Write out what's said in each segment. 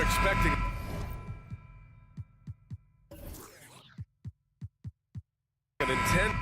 expecting. An intent.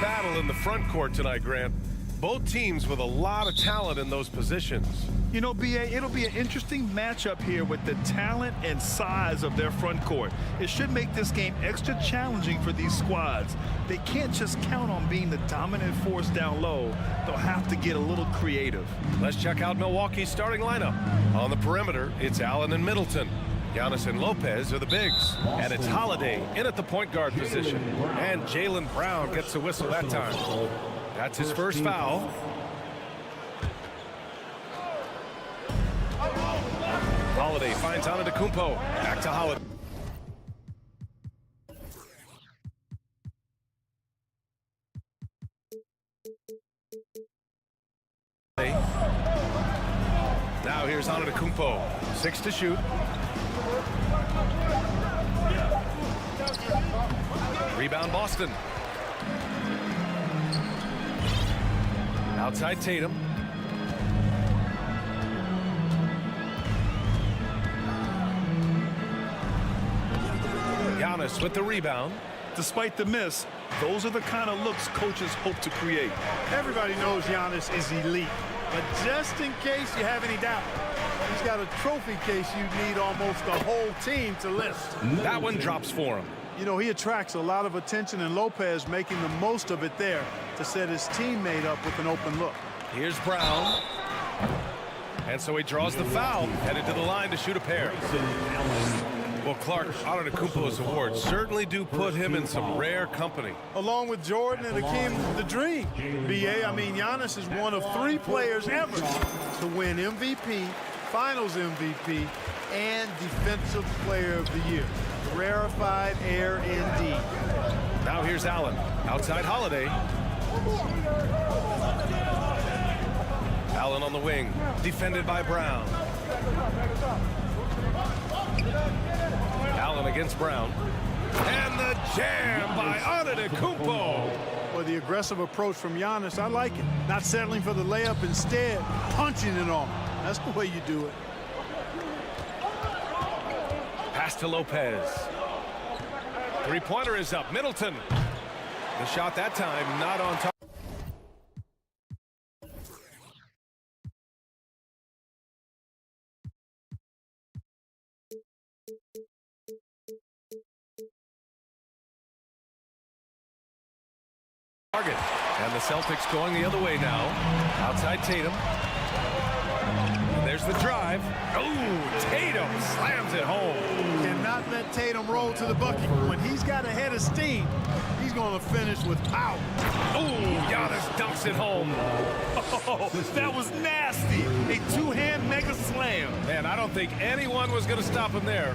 Battle in the front court tonight, Grant. Both teams with a lot of talent in those positions. You know, B.A., it'll be an interesting matchup here with the talent and size of their front court. It should make this game extra challenging for these squads. They can't just count on being the dominant force down low. They'll have to get a little creative. Let's check out Milwaukee's starting lineup. On the perimeter, it's Allen and Middleton. Giannis and Lopez are the bigs. And it's Holiday in at the point guard position. And Jaylen Brown gets a whistle that time. That's his first foul. Holiday finds Antetokounmpo. Back to Holiday. Now here's Antetokounmpo. 6 to shoot. Rebound Boston. Outside Tatum. Giannis with the rebound. Despite the miss, those are the kind of looks coaches hope to create. Everybody knows Giannis is elite, but just in case you have any doubt, he's got a trophy case you need almost the whole team to lift. That one drops for him. You know, he attracts a lot of attention, and Lopez making the most of it there to set his teammate up with an open look. Here's Brown. And so he draws the foul, headed to the line to shoot a pair. Well, Clark, Antetokounmpo's awards certainly do put him in some rare company. Along with Jordan and Hakeem the Dream. B.A., I mean, Giannis is one of 3 players ever to win MVP, Finals MVP, and Defensive Player of the Year. Rarefied air indeed. Now here's Allen. Outside Holiday. Allen on the wing. Defended by Brown. Allen against Brown. And the jam by Antetokounmpo. Well, the aggressive approach from Giannis, I like it. Not settling for the layup, instead punching it on. That's the way you do it. Pass to Lopez. Three-pointer is up. Middleton. The shot that time not on top. Target. And the Celtics going the other way now. Outside Tatum. There's the drive. Oh, Tatum slams it home. Cannot let Tatum roll to the bucket. When he's got a head of steam, he's going to finish with power. Oh, Giannis dunks it home. Oh, that was nasty. A 2-hand mega slam. Man, I don't think anyone was going to stop him there.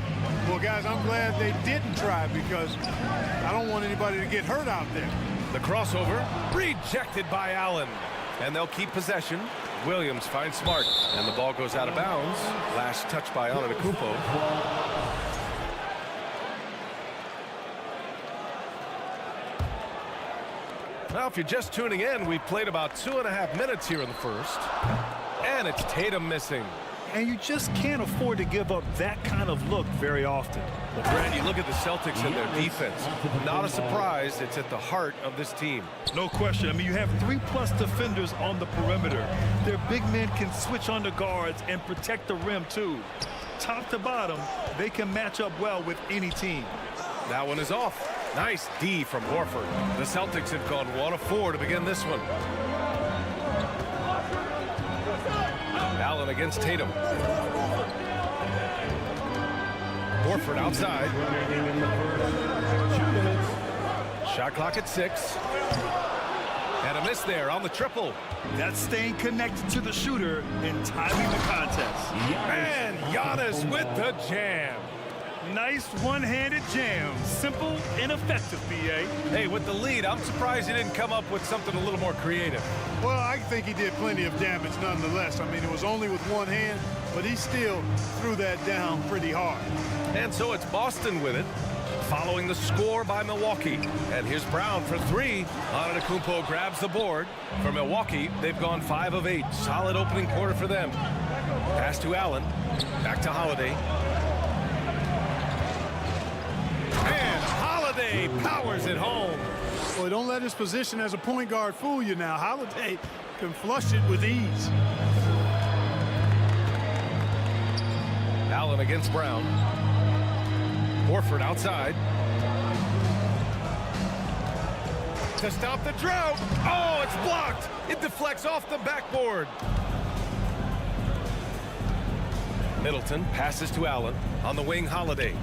Well, guys, I'm glad they didn't try, because I don't want anybody to get hurt out there. The crossover rejected by Allen. And they'll keep possession. Williams finds Smart, and the ball goes out of bounds. Last touch by Antetokounmpo. Now, if you're just tuning in, we've played about 2.5 minutes here in the first. And it's Tatum missing. And you just can't afford to give up that kind of look very often. Well, Brad, you look at the Celtics and their defense. Not a surprise, it's at the heart of this team. No question. I mean, you have 3+ defenders on the perimeter. Their big men can switch on the guards and protect the rim, too. Top to bottom, they can match up well with any team. That one is off. Nice D from Horford. The Celtics have gone 1 of 4 to begin this one. Allen against Tatum. Horford outside. Shot clock at 6. And a miss there on the triple. That's staying connected to the shooter and timing the contest. And Giannis with the jam. Nice one-handed jam. Simple and effective, B.A. Hey, with the lead, I'm surprised he didn't come up with something a little more creative. Well, I think he did plenty of damage nonetheless. I mean, it was only with one hand, but he still threw that down pretty hard. And so it's Boston with it, following the score by Milwaukee. And here's Brown for three. Antetokounmpo grabs the board. For Milwaukee, they've gone 5 of 8. Solid opening quarter for them. Pass to Allen. Back to Holiday. And Holiday powers it home. Boy, don't let his position as a point guard fool you now. Holiday can flush it with ease. Allen against Brown. Horford outside. To stop the drought. Oh, it's blocked. It deflects off the backboard. Middleton passes to Allen. On the wing, Holiday.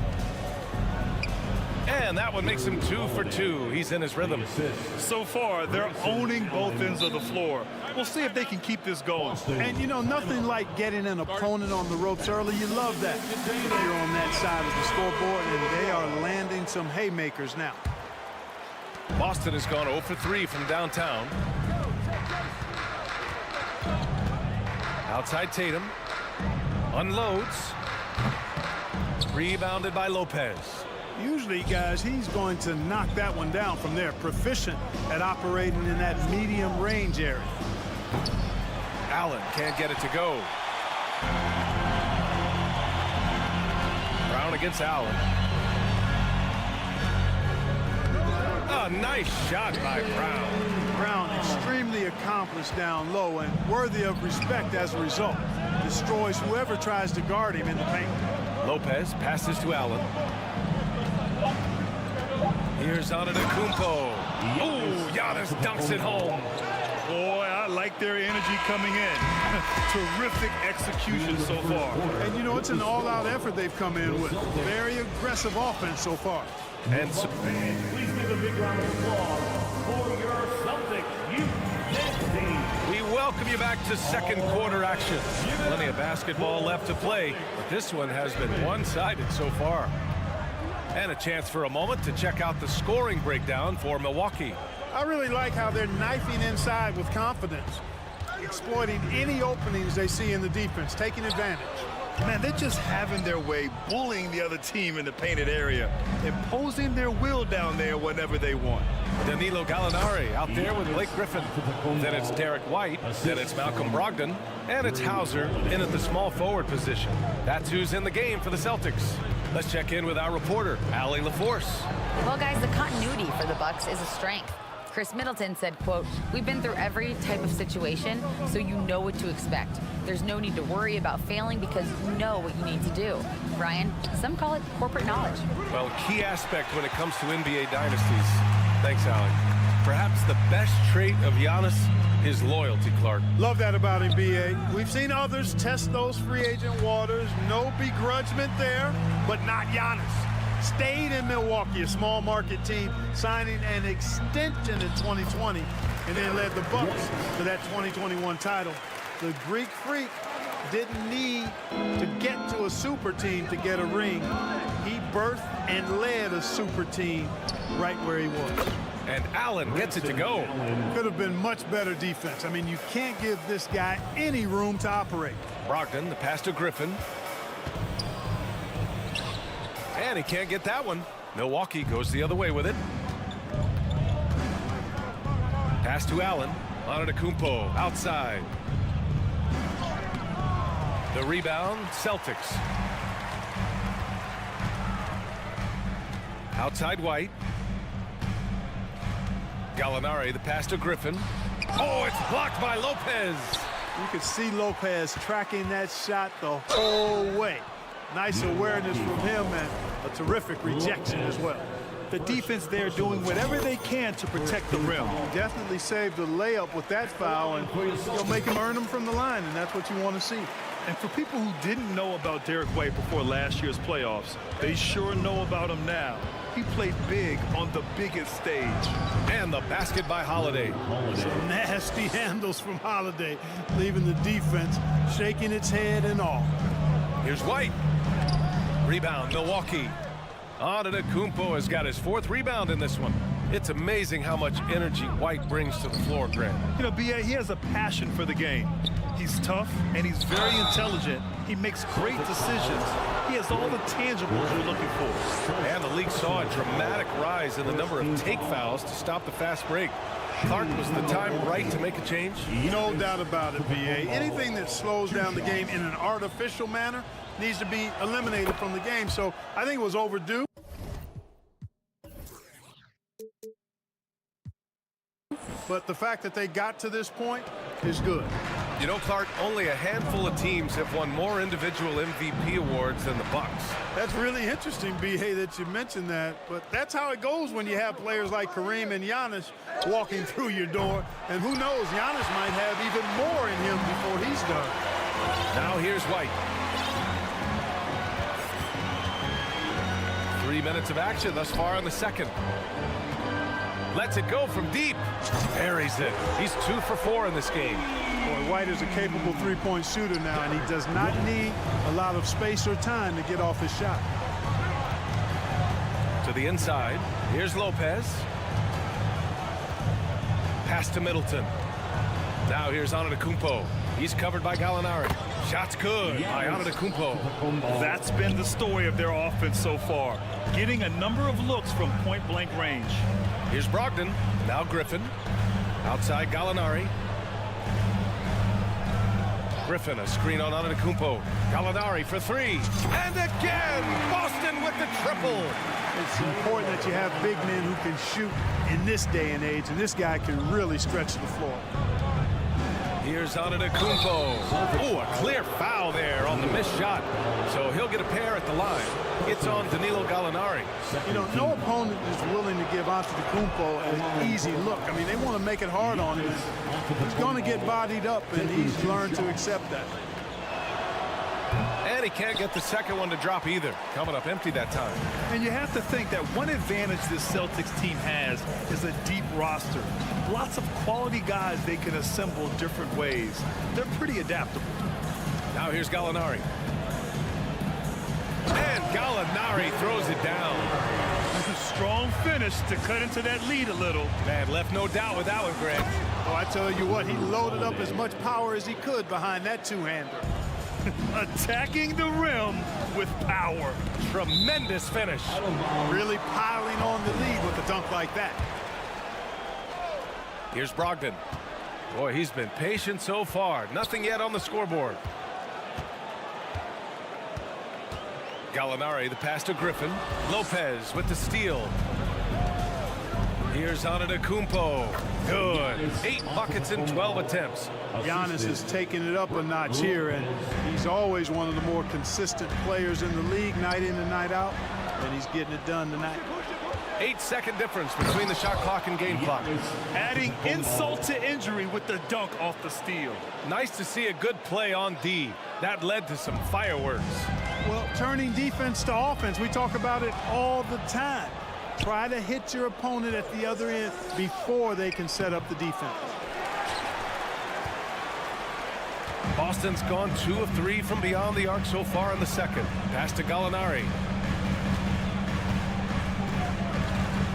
And that one makes him 2 for 2. He's in his rhythm. So far, they're owning both ends of the floor. We'll see if they can keep this going. And, you know, nothing like getting an opponent on the ropes early. You love that. You're on that side of the scoreboard, and they are landing some haymakers now. Boston has gone 0 for 3 from downtown. Outside Tatum. Unloads. Rebounded by Lopez. Usually, guys, he's going to knock that one down from there. Proficient at operating in that medium range area. Allen can't get it to go. Brown against Allen. A nice shot by Brown. Brown extremely accomplished down low and worthy of respect as a result. Destroys whoever tries to guard him in the paint. Lopez passes to Allen. Here's Antetokounmpo. Oh, Giannis dunks it home. Boy, I like their energy coming in. Terrific execution so far. And, you know, it's an all-out effort they've come in with. Very aggressive offense so far. And so Please give a big round of applause for your Celtics youth team. we welcome you back to second quarter action. Plenty of basketball left to play, but this one has been one-sided so far. And a chance for a moment to check out the scoring breakdown for Milwaukee. I really like how they're knifing inside with confidence, exploiting any openings they see in the defense, taking advantage. Man, they're just having their way, bullying the other team in the painted area, imposing their will down there whenever they want. Danilo Gallinari out there with Blake Griffin. Then it's Derek White. Then it's Malcolm Brogdon. And it's Hauser in at the small forward position. That's who's in the game for the Celtics. Let's check in with our reporter, Allie LaForce. Well, guys, the continuity for the Bucks is a strength. Chris Middleton said, quote, "We've been through every type of situation, so you know what to expect. There's no need to worry about failing because you know what you need to do." Brian, some call it corporate knowledge. Well, a key aspect when it comes to NBA dynasties. Thanks, Allie. Perhaps the best trait of Giannis is loyalty, Clark. Love that about him, B.A. We've seen others test those free agent waters. No begrudgment there, but not Giannis. Stayed in Milwaukee, a small market team, signing an extension in 2020, and then led the Bucks to that 2021 title. The Greek Freak didn't need to get to a super team to get a ring. He birthed and led a super team right where he was. And Allen gets it to go. Could have been much better defense. I mean, you can't give this guy any room to operate. Brogdon, the pass to Griffin. And he can't get that one. Milwaukee goes the other way with it. Pass to Allen. Antetokounmpo outside. The rebound, Celtics. Outside White. Gallinari, the pass to Griffin. Oh, it's blocked by Lopez. You could see Lopez tracking that shot the whole way. Nice awareness from him and a terrific rejection as well. The defense there doing whatever they can to protect the rim. Definitely saved the layup with that foul, and you'll make him earn them from the line, and that's what you want to see. And for people who didn't know about Derek White before last year's playoffs, they sure know about him now. He played big on the biggest stage. And the basket by Holiday. Some nasty handles from Holiday, leaving the defense shaking its head and all. Here's White. Rebound, Milwaukee. Antetokounmpo has got his 4th rebound in this one. It's amazing how much energy White brings to the floor, Grant. You know, B.A., he has a passion for the game. He's tough, and he's very intelligent. He makes great decisions. He has all the tangibles you're looking for. And the league saw a dramatic rise in the number of take fouls to stop the fast break. Clark, was the time right to make a change? No doubt about it, B.A. Anything that slows down the game in an artificial manner needs to be eliminated from the game. So I think it was overdue. But the fact that they got to this point is good. You know, Clark, only a handful of teams have won more individual MVP awards than the Bucks. That's really interesting, B.A., that you mentioned that. But that's how it goes when you have players like Kareem and Giannis walking through your door. And who knows, Giannis might have even more in him before he's done. Now here's White. 3 minutes of action thus far in the second. Lets it go from deep. Buries it. He's 2 for 4 in this game. Boy, White is a capable three-point shooter now, and he does not need a lot of space or time to get off his shot. To the inside. Here's Lopez. Pass to Middleton. Now here's Antetokounmpo. He's covered by Gallinari. Shot's good by Antetokounmpo. That's been the story of their offense so far, getting a number of looks from point-blank range. Here's Brogdon. Now Griffin. Outside Gallinari. Griffin, a screen on Antetokounmpo. Gallinari for 3. And again, Boston with the triple. It's important that you have big men who can shoot in this day and age, and this guy can really stretch the floor. Here's Antetokounmpo. Ooh, a clear foul there on the missed shot. So he'll get a pair at the line. It's on Danilo Gallinari. You know, no opponent is willing to give Antetokounmpo an easy look. I mean, they want to make it hard on him. He's going to get bodied up, and he's learned to accept that. And he can't get the second one to drop either. Coming up empty that time. And you have to think that one advantage this Celtics team has is a deep roster. Lots of quality guys they can assemble different ways. They're pretty adaptable. Now here's Gallinari. And Gallinari throws it down. Strong finish to cut into that lead a little. Man, left no doubt with that one, Greg. Oh, I tell you what, he loaded up as much power as he could behind that two-hander. Attacking the rim with power. Tremendous finish. Really piling on the lead with a dunk like that. Here's Brogdon. Boy, he's been patient so far. Nothing yet on the scoreboard. Gallinari, the pass to Griffin. Lopez with the steal. Here's Antetokounmpo. Good. 8 buckets in 12 attempts. Giannis is taking it up a notch here, and he's always one of the more consistent players in the league night in and night out, and he's getting it done tonight. 8-second difference between the shot clock and game clock. Adding insult to injury with the dunk off the steal. Nice to see a good play on D. That led to some fireworks. Well, turning defense to offense, we talk about it all the time. Try to hit your opponent at the other end before they can set up the defense. Boston's gone 2 of 3 from beyond the arc so far in the second. Pass to Gallinari.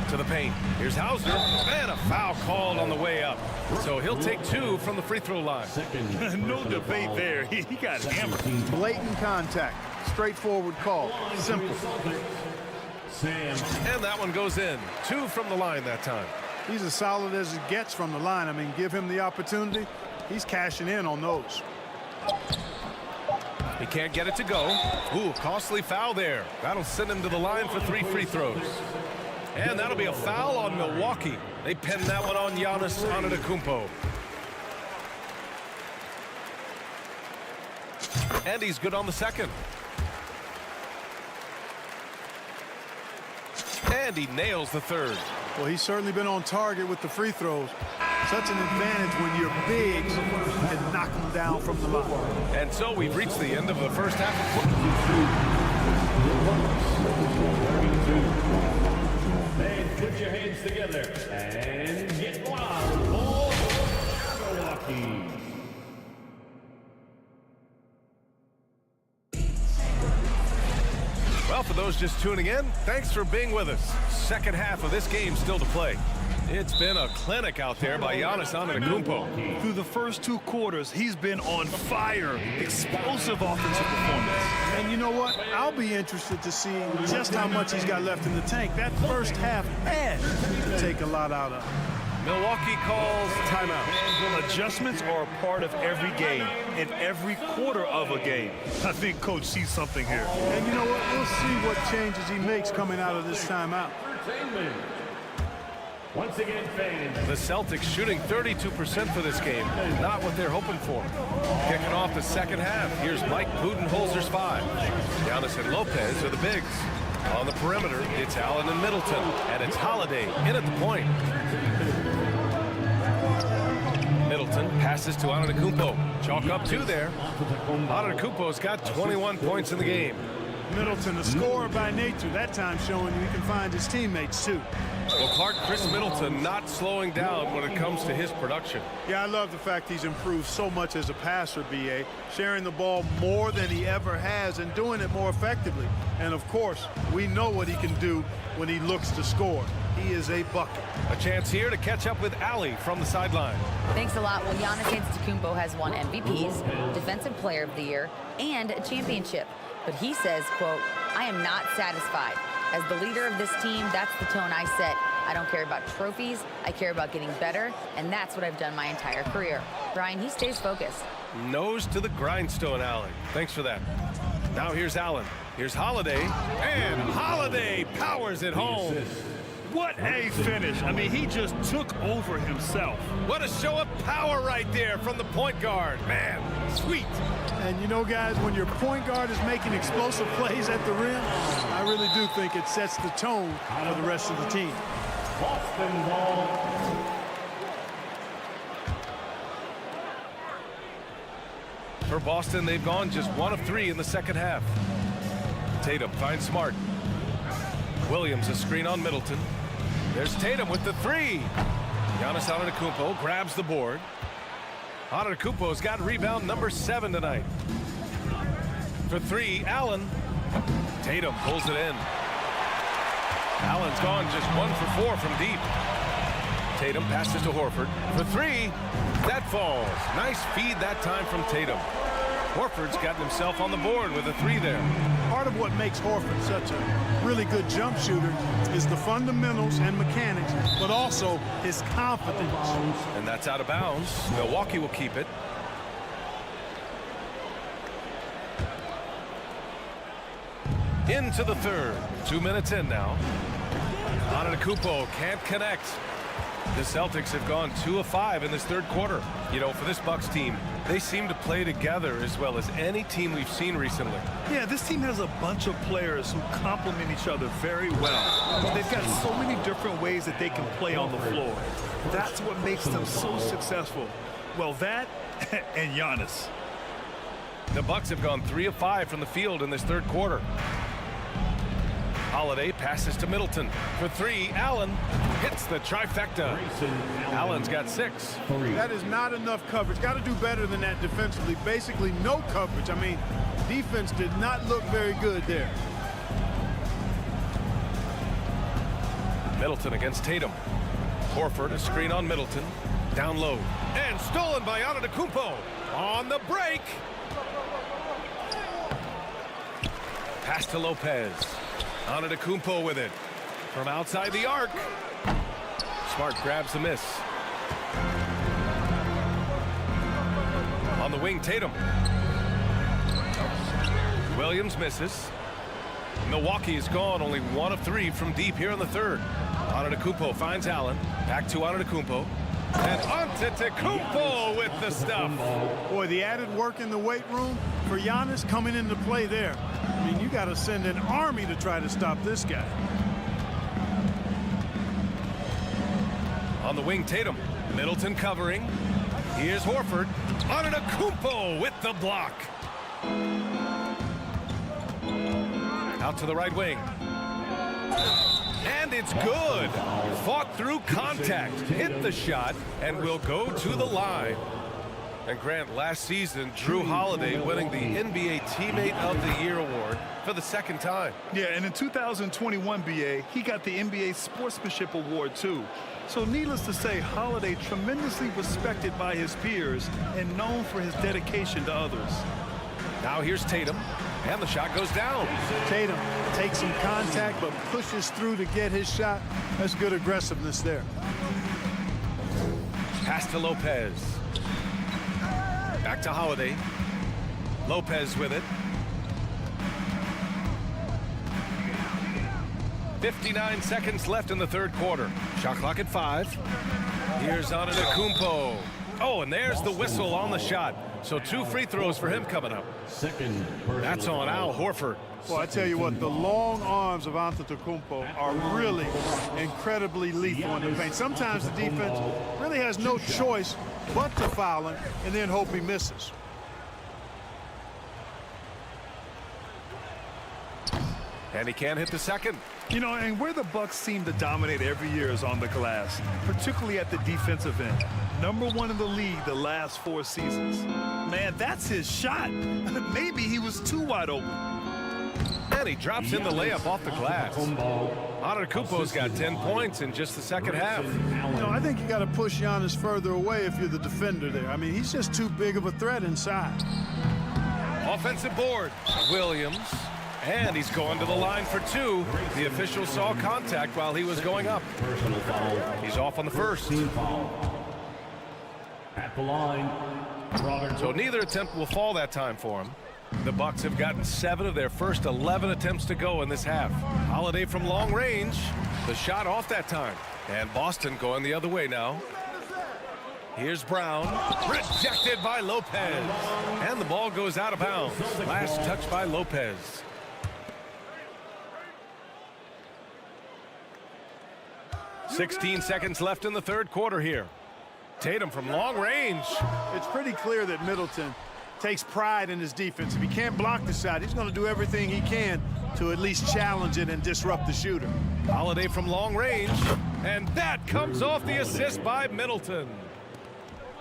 To the paint. Here's Hauser. And a foul called on the way up. So he'll take 2 from the free throw line. No debate there. He got hammered. Blatant contact. Straightforward call. Simple. And that one goes in. 2 from the line that time. He's as solid as it gets from the line. I mean, give him the opportunity. He's cashing in on those. He can't get it to go. Ooh, costly foul there. That'll send him to the line for 3 free throws. And that'll be a foul on Milwaukee. They pinned that one on Giannis Antetokounmpo. And he's good on the second. And he nails the third. Well, he's certainly been on target with the free throws. Such an advantage when you're big and knock them down from the line. And so we've reached the end of the first half of football. Put your hands together and get wild for Milwaukee. Well, Well, for those just tuning in, thanks for being with us. Second half of this game still to play. It's been a clinic out there by Giannis Antetokounmpo. Through the first 2 quarters, he's been on fire. Explosive offensive performance. And you know what? I'll be interested to see just how much he's got left in the tank. That first half had to take a lot out of him. Milwaukee calls timeout. Adjustments are a part of every game and every quarter of a game. I think Coach sees something here. And you know what? We'll see what changes he makes coming out of this timeout. Once again, fans. The Celtics shooting 32% for this game. Not what they're hoping for. Kicking off the second half. Here's Mike Budenholzer's 5. Giannis and Lopez are the bigs. On the perimeter, it's Allen and Middleton. And it's Holiday in at the point. Middleton passes to Antetokounmpo. Chalk up 2 there. Antetokounmpo's got 21 points in the game. Middleton, a scorer by nature, that time showing he can find his teammates too. Well, Clark, Chris Middleton not slowing down when it comes to his production. Yeah, I love the fact he's improved so much as a passer, B.A. Sharing the ball more than he ever has and doing it more effectively. And, of course, we know what he can do when he looks to score. He is a bucket. A chance here to catch up with Allie from the sideline. Thanks a lot. Well, Giannis Antetokounmpo has won MVPs, Defensive Player of the Year, and a championship. But he says, quote, "I am not satisfied. As the leader of this team, that's the tone I set. I don't care about trophies. I care about getting better, and that's what I've done my entire career." Brian, he stays focused. Nose to the grindstone, Allie. Thanks for that. Now here's Allen. Here's Holiday. And Holiday powers it home. What a finish. I mean, he just took over himself. What a show of power right there from the point guard. Man, sweet. And you know, guys, when your point guard is making explosive plays at the rim, I really do think it sets the tone for the rest of the team. Boston ball. For Boston, they've gone just 1 of 3 in the second half. Tatum finds Smart. Williams a screen on Middleton. There's Tatum with the 3. Giannis Antetokounmpo grabs the board. Antetokounmpo's got rebound number 7 tonight. For 3, Allen. Tatum pulls it in. Allen's gone just 1 for 4 from deep. Tatum passes to Horford. For 3, that falls. Nice feed that time from Tatum. Horford's gotten himself on the board with a 3 there. Part of what makes Horford such a really good jump shooter is the fundamentals and mechanics, but also his confidence. And that's out of bounds. Milwaukee will keep it. Into the third. 2 minutes in now. Antetokounmpo can't connect. The Celtics have gone 2 of 5 in this third quarter. You know, for this Bucks team, they seem to play together as well as any team we've seen recently. Yeah, this team has a bunch of players who complement each other very well. They've got so many different ways that they can play on the floor. That's what makes them so successful. Well, that and Giannis. The Bucks have gone 3 of 5 from the field in this third quarter. Holiday passes to Middleton. For 3, Allen hits the trifecta. Allen's got 6. That is not enough coverage. Got to do better than that defensively. Basically no coverage. I mean, defense did not look very good there. Middleton against Tatum. Horford a screen on Middleton. Down low. And stolen by Antetokounmpo. On the break. Pass to Lopez. Antetokounmpo with it. From outside the arc. Smart grabs the miss. On the wing, Tatum. Williams misses. Milwaukee is gone only 1 of 3 from deep here in the third. Antetokounmpo finds Allen. Back to Antetokounmpo. And Antetokounmpo with the stuff. Boy, the added work in the weight room for Giannis coming into play there. I mean, you got to send an army to try to stop this guy. On the wing, Tatum. Middleton covering. Here's Horford. Antetokounmpo with the block. Out to the right wing. And it's good. Fought through contact. Hit the shot and will go to the line. And Grant, last season, Drew Holiday winning the NBA Teammate of the Year award for the second time. Yeah, and in 2021, BA, he got the NBA Sportsmanship Award, too. So needless to say, Holiday tremendously respected by his peers and known for his dedication to others. Now here's Tatum, and the shot goes down. Tatum takes some contact but pushes through to get his shot. That's good aggressiveness there. Pass to Lopez. Back to Holiday. Lopez with it. 59 seconds left in the third quarter. Shot clock at 5. Here's Antetokounmpo. Oh, and there's the whistle on the shot. So 2 free throws for him coming up. That's on Al Horford. Well, I tell you what, the long arms of Antetokounmpo are really incredibly lethal in the paint. Sometimes the defense really has no choice but to foul him and then hope he misses. And he can't hit the second. You know, and where the Bucks seem to dominate every year is on the glass, particularly at the defensive end. #1 in the league the last 4 seasons. Man, that's his shot. Maybe he was too wide open. And he drops in the layup off the glass. Antetokounmpo's got 10 points in just the second half. You know, I think you got to push Giannis further away if you're the defender there. I mean, he's just too big of a threat inside. Offensive board. Williams. And he's going to the line for 2. The official saw contact while he was going up. He's off on the first. At the line, Robert. So neither attempt will fall that time for him. The Bucks have gotten 7 of their first 11 attempts to go in this half. Holiday from long range. The shot off that time. And Boston going the other way now. Here's Brown. Rejected by Lopez. And the ball goes out of bounds. Last touch by Lopez. 16 seconds left in the third quarter here. Tatum from long range. It's pretty clear that Middleton takes pride in his defense. If he can't block the shot, he's going to do everything he can to at least challenge it and disrupt the shooter. Holiday from long range. And that comes off the assist by Middleton.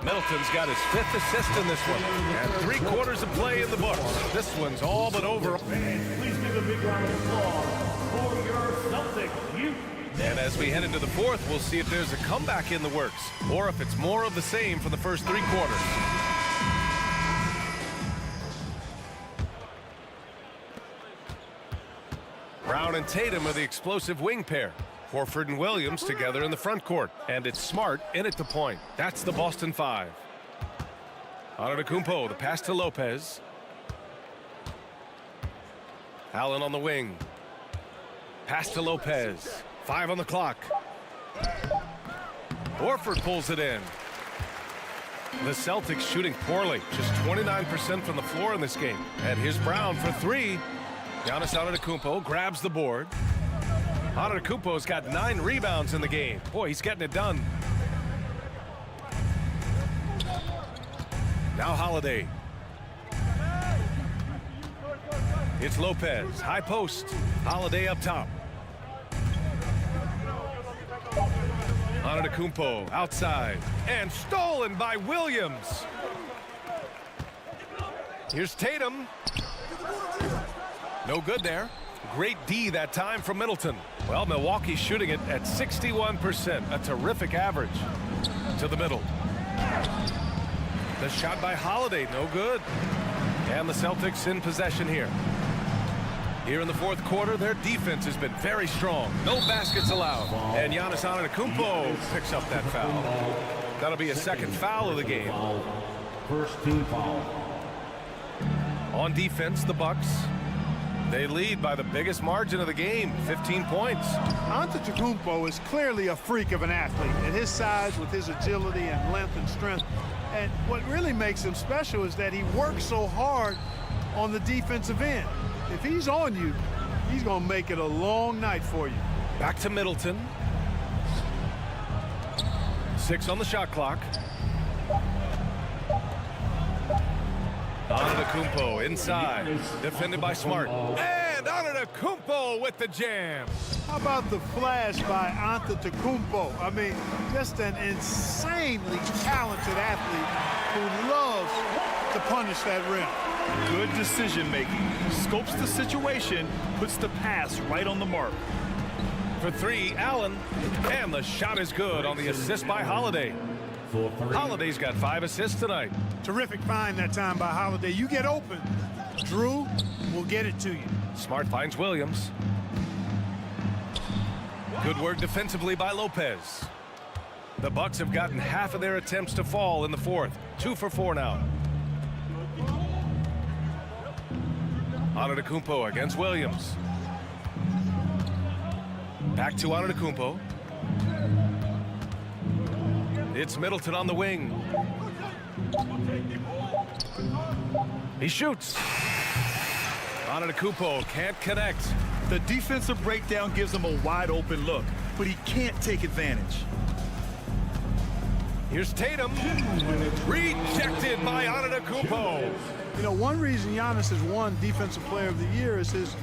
Middleton's got his 5th assist in this one. And 3 quarters of play in the books. This one's all but over. Please give a big round of applause for your Celtics youth. And as we head into the fourth, we'll see if there's a comeback in the works or if it's more of the same for the first 3 quarters. Brown and Tatum are the explosive wing pair. Horford and Williams together in the front court. And it's Smart in at the point. That's the Boston 5. Antetokounmpo, the pass to Lopez. Allen on the wing. Pass to Lopez. 5 on the clock. Horford pulls it in. The Celtics shooting poorly. Just 29% from the floor in this game. And here's Brown for 3. Giannis Antetokounmpo grabs the board. Antetokounmpo's got 9 rebounds in the game. Boy, he's getting it done. Now Holiday. It's Lopez. High post. Holiday up top. Antetokounmpo outside and stolen by Williams. Here's Tatum. No good there. Great D that time from Middleton. Well, Milwaukee's shooting it at 61%, a terrific average. To the middle. The shot by Holiday, no good. And the Celtics in possession here. Here in the fourth quarter, their defense has been very strong. No baskets allowed. And Giannis Antetokounmpo picks up that foul. That'll be a second foul of the game. First team foul. On defense, the Bucks. They lead by the biggest margin of the game, 15 points. Antetokounmpo is clearly a freak of an athlete at his size with his agility and length and strength. And what really makes him special is that he works so hard on the defensive end. If he's on you, he's going to make it a long night for you. Back to Middleton. 6 on the shot clock. Antetokounmpo inside, defended by Smart. And Antetokounmpo with the jam. How about the flash by Antetokounmpo? I mean, just an insanely talented athlete who loves to punish that rim. Good decision making. Scopes the situation, puts the pass right on the mark. For three, Allen. And the shot is good on the assist by Holiday. Holiday's got 5 assists tonight. Terrific find that time by Holiday. You get open, Drew will get it to you. Smart finds Williams. Good work defensively by Lopez. The Bucks have gotten half of their attempts to fall in the fourth. 2 for 4 now. Antetokounmpo against Williams. Back to Antetokounmpo. It's Middleton on the wing. He shoots. Antetokounmpo can't connect. The defensive breakdown gives him a wide open look, but he can't take advantage. Here's Tatum. Rejected by Antetokounmpo. You know, one reason Giannis has won Defensive Player of the Year is his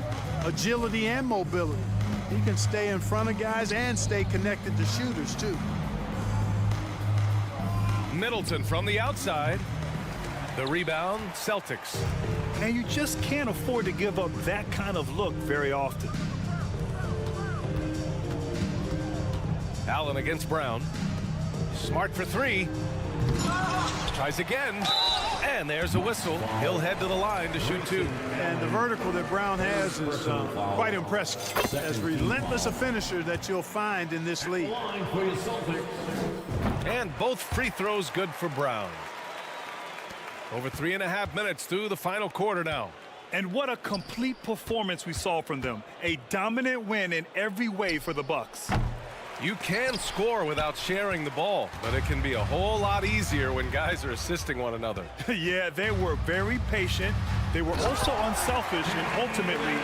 agility and mobility. He can stay in front of guys and stay connected to shooters, too. Middleton from the outside. The rebound, Celtics. And you just can't afford to give up that kind of look very often. Allen against Brown. Smart for 3. Tries again. And there's a whistle. He'll head to the line to shoot 2. And the vertical that Brown has is quite impressive. As relentless a finisher that you'll find in this league. And both free throws good for Brown. Over 3.5 minutes through the final quarter now. And what a complete performance we saw from them. A dominant win in every way for the Bucks. You can score without sharing the ball, but it can be a whole lot easier when guys are assisting one another. Yeah, they were very patient. They were also unselfish, and ultimately,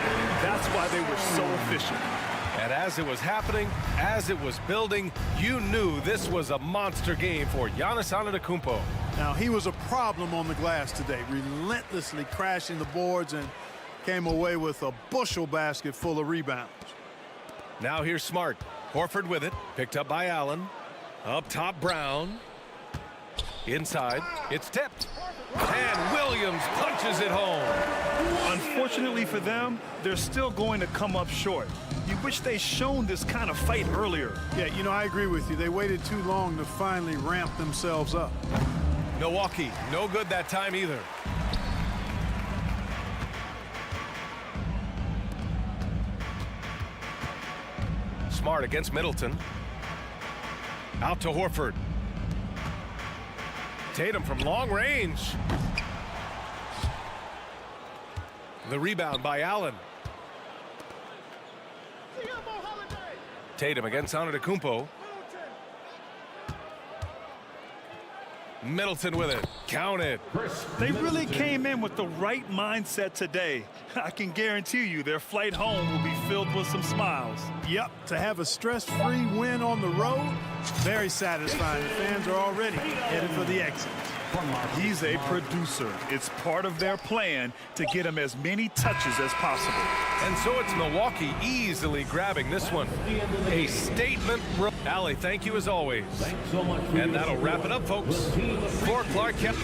that's why they were so efficient. And as it was happening, as it was building, you knew this was a monster game for Giannis Antetokounmpo. Now, he was a problem on the glass today, relentlessly crashing the boards and came away with a bushel basket full of rebounds. Now here's Smart. Horford with it, picked up by Allen. Up top, Brown. Inside, it's tipped. And Williams punches it home. Unfortunately for them, they're still going to come up short. You wish they'd shown this kind of fight earlier. Yeah, you know, I agree with you. They waited too long to finally ramp themselves up. Milwaukee, no good that time either. Smart against Middleton. Out to Horford. Tatum from long range. The rebound by Allen. Tatum against Antetokounmpo. Middleton with it. Counted. They really came in with the right mindset today. I can guarantee you their flight home will be filled with some smiles. Yep, to have a stress-free win on the road, very satisfying. The fans are already headed for the exit. He's a producer. It's part of their plan to get him as many touches as possible. And so it's Milwaukee easily grabbing this one. A statement. Allie, thank you as always. And that'll wrap it up, folks. For Clark Kent.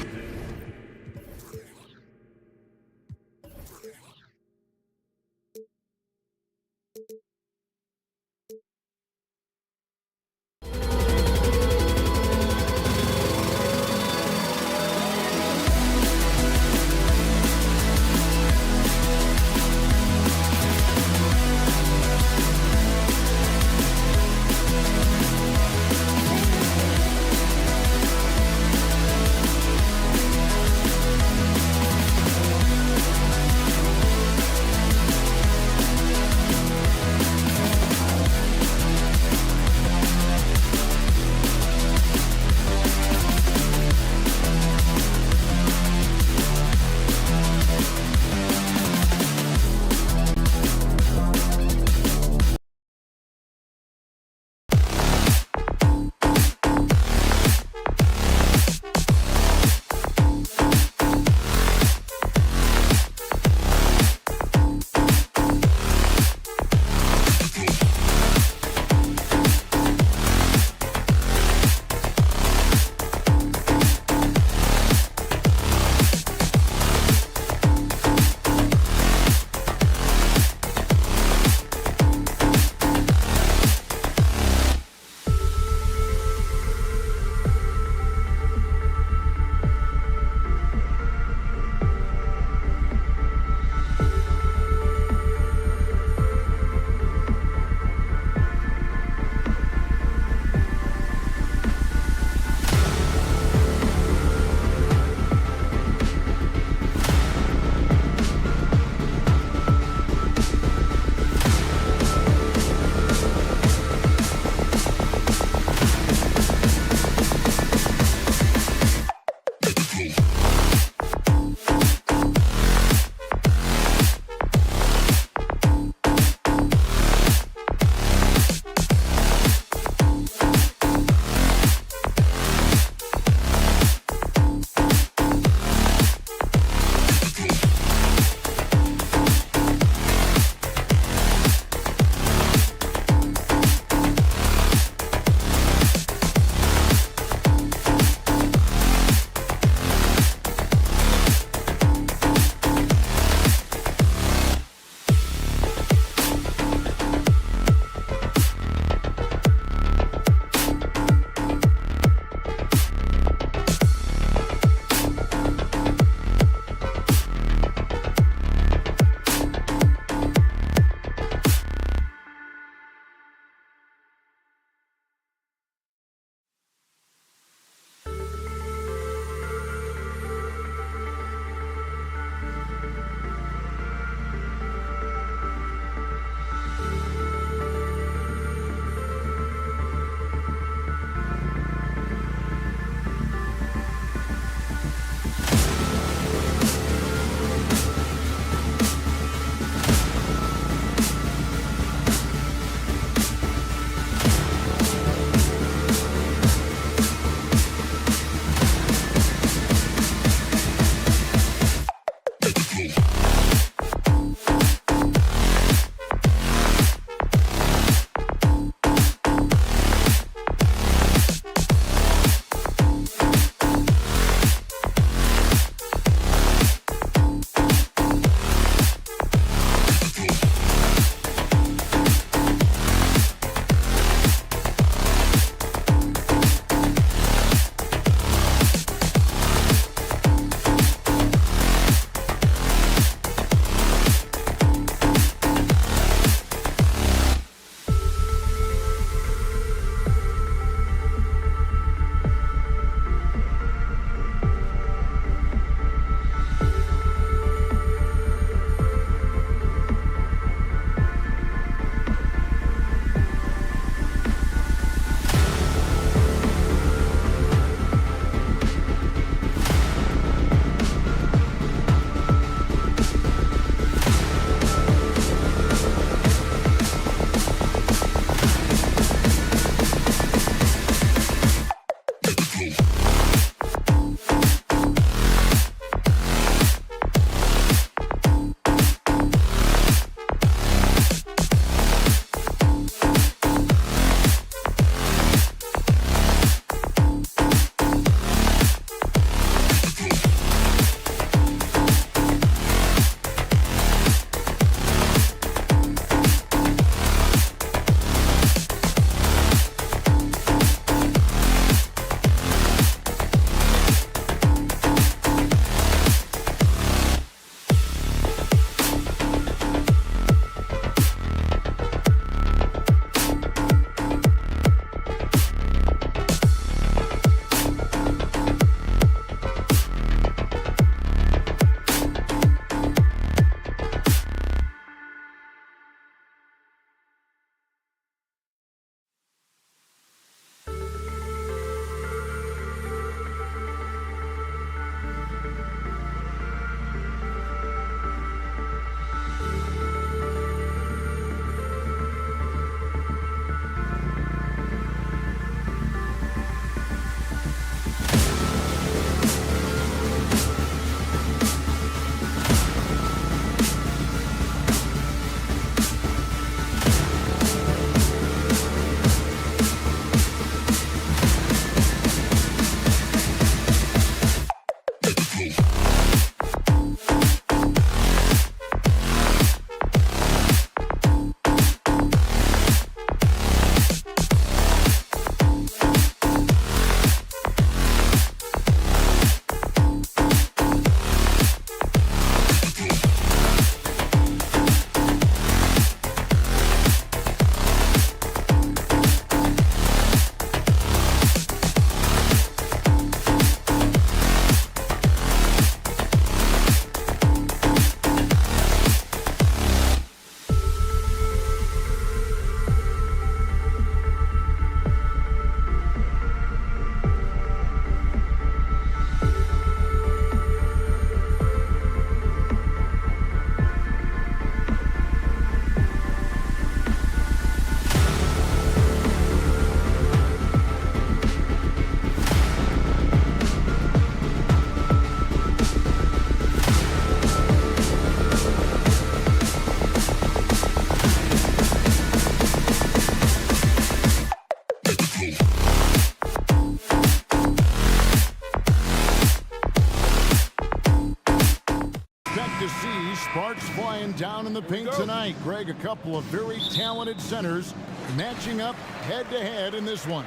Sparks flying down in the paint tonight. Greg, a couple of very talented centers matching up head-to-head in this one.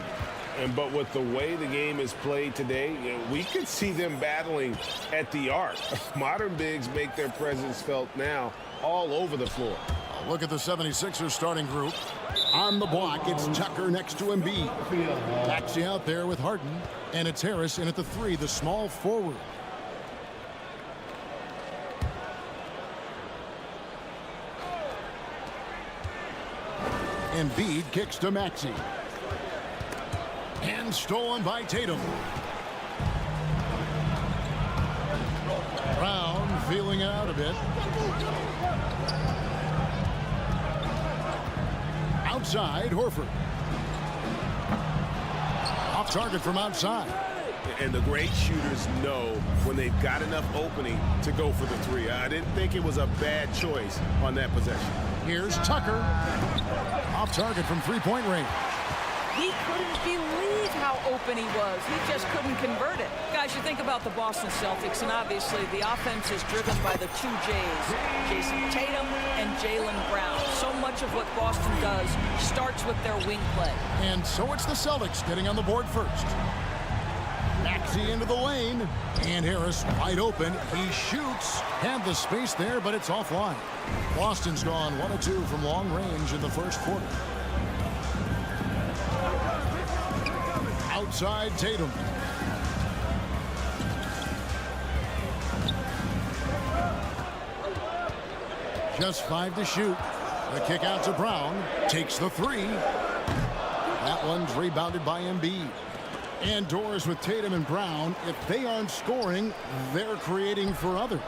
But with the way the game is played today, we could see them battling at the arc. Modern bigs make their presence felt now all over the floor. Look at the 76ers starting group. On the block, it's Tucker next to Embiid. Maxey out there with Harden. And it's Harris in at the 3, the small forward. Embiid kicks to Maxey. And stolen by Tatum. Brown feeling it out a bit. Outside, Horford. Off target from outside. And the great shooters know when they've got enough opening to go for the three. I didn't think it was a bad choice on that possession. Here's Tucker. Off target from three-point range. He couldn't believe how open he was. He just couldn't convert it. Guys, you think about the Boston Celtics, and obviously the offense is driven by the two J's, Jason Tatum and Jaylen Brown. So much of what Boston does starts with their wing play. And so it's the Celtics getting on the board first. Maxey into the lane, and Harris wide open. He shoots. Had the space there, but it's offline. Boston's gone 1 of 2 from long range in the first quarter. Outside Tatum. Just 5 to shoot. The kick out to Brown. Takes the three. That one's rebounded by Embiid. And doors with Tatum and Brown. If they aren't scoring, they're creating for others.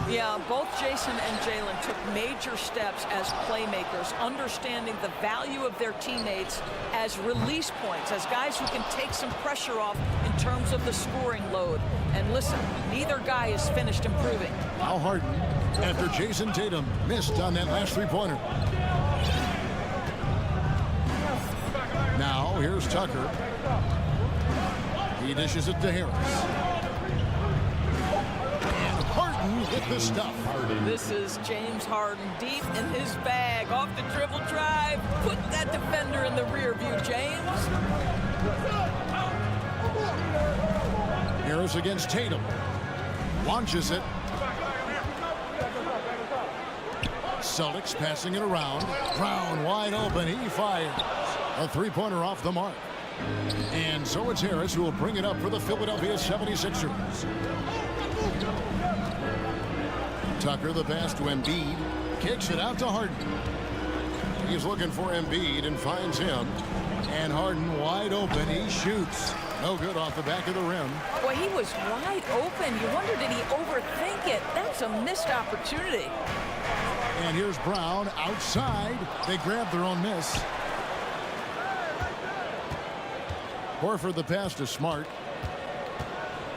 Yeah, both Jason and Jaylen took major steps as playmakers, understanding the value of their teammates as release points, as guys who can take some pressure off in terms of the scoring load. And listen, neither guy is finished improving. Now Harden, after Jason Tatum missed on that last three-pointer. Now here's Tucker. He dishes it to Harris. And Harden hit the stuff. This is James Harden deep in his bag. Off the dribble drive. Put that defender in the rear view, James. Harris against Tatum. Launches it. Celtics passing it around. Brown wide open. He fires. A three-pointer off the mark. And so it's Harris who will bring it up for the Philadelphia 76ers. Tucker the pass to Embiid. Kicks it out to Harden. He's looking for Embiid and finds him. And Harden wide open. He shoots. No good off the back of the rim. Boy, he was wide open. You wonder, did he overthink it? That's a missed opportunity. And here's Brown outside. They grab their own miss. Horford the pass to Smart.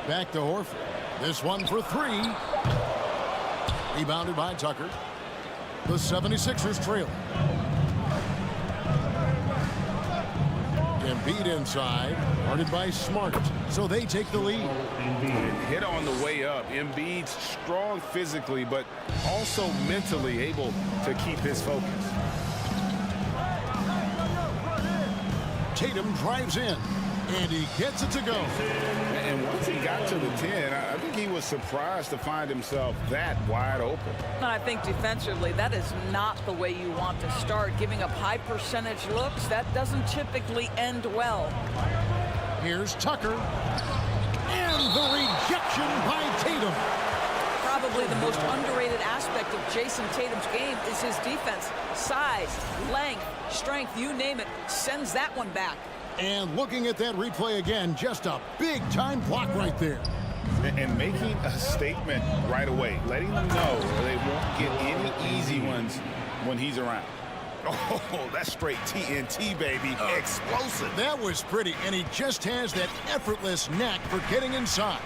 Back to Horford. This one for three. Rebounded by Tucker. The 76ers trail. Embiid inside. Guarded by Smart. So they take the lead. Hit on the way up. Embiid's strong physically, but also mentally able to keep his focus. Tatum drives in. And he gets it to go. And once he got to the 10, I think he was surprised to find himself that wide open. And I think defensively, that is not the way you want to start. Giving up high percentage looks, that doesn't typically end well. Here's Tucker. And the rejection by Tatum. Probably the most underrated aspect of Jason Tatum's game is his defense. Size, length, strength, you name it, sends that one back. And looking at that replay again, just a big-time block right there. And making a statement right away, letting them know they won't get any easy ones when he's around. Oh, that's straight TNT, baby. Explosive. That was pretty, and he just has that effortless knack for getting inside.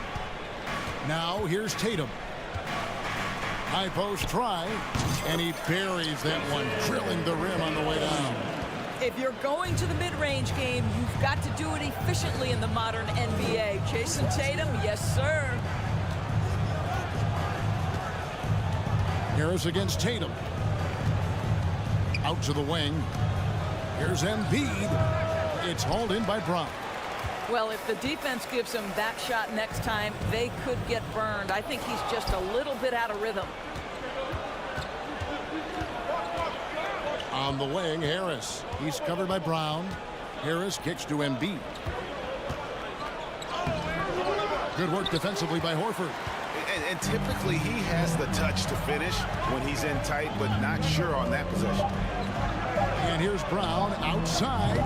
Now here's Tatum. High post try, and he buries that one, drilling the rim on the way down. If you're going to the mid-range game, you've got to do it efficiently in the modern NBA. Jason Tatum, yes, sir. Harris against Tatum. Out to the wing. Here's Embiid. It's hauled in by Brown. Well, if the defense gives him that shot next time, they could get burned. I think he's just a little bit out of rhythm. On the wing, Harris. He's covered by Brown. Harris kicks to Embiid. Good work defensively by Horford. And typically he has the touch to finish when he's in tight, but not sure on that possession. And here's Brown outside.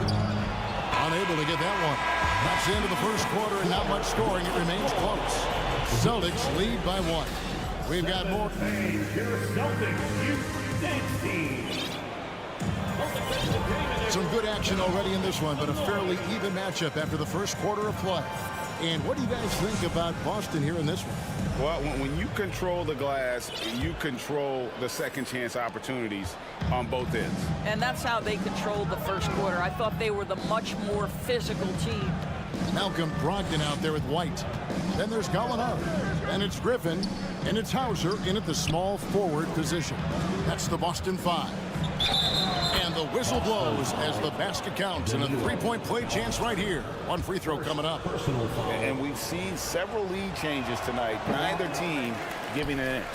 Unable to get that one. That's the end of the first quarter and not much scoring. It remains close. Celtics lead by 1. We've got more. Some good action already in this one, but a fairly even matchup after the first quarter of play. And what do you guys think about Boston here in this one? Well, when you control the glass, you control the second chance opportunities on both ends. And that's how they controlled the first quarter. I thought they were the much more physical team. Malcolm Brogdon out there with White. Then there's Gallinari. And it's Griffin. And it's Hauser in at the small forward position. That's the Boston 5. And the whistle blows as the basket counts, and a three-point play chance right here. One free throw coming up. And we've seen several lead changes tonight. Neither team giving an inch.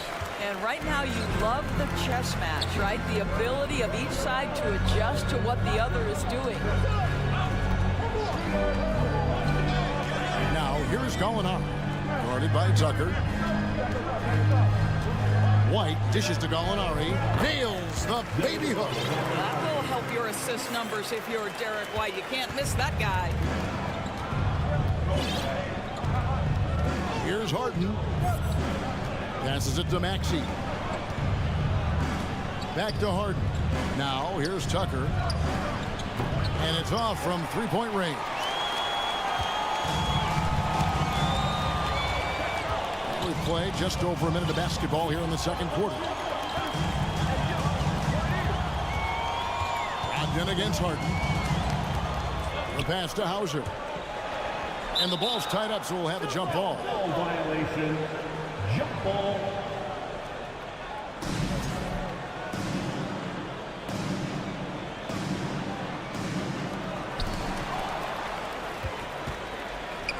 And right now you love the chess match, right? The ability of each side to adjust to what the other is doing. Now here's Gallinari, guarded by Tucker. White dishes to Gallinari, nails the baby hook. That will help your assist numbers if you're Derek White. You can't miss that guy. Here's Harden. Passes it to Maxey. Back to Harden. Now here's Tucker. And it's off from three-point range. We play just over a minute of basketball here in the second quarter. Brogdon against Harden. The pass to Hauser. And the ball's tied up, so we'll have a jump ball. Ball violation. Jump ball.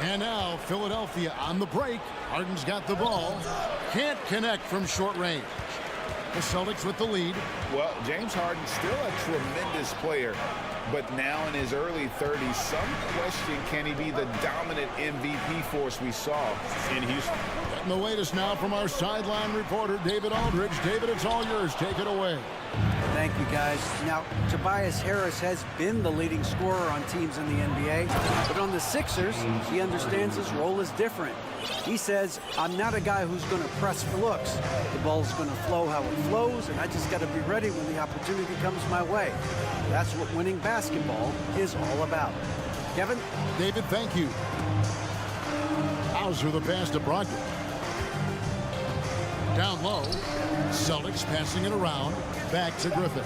And now Philadelphia on the break. Harden's got the ball. Can't connect from short range. The Celtics with the lead. Well, James Harden's still a tremendous player, but now in his early 30s, some question, can he be the dominant MVP force we saw in Houston? Getting the latest now from our sideline reporter, David Aldridge. David, it's all yours. Take it away. Thank you, guys. Now, Tobias Harris has been the leading scorer on teams in the NBA, but on the Sixers, he understands his role is different. He says, I'm not a guy who's going to press for looks. The ball's going to flow how it flows, and I just got to be ready when the opportunity comes my way. That's what winning basketball is all about. Kevin? David, thank you. Hauser the pass to Brogdon. Down low. Celtics passing it around. Back to Griffin.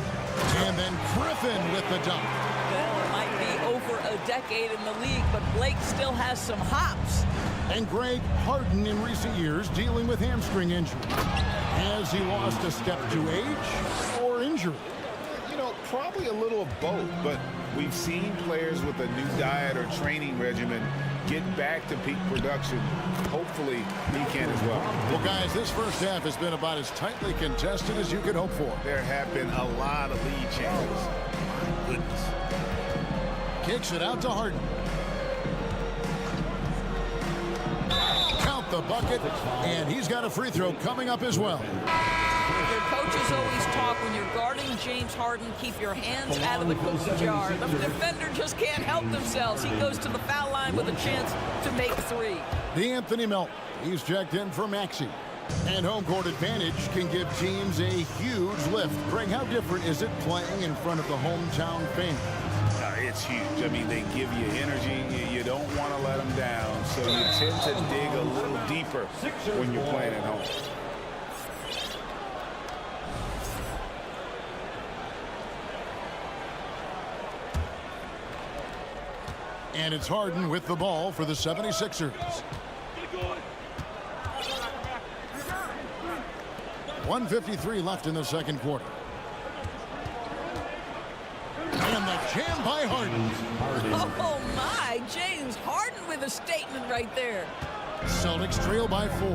And then Griffin with the dunk. Well, it might be over a decade in the league, but Blake still has some hops. And Greg, Harden in recent years dealing with hamstring injury. Has he lost a step to age or injury? You know, probably a little of both, but we've seen players with a new diet or training regimen get back to peak production. Hopefully, he can as well. Well, guys, this first half has been about as tightly contested as you could hope for. There have been a lot of lead changes. My goodness. Kicks it out to Harden. Count the bucket, and he's got a free throw coming up as well. Your coaches always talk when you're guarding James Harden, keep your hands out of the cookie jar. The defender just can't help themselves. He goes to the foul line with a chance to make three. D'Anthony Melton, he's checked in for Maxey. And home court advantage can give teams a huge lift. Greg, how different is it playing in front of the hometown fans? It's huge. I mean, they give you energy. You don't want to let them down, so you tend to dig a little deeper when you're playing at home. And it's Harden with the ball for the 76ers. 1:53 left in the second quarter. And the jam by Harden. Oh, my. James Harden with a statement right there. Celtics trail by 4.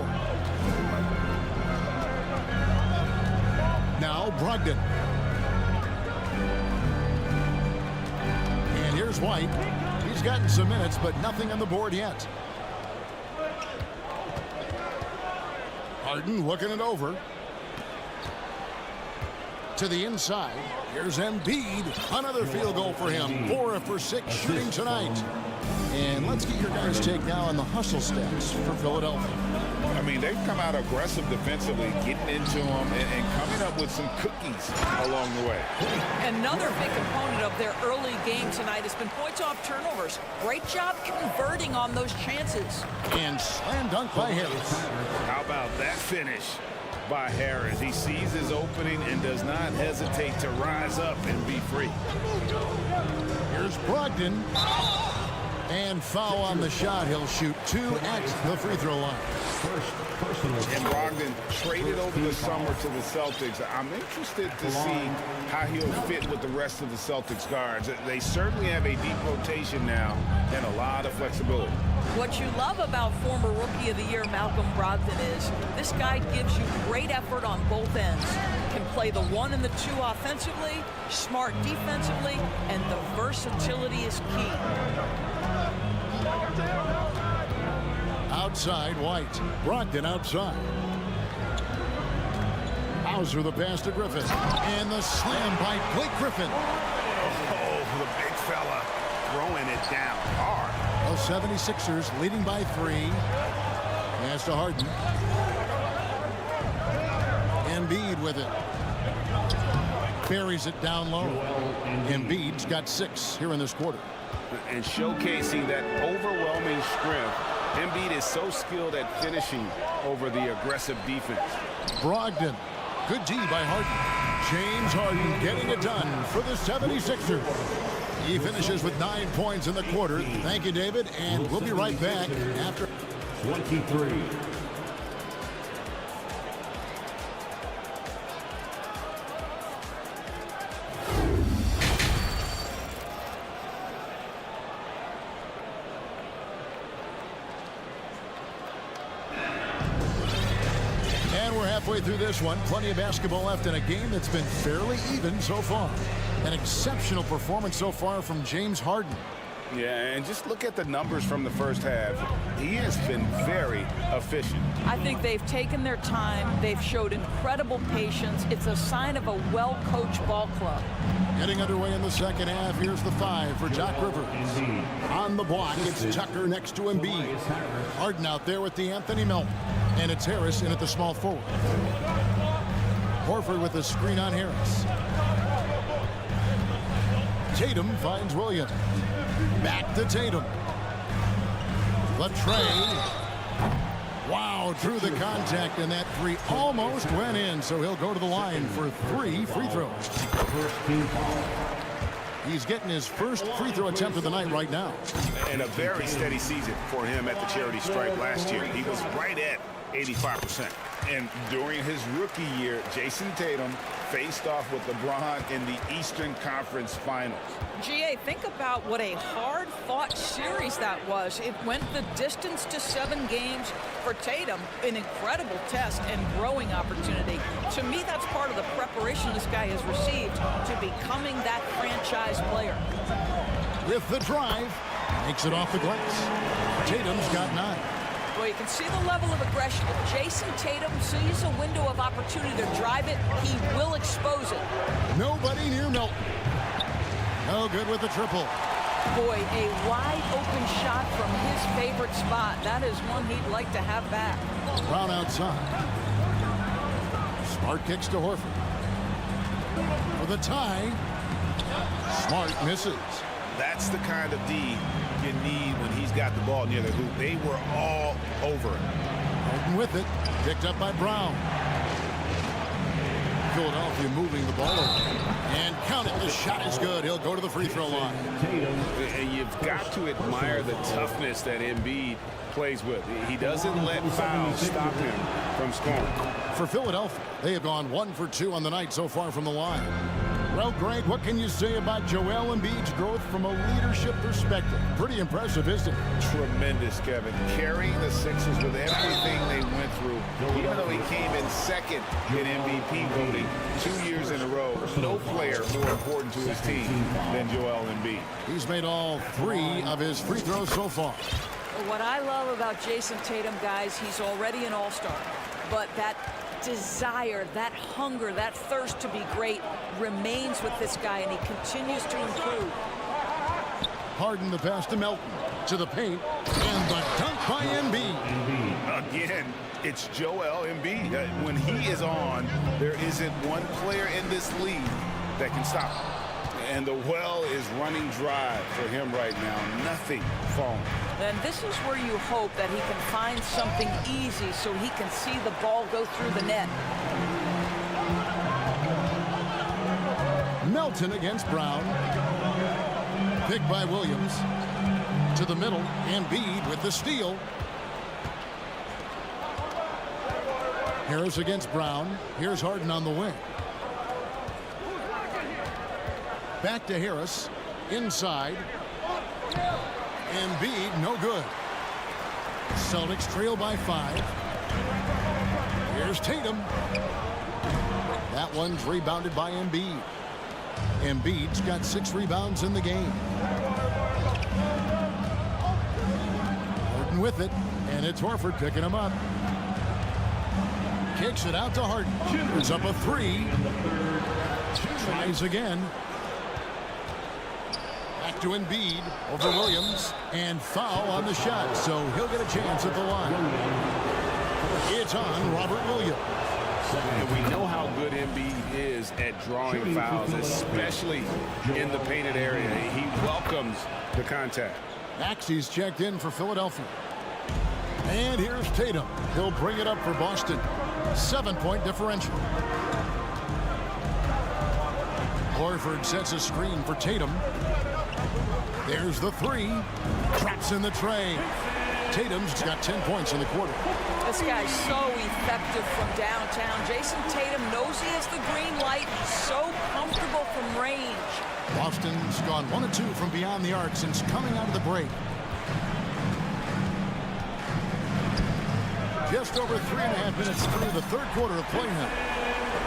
Now Brogdon. And here's White. He's gotten some minutes, but nothing on the board yet. Harden looking it over. To the inside. Here's Embiid. Another field goal for him. 4 for 6 shooting tonight. And let's get your guys' take now on the hustle stats for Philadelphia. I mean, they've come out aggressive defensively, getting into them and coming up with some cookies along the way. Another big component of their early game tonight has been points off turnovers. Great job converting on those chances. And slam dunk by Harris. How about that finish by Harris? He sees his opening and does not hesitate to rise up and be free. Here's Brogdon. And foul on the shot. He'll shoot 2 at the free throw line. And Brogdon traded over the summer to the Celtics. I'm interested to see how he'll fit with the rest of the Celtics guards. They certainly have a deep rotation now and a lot of flexibility. What you love about former Rookie of the Year Malcolm Brogdon is this guy gives you great effort on both ends. Can play the 1 and the 2 offensively, smart defensively, and the versatility is key. Outside, White. Brogdon outside. Hauser the pass to Griffin. And the slam by Blake Griffin. Oh, the big fella throwing it down hard. The 76ers leading by 3. Pass to Harden. Embiid with it. Buries it down low. Embiid's got 6 here in this quarter. And showcasing that overwhelming strength, Embiid is so skilled at finishing over the aggressive defense. Brogdon. Good D by Harden. James Harden getting it done for the 76ers. He finishes with 9 points in the quarter. Thank you, David, and we'll be right back after 23. Halfway through this one, plenty of basketball left in a game that's been fairly even so far. An exceptional performance so far from James Harden. Yeah, and just look at the numbers from the first half. He has been very efficient. I think they've taken their time. They've showed incredible patience. It's a sign of a well-coached ball club. Getting underway in the second half. Here's the 5 for Doc Rivers. On the block, it's Tucker next to Embiid. Harden out there with the Anthony Melton. And it's Harris in at the small forward. Horford with a screen on Harris. Tatum finds Williams. Back to Tatum. The tray. Wow, drew the contact, and that 3 almost went in, so he'll go to the line for 3 free throws. He's getting his first free throw attempt of the night right now. And a very steady season for him at the charity stripe last year. He was right at 85%. And during his rookie year, Jason Tatum faced off with LeBron in the Eastern Conference Finals. GA, think about what a hard-fought series that was. It went the distance to 7 games for Tatum, an incredible test and growing opportunity. To me, that's part of the preparation this guy has received to becoming that franchise player. With the drive, makes it off the glass. Tatum's got 9. Well, you can see the level of aggression. If Jason Tatum sees a window of opportunity to drive it, he will expose it. Nobody near Melton. No good with the triple. Boy, a wide-open shot from his favorite spot. That is one he'd like to have back. Brown outside. Smart kicks to Horford. For the tie. Smart misses. That's the kind of D you need when he's got the ball near the hoop. They were all over it. Harden with it. Picked up by Brown. Philadelphia moving the ball over. And count it. The shot is good. He'll go to the free throw line. And you've got to admire the toughness that Embiid plays with. He doesn't let fouls stop him from scoring. For Philadelphia, they have gone 1 for 2 on the night so far from the line. Well, Greg, what can you say about Joel Embiid's growth from a leadership perspective? Pretty impressive, isn't it? Tremendous, Kevin. Carrying the Sixers with everything they went through. Even though he came in second in MVP voting 2 years in a row, no player more important to his team than Joel Embiid. He's made all 3 of his free throws so far. What I love about Jason Tatum, guys, he's already an all-star. But that desire, that hunger, that thirst to be great remains with this guy, and he continues to improve. Harden the pass to Melton, to the paint, and the dunk by Embiid. Again, It's Joel Embiid. When he is on, there isn't one player in this league that can stop him. And the well is running dry for him right now. Nothing falling. And this is where you hope that he can find something easy so he can see the ball go through the net. Melton against Brown. Picked by Williams. To the middle. Embiid with the steal. Harris against Brown. Here's Harden on the wing. Back to Harris. Inside. Embiid, no good. Celtics trail by 5. Here's Tatum. That one's rebounded by Embiid. Embiid's got 6 rebounds in the game. Harden with it, and it's Horford picking him up. Kicks it out to Harden. It's up a 3. Tries again. Back to Embiid over Williams, and foul on the shot, so he'll get a chance at the line. It's on Robert Williams. And we know how good Embiid is at drawing fouls, especially in the painted area. He welcomes the contact. Maxey's checked in for Philadelphia. And here's Tatum. He'll bring it up for Boston. 7-point differential. Horford sets a screen for Tatum. There's the 3. Traps in the tray. Tatum's got 10 points in the quarter. This guy's so effective from downtown. Jason Tatum knows he has the green light. He's so comfortable from range. Boston's gone 1 of 2 from beyond the arc since coming out of the break. Just over 3.5 minutes through the third quarter of play now.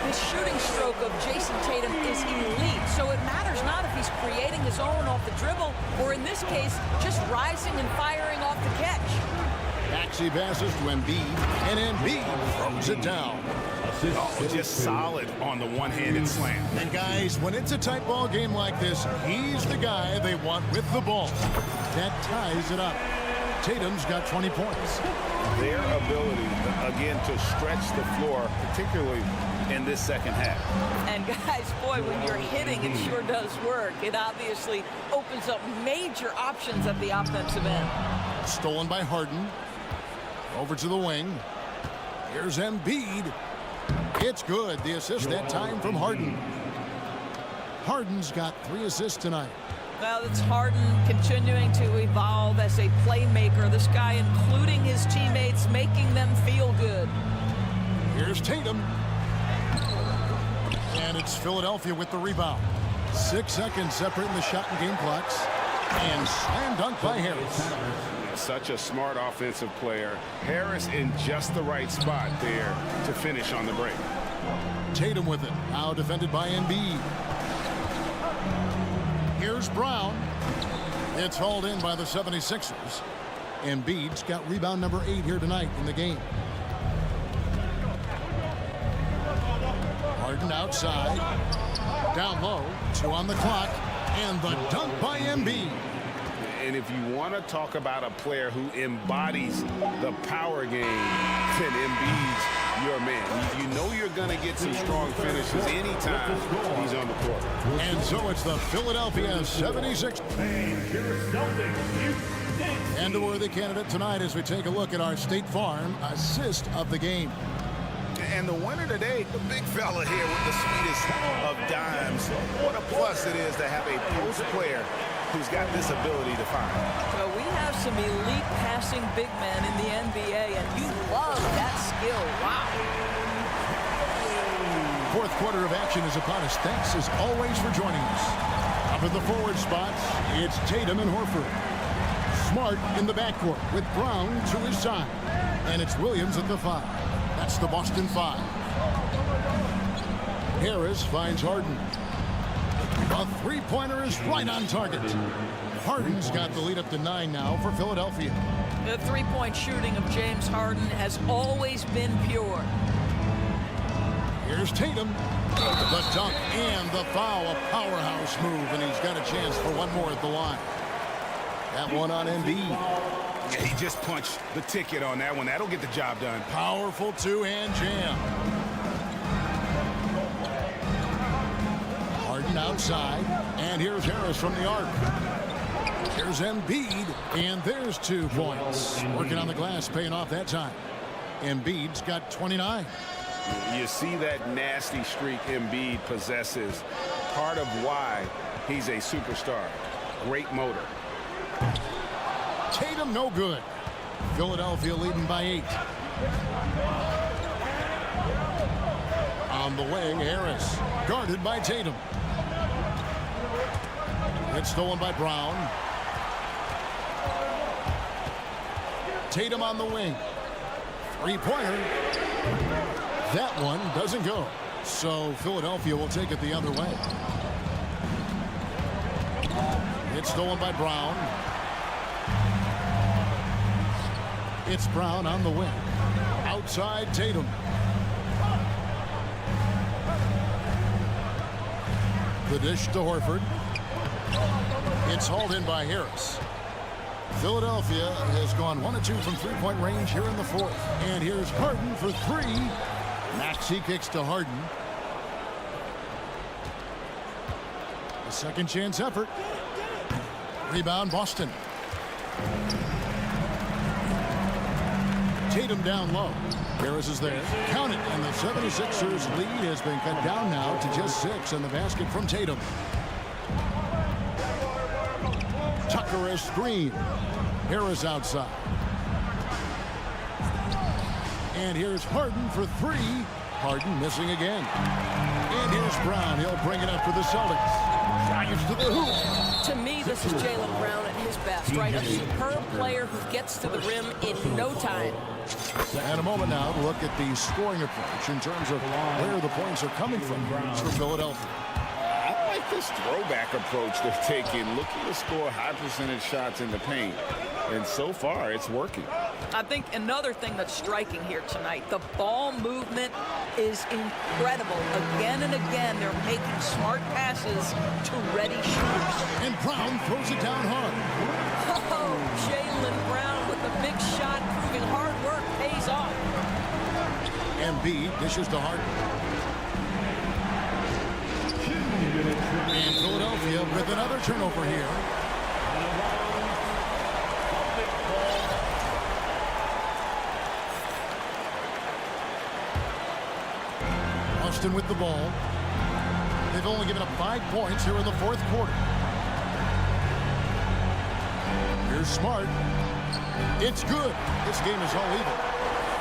The shooting stroke of Jason Tatum is elite, so it matters not if he's creating his own off the dribble or, in this case, just rising and firing off the catch. Maxey passes to Embiid, and Embiid throws it down. Oh, just solid on the one-handed slam. And guys, when it's a tight ball game like this, he's the guy they want with the ball. That ties it up. Tatum's got 20 points. Their ability, again, to stretch the floor, particularly in this second half. And guys, boy, when you're hitting, it sure does work. It obviously opens up major options at the offensive end. Stolen by Harden. Over to the wing. Here's Embiid. It's good. The assist that time from Harden. Harden's got 3 assists tonight. Well, it's Harden continuing to evolve as a playmaker. This guy, including his teammates, making them feel good. Here's Tatum. And it's Philadelphia with the rebound. 6 seconds separating the shot and game clocks. And slam dunk by Harris. Such a smart offensive player. Harris in just the right spot there to finish on the break. Tatum with it. Now defended by Embiid. Here's Brown. It's hauled in by the 76ers. Embiid's got rebound number 8 here tonight in the game. Harden outside. Down low. 2 on the clock. And the dunk by Embiid. And if you want to talk about a player who embodies the power game, then Embiid's your man. You know you're going to get some strong finishes anytime he's on the court. And so it's the Philadelphia 76ers. And a worthy candidate tonight as we take a look at our State Farm assist of the game. And the winner today, the big fella here with the sweetest of dimes. What a plus it is to have a post player who's got this ability to find. Well, we have some elite passing big men in the NBA, and you love that skill. Wow. Fourth quarter of action is upon us. Thanks as always for joining us. Up in the forward spots, it's Tatum and Horford. Smart in the backcourt with Brown to his side. And it's Williams at the 5. That's the Boston 5. Harris finds Harden. A three-pointer is right on target. Harden's got the lead up to 9 now for Philadelphia. The three-point shooting of James Harden has always been pure. Here's Tatum. The dunk and the foul. A powerhouse move, and he's got a chance for one more at the line. That one on Embiid. Yeah, he just punched the ticket on that one. That'll get the job done. Powerful two-hand jam. Harden outside, and here's Harris from the arc. Here's Embiid, and there's 2 points. Working on the glass, paying off that time. Embiid's got 29. You see that nasty streak Embiid possesses. Part of why he's a superstar. Great motor. Tatum no good. Philadelphia leading by 8. On the wing, Harris. Guarded by Tatum. It's stolen by Brown. Tatum on the wing. 3-pointer. That one doesn't go. So Philadelphia will take it the other way. It's stolen by Brown. It's Brown on the wing. Outside Tatum. The dish to Horford. It's hauled in by Harris. Philadelphia has gone 1 of 2 from 3-point range here in the 4th. And here's Harden for 3. Maxey kicks to Harden. A second chance effort. Rebound Boston. Tatum down low. Harris is there. Count it. And the 76ers lead has been cut down now to just 6 in the basket from Tatum. Tucker a screen. Harris outside. And here's Harden for 3. Harden missing again. And here's Brown. He'll bring it up for the Celtics. Drives to the hoop. To me, this is Jaylen Brown at his best, right? A superb player who gets to the rim in no time. And a moment now to look at the scoring approach in terms of where the points are coming from for Philadelphia. I like this throwback approach they're taking, looking to score high percentage shots in the paint. And so far, it's working. I think another thing that's striking here tonight, the ball movement is incredible. Again and again, they're making smart passes to ready shooters. And Brown throws it down hard. Oh, Jaylen Brown with the big shot, proving hard work pays off. Embiid dishes to Harden. And Philadelphia with another turnover here. Boston with the ball. They've only given up 5 points here in the 4th quarter. Here's Smart. It's good. This game is all even.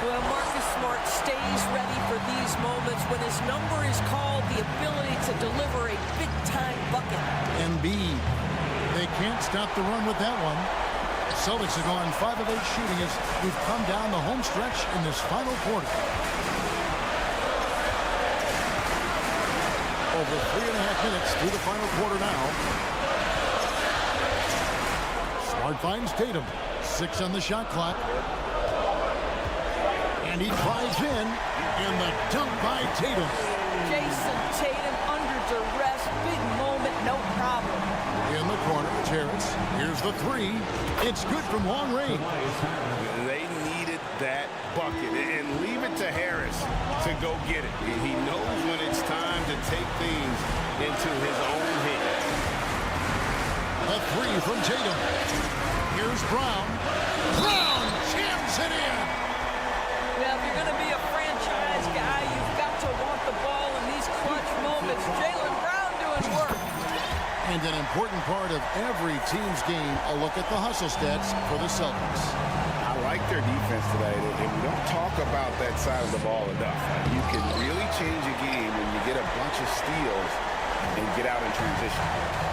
Well, Marcus Smart stays ready for these moments when his number is called, the ability to deliver a big-time bucket. Embiid. They can't stop the run with that one. Celtics have gone 5 of 8 shooting as we've come down the home stretch in this final quarter. Over 3.5 minutes through the final quarter now. Smart finds Tatum. 6 on the shot clock. And he drives in. And the dunk by Tatum. Jason Tatum under duress. Big moment, no problem. In the corner, Harris. Here's the 3. It's good from long range. They needed that bucket. And leave it to Harris to go get it. He knows when it's time to take things into his own hands. A 3 from Tatum. Here's Brown. Brown jams it in. Now, if you're going to be a franchise guy, you've got to want the ball in these clutch moments. Jaylen Brown doing work. And an important part of every team's game, a look at the hustle stats for the Celtics. I like their defense today, and we don't talk about that side of the ball enough. You can really change a game when you get a bunch of steals and get out in transition.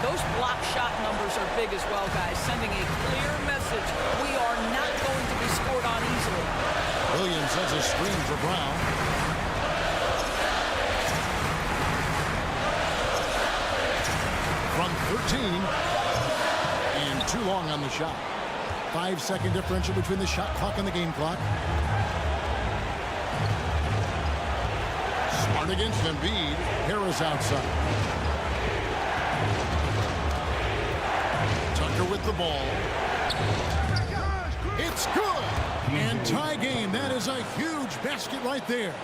Those block shot numbers are big as well, guys, sending a clear message. We are not going to be scored on easily. Williams sends a screen for Brown. From 13. And too long on the shot. 5-second differential between the shot clock and the game clock. Smart against Embiid. Harris outside. Tucker with the ball. It's good. And tie game. That is a huge basket right there.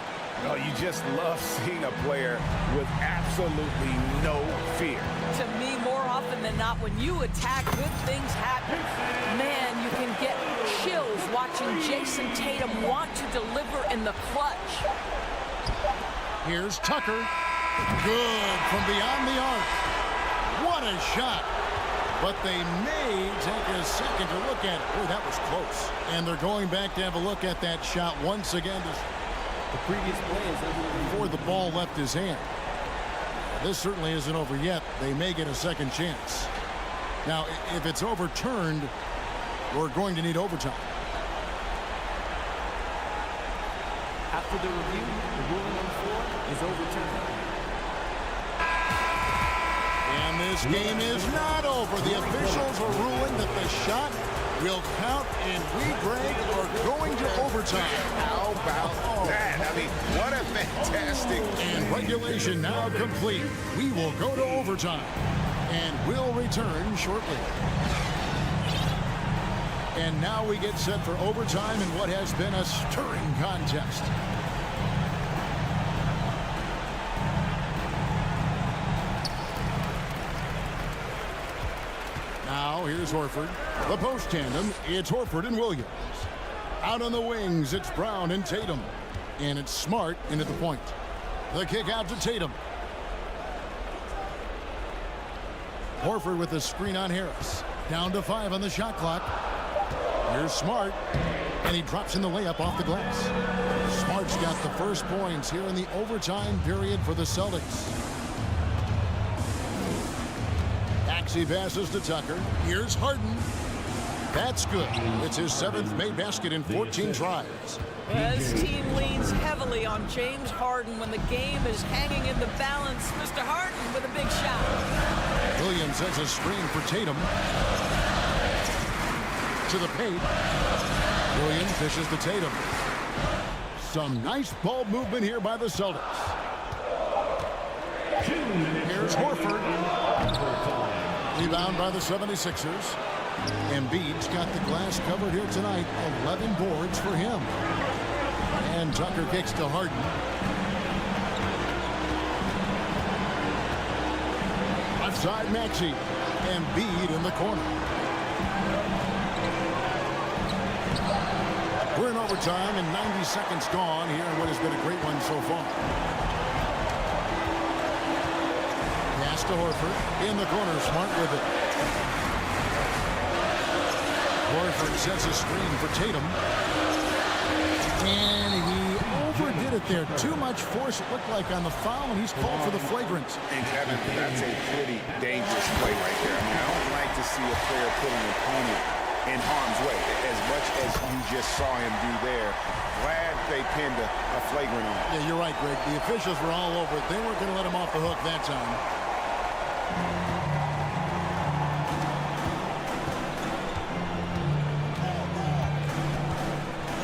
Oh, you just love seeing a player with absolutely no fear. To me, more often than not, when you attack, good things happen. Man, you can get chills watching Jason Tatum want to deliver in the clutch. Here's Tucker. Good from beyond the arc. What a shot. But they may take a second to look at it. Boy, that was close. And they're going back to have a look at that shot once again. The previous play is before the ball left his hand. This certainly isn't over yet. They may get a second chance. Now, if it's overturned, we're going to need overtime. After the review, the ruling on the floor is overturned. And this game is not over. The officials are ruling that the shot will count, and we, Greg, are going to overtime. How about that? I mean, what a fantastic... And regulation now complete. We will go to overtime, and we'll return shortly. And now we get set for overtime in what has been a stirring contest. Now here's Horford. The post tandem, it's Horford and Williams. Out on the wings, it's Brown and Tatum. And it's Smart in at the point. The kick out to Tatum. Horford with the screen on Harris. Down to 5 on the shot clock. Here's Smart. And he drops in the layup off the glass. Smart's got the first points here in the overtime period for the Celtics. He passes to Tucker. Here's Harden. That's good. It's his 7th made basket in 14 tries. This team leans heavily on James Harden when the game is hanging in the balance. Mr. Harden with a big shot. Williams has a screen for Tatum. To the paint. Williams dishes to Tatum. Some nice ball movement here by the Celtics. Here's Horford. Rebound by the 76ers. Embiid's got the glass covered here tonight. 11 boards for him. And Tucker kicks to Harden. Left side, Maxey. Embiid in the corner. We're in overtime and 90 seconds gone here in what has been a great one so far. Pass to Horford. In the corner, Smart with it. Horford sets a screen for Tatum. And he overdid it there. Too much force, it looked like, on the foul, and he's called for the flagrant. And Kevin, that's a pretty dangerous play right there. I mean, I don't like to see a player put an opponent in harm's way, as much as you just saw him do there. Glad they pinned a flagrant on. Yeah, you're right, Greg. The officials were all over it. They weren't going to let him off the hook that time.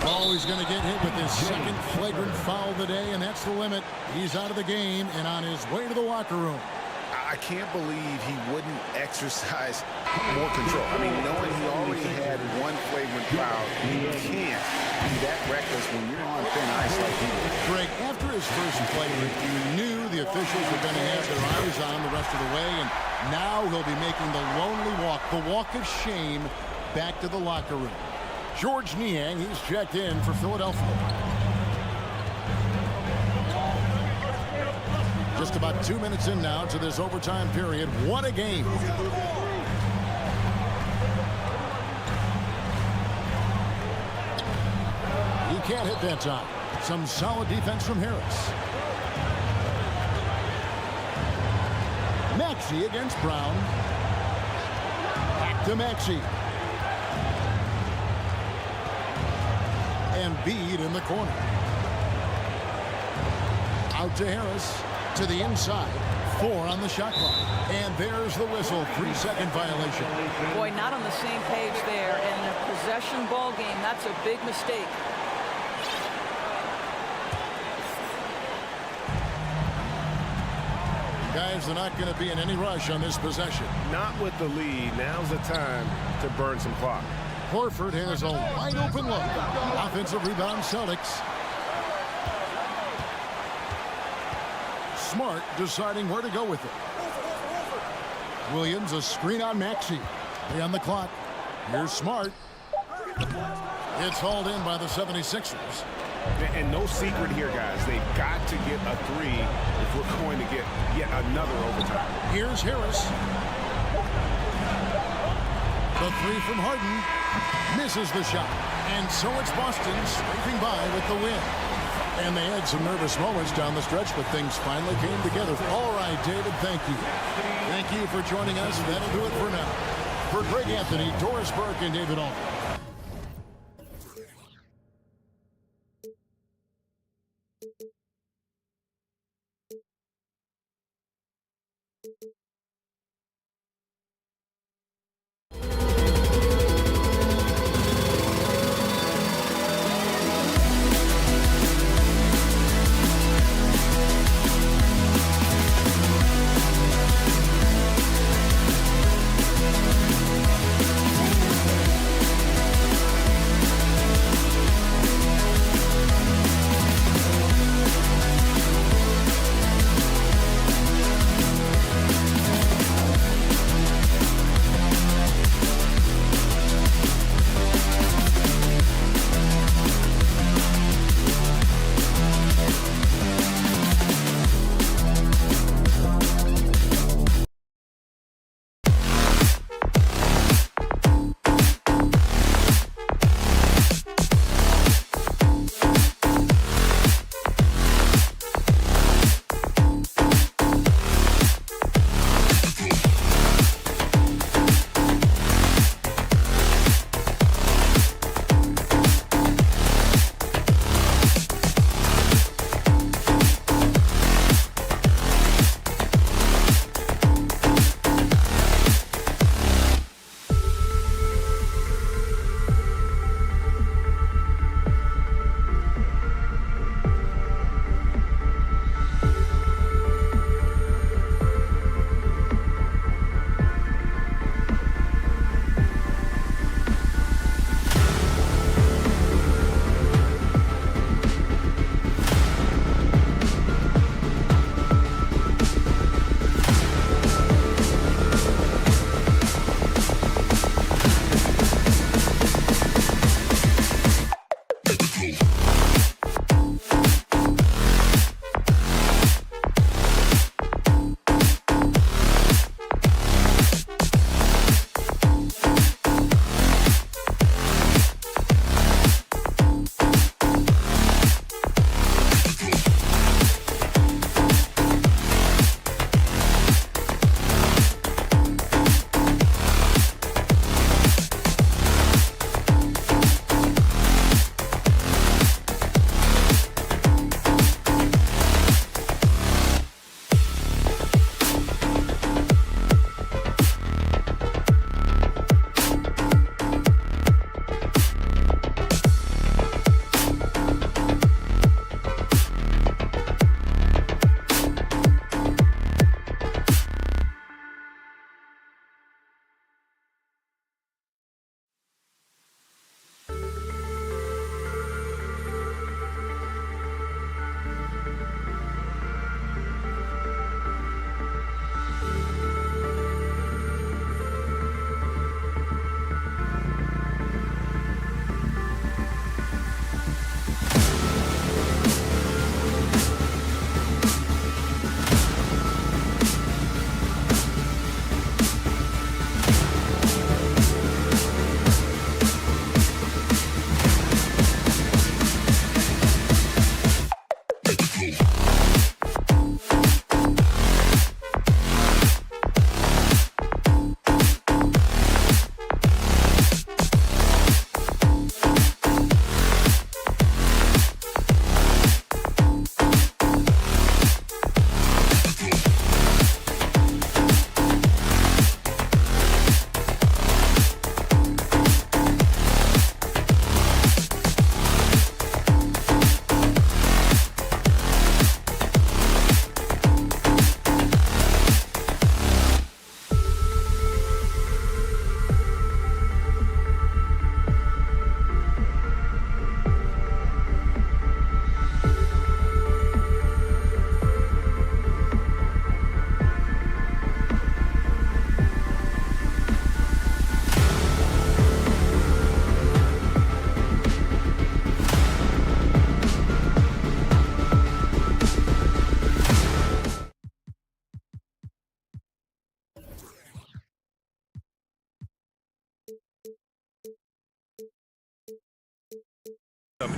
Oh, he's going to get hit with his second flagrant foul of the day, and that's the limit. He's out of the game and on his way to the locker room. I can't believe he wouldn't exercise more control. I mean, knowing he already had one flagrant foul, you can't be that reckless when you're on thin ice like he was. Greg, after his first flagrant, you knew the officials were going to have their eyes on the rest of the way, and now he'll be making the lonely walk, the walk of shame, back to the locker room. George Niang, he's checked in for Philadelphia. Just about 2 minutes in now to this overtime period. What a game. He can't hit that time. Some solid defense from Harris. Maxey against Brown. Back to Maxey. Embiid in the corner. Out to Harris. To the inside. 4 on the shot clock. And there's the whistle. 3-second violation. Boy, not on the same page there. And in a possession ball game, that's a big mistake. Guys, they're not going to be in any rush on this possession. Not with the lead. Now's the time to burn some clock. Horford has a wide open look. Offensive rebound, Celtics. Smart deciding where to go with it. Williams, a screen on Maxey. They on the clock. Here's Smart. It's hauled in by the 76ers. And no secret here, guys. They've got to get a three if we're going to get yet another overtime. Here's Harris. The three from Harden. Misses the shot. And so it's Boston scraping by with the win. And they had some nervous moments down the stretch, but things finally came together. All right, David, thank you. Thank you for joining us. That'll do it for now. For Greg Anthony, Doris Burke, and David Allman.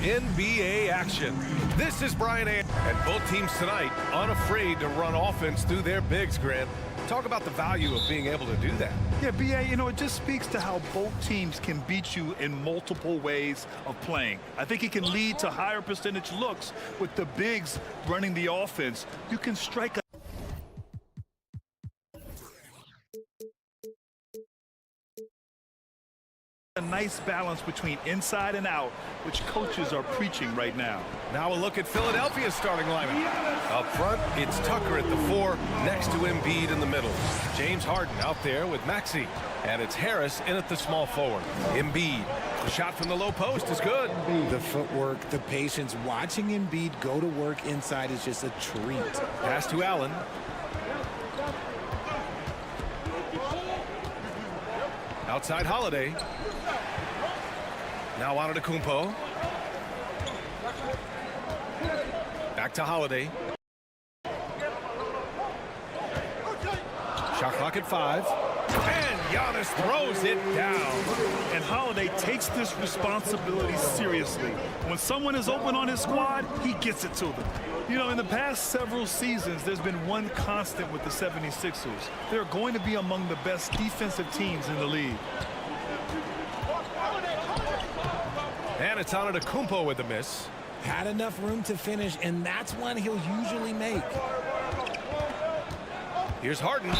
NBA action. This is Brian A. And both teams tonight unafraid to run offense through their bigs, Grant. Talk about the value of being able to do that. Yeah, BA, you know, it just speaks to how both teams can beat you in multiple ways of playing. I think it can lead to higher percentage looks with the bigs running the offense. You can strike a nice balance between inside and out, which coaches are preaching right now. Now a look at Philadelphia's starting lineup. Up front, it's Tucker at the 4, next to Embiid in the middle. James Harden out there with Maxey. And it's Harris in at the small forward. Embiid. The shot from the low post is good. The footwork, the patience, watching Embiid go to work inside is just a treat. Pass to Allen. Outside Holiday. Now Antetokounmpo. Back to Holiday. Shot clock at 5. And Giannis throws it down. And Holiday takes this responsibility seriously. When someone is open on his squad, he gets it to them. You know, in the past several seasons, there's been one constant with the 76ers. They're going to be among the best defensive teams in the league. And it's Antetokounmpo with the miss. Had enough room to finish, and that's one he'll usually make. Here's Harden.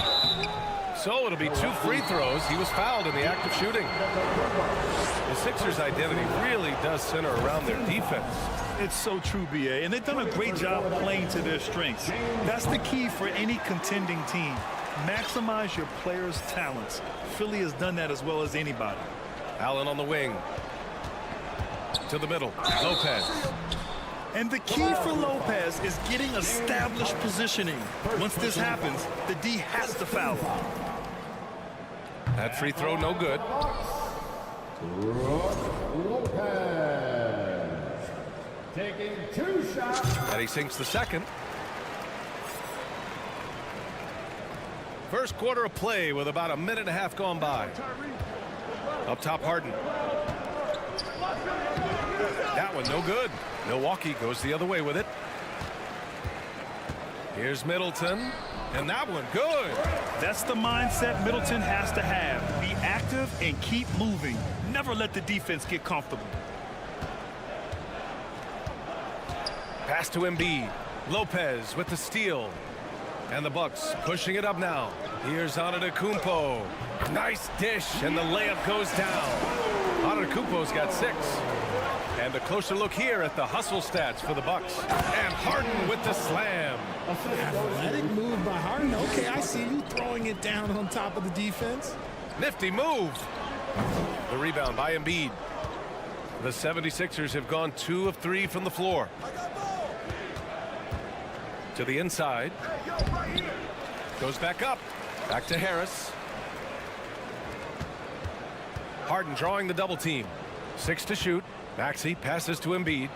So it'll be 2 free throws. He was fouled in the act of shooting. The Sixers' identity really does center around their defense. It's so true, BA, and they've done a great job playing to their strengths. That's the key for any contending team. Maximize your players' talents. Philly has done that as well as anybody. Allen on the wing. To the middle. Lopez. And the key for Lopez is getting established positioning. Once this happens, the D has to foul him. That free throw no good. Lopez taking 2 shots. And he sinks the second. First quarter of play with about a minute and a half gone by. Up top, Harden. That one no good. Milwaukee goes the other way with it. Here's Middleton. And that one good. That's the mindset Middleton has to have. Be active and keep moving. Never let the defense get comfortable. Pass to Embiid. Lopez with the steal. And the Bucks pushing it up now. Here's Antetokounmpo. Nice dish, and the layup goes down. Antetokounmpo's got 6. And a closer look here at the hustle stats for the Bucks. And Harden with the slam. Athletic move by Harden. Okay, I see you throwing it down on top of the defense. Nifty move. The rebound by Embiid. The 76ers have gone 2 of 3 from the floor. To the inside. Goes back up. Back to Harris. Harden drawing the double team. 6 to shoot. Maxey passes to Embiid.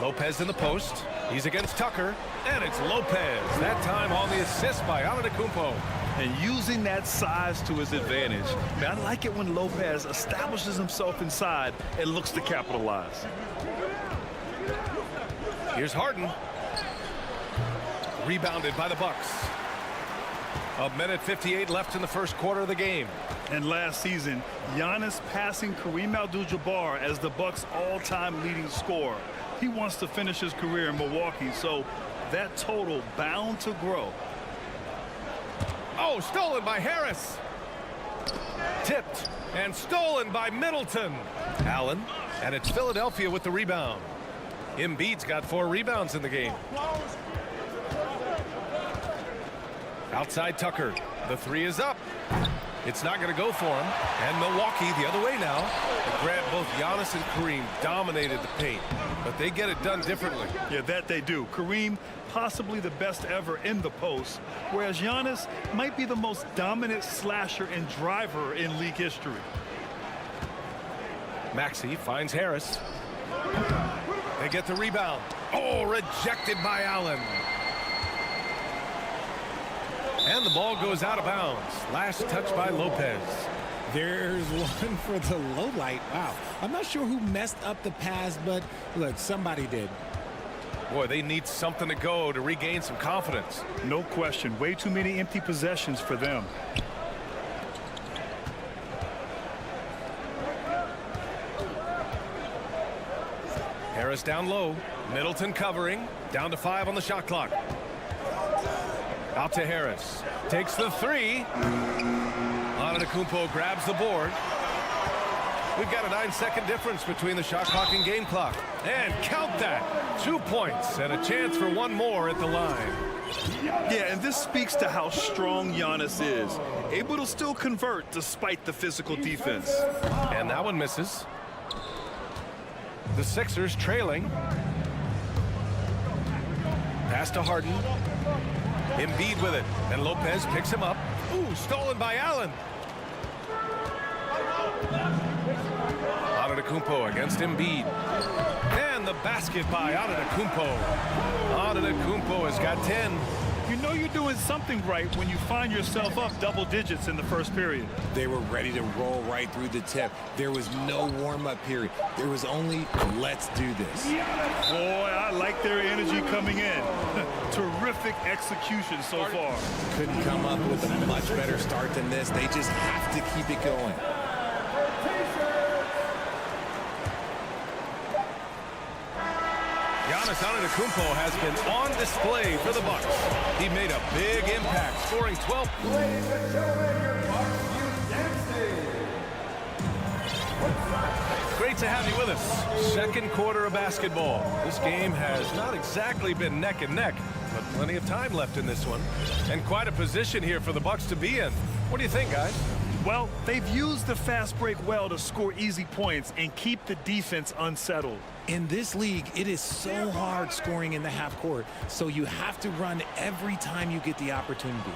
Lopez in the post. He's against Tucker. And it's Lopez. That time on the assist by Antetokounmpo. And using that size to his advantage. Man, I like it when Lopez establishes himself inside and looks to capitalize. Here's Harden. Rebounded by the Bucks. A minute 58 left in the first quarter of the game. And last season, Giannis passing Kareem Abdul-Jabbar as the Bucks' all-time leading scorer. He wants to finish his career in Milwaukee, so that total bound to grow. Oh, stolen by Harris. Tipped and stolen by Middleton. Allen, and it's Philadelphia with the rebound. Embiid's got 4 rebounds in the game. Outside Tucker. The 3 is up. It's not going to go for him. And Milwaukee the other way now. Grant, both Giannis and Kareem dominated the paint, but they get it done differently. Yeah, that they do. Kareem, possibly the best ever in the post, whereas Giannis might be the most dominant slasher and driver in league history. Maxey finds Harris. They get the rebound. Oh, rejected by Allen. And the ball goes out of bounds. Last touch by Lopez. There's one for the low light. Wow. I'm not sure who messed up the pass, but look, somebody did. Boy, they need something to go to regain some confidence. No question. Way too many empty possessions for them. Harris down low. Middleton covering. Down to 5 on the shot clock. Out to Harris. Takes the 3. Antetokounmpo grabs the board. We've got a 9-second difference between the shot clock and game clock. And count that. 2 points and a chance for one more at the line. Yeah, and this speaks to how strong Giannis is. Able to still convert despite the physical defense. And that one misses. The Sixers trailing. Pass to Harden. Embiid with it. And Lopez picks him up. Ooh, stolen by Allen. Antetokounmpo against Embiid. And the basket by Antetokounmpo. Antetokounmpo has got 10. You know you're doing something right when you find yourself up double digits in the first period. They were ready to roll right through the tip. There was no warm-up period. There was only, let's do this. Boy, I like their energy coming in. Terrific execution so far. Couldn't come up with a much better start than this. They just have to keep it going. Giannis Antetokounmpo has been on display for the Bucks. He made a big impact, scoring 12. Great to have you with us. Second quarter of basketball. This game has not exactly been neck and neck, but plenty of time left in this one. And quite a position here for the Bucks to be in. What do you think, guys? Well, they've used the fast break well to score easy points and keep the defense unsettled. In this league, it is so hard scoring in the half court, so you have to run every time you get the opportunity.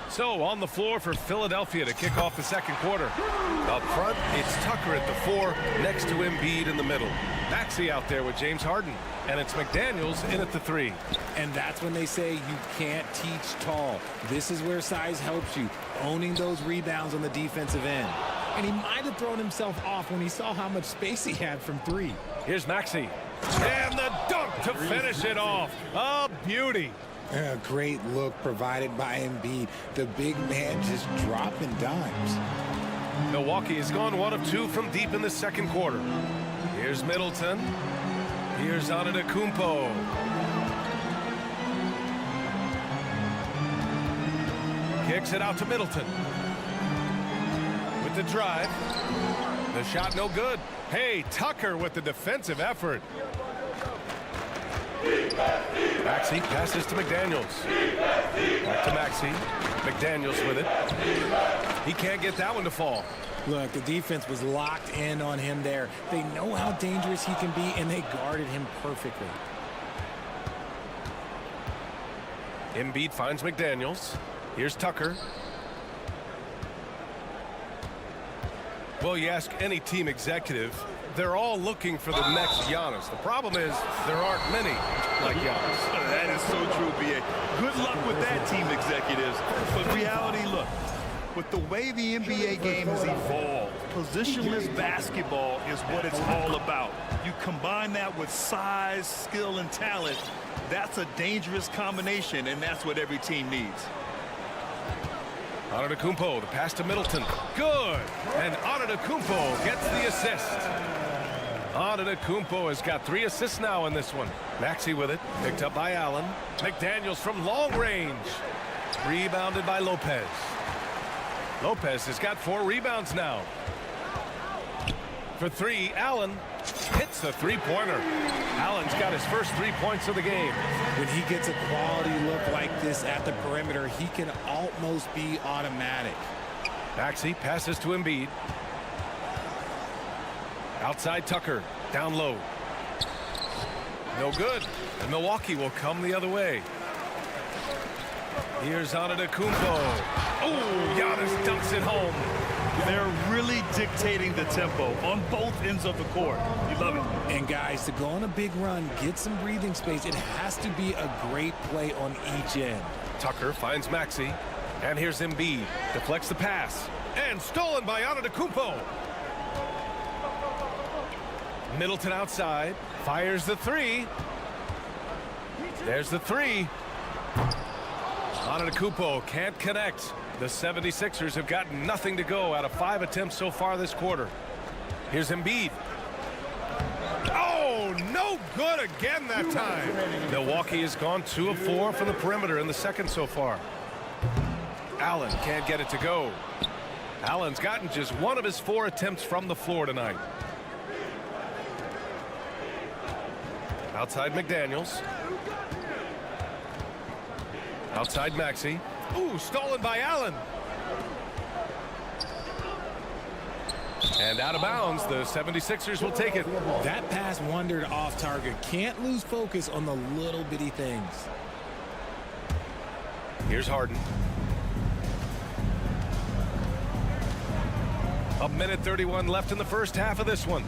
So on the floor for Philadelphia to kick off the second quarter. Up front, it's Tucker at the 4, next to Embiid in the middle. Maxey out there with James Harden, and it's McDaniels in at the 3. And that's when they say you can't teach tall. This is where size helps you, owning those rebounds on the defensive end. And he might have thrown himself off when he saw how much space he had from 3. Here's Maxey. And the dunk to finish it off. A beauty. A great look provided by Embiid. The big man just dropping dimes. Milwaukee has gone 1 of 2 from deep in the second quarter. Here's Middleton. Here's Antetokounmpo. Kicks it out to Middleton. With the drive. The shot no good. Hey, Tucker with the defensive effort. Maxey passes to McDaniels. Back to Maxey. McDaniels with it. He can't get that one to fall. Look, the defense was locked in on him there. They know how dangerous he can be, and they guarded him perfectly. Embiid finds McDaniels. Here's Tucker. Well, you ask any team executive, they're all looking for the next Giannis. The problem is there aren't many like Giannis. That is so true, B.A. Good luck with that, team executives. But reality, look, with the way the NBA game has evolved, positionless basketball is what it's all about. You combine that with size, skill, and talent, that's a dangerous combination, and that's what every team needs. Antetokounmpo, the pass to Middleton. Good! And Antetokounmpo gets the assist. Antetokounmpo has got 3 assists now in this one. Maxey with it, picked up by Allen. McDaniels from long range. Rebounded by Lopez. Lopez has got 4 rebounds now. For 3, Allen hits the 3-pointer. Allen's got his first 3 points of the game. When he gets a quality look like this at the perimeter, he can almost be automatic. Maxey passes to Embiid. Outside Tucker, down low. No good. And Milwaukee will come the other way. Here's Antetokounmpo. Oh, Giannis dunks it home. They're really dictating the tempo on both ends of the court. You love it. And guys, to go on a big run, get some breathing space, it has to be a great play on each end. Tucker finds Maxey. And here's Embiid. Deflects the pass. And stolen by Antetokounmpo. Middleton outside. Fires the three. There's the three. Antetokounmpo can't connect. The 76ers have gotten nothing to go out of 5 attempts so far this quarter. Here's Embiid. Oh, no good again that time. Milwaukee has gone 2 of 4 from the perimeter in the second so far. Allen can't get it to go. Allen's gotten just 1 of his 4 attempts from the floor tonight. Outside McDaniels. Outside Maxey. Ooh, stolen by Allen. And out of bounds, the 76ers will take it. That pass wandered off target. Can't lose focus on the little bitty things. Here's Harden. A minute 31 left in the first half of this one.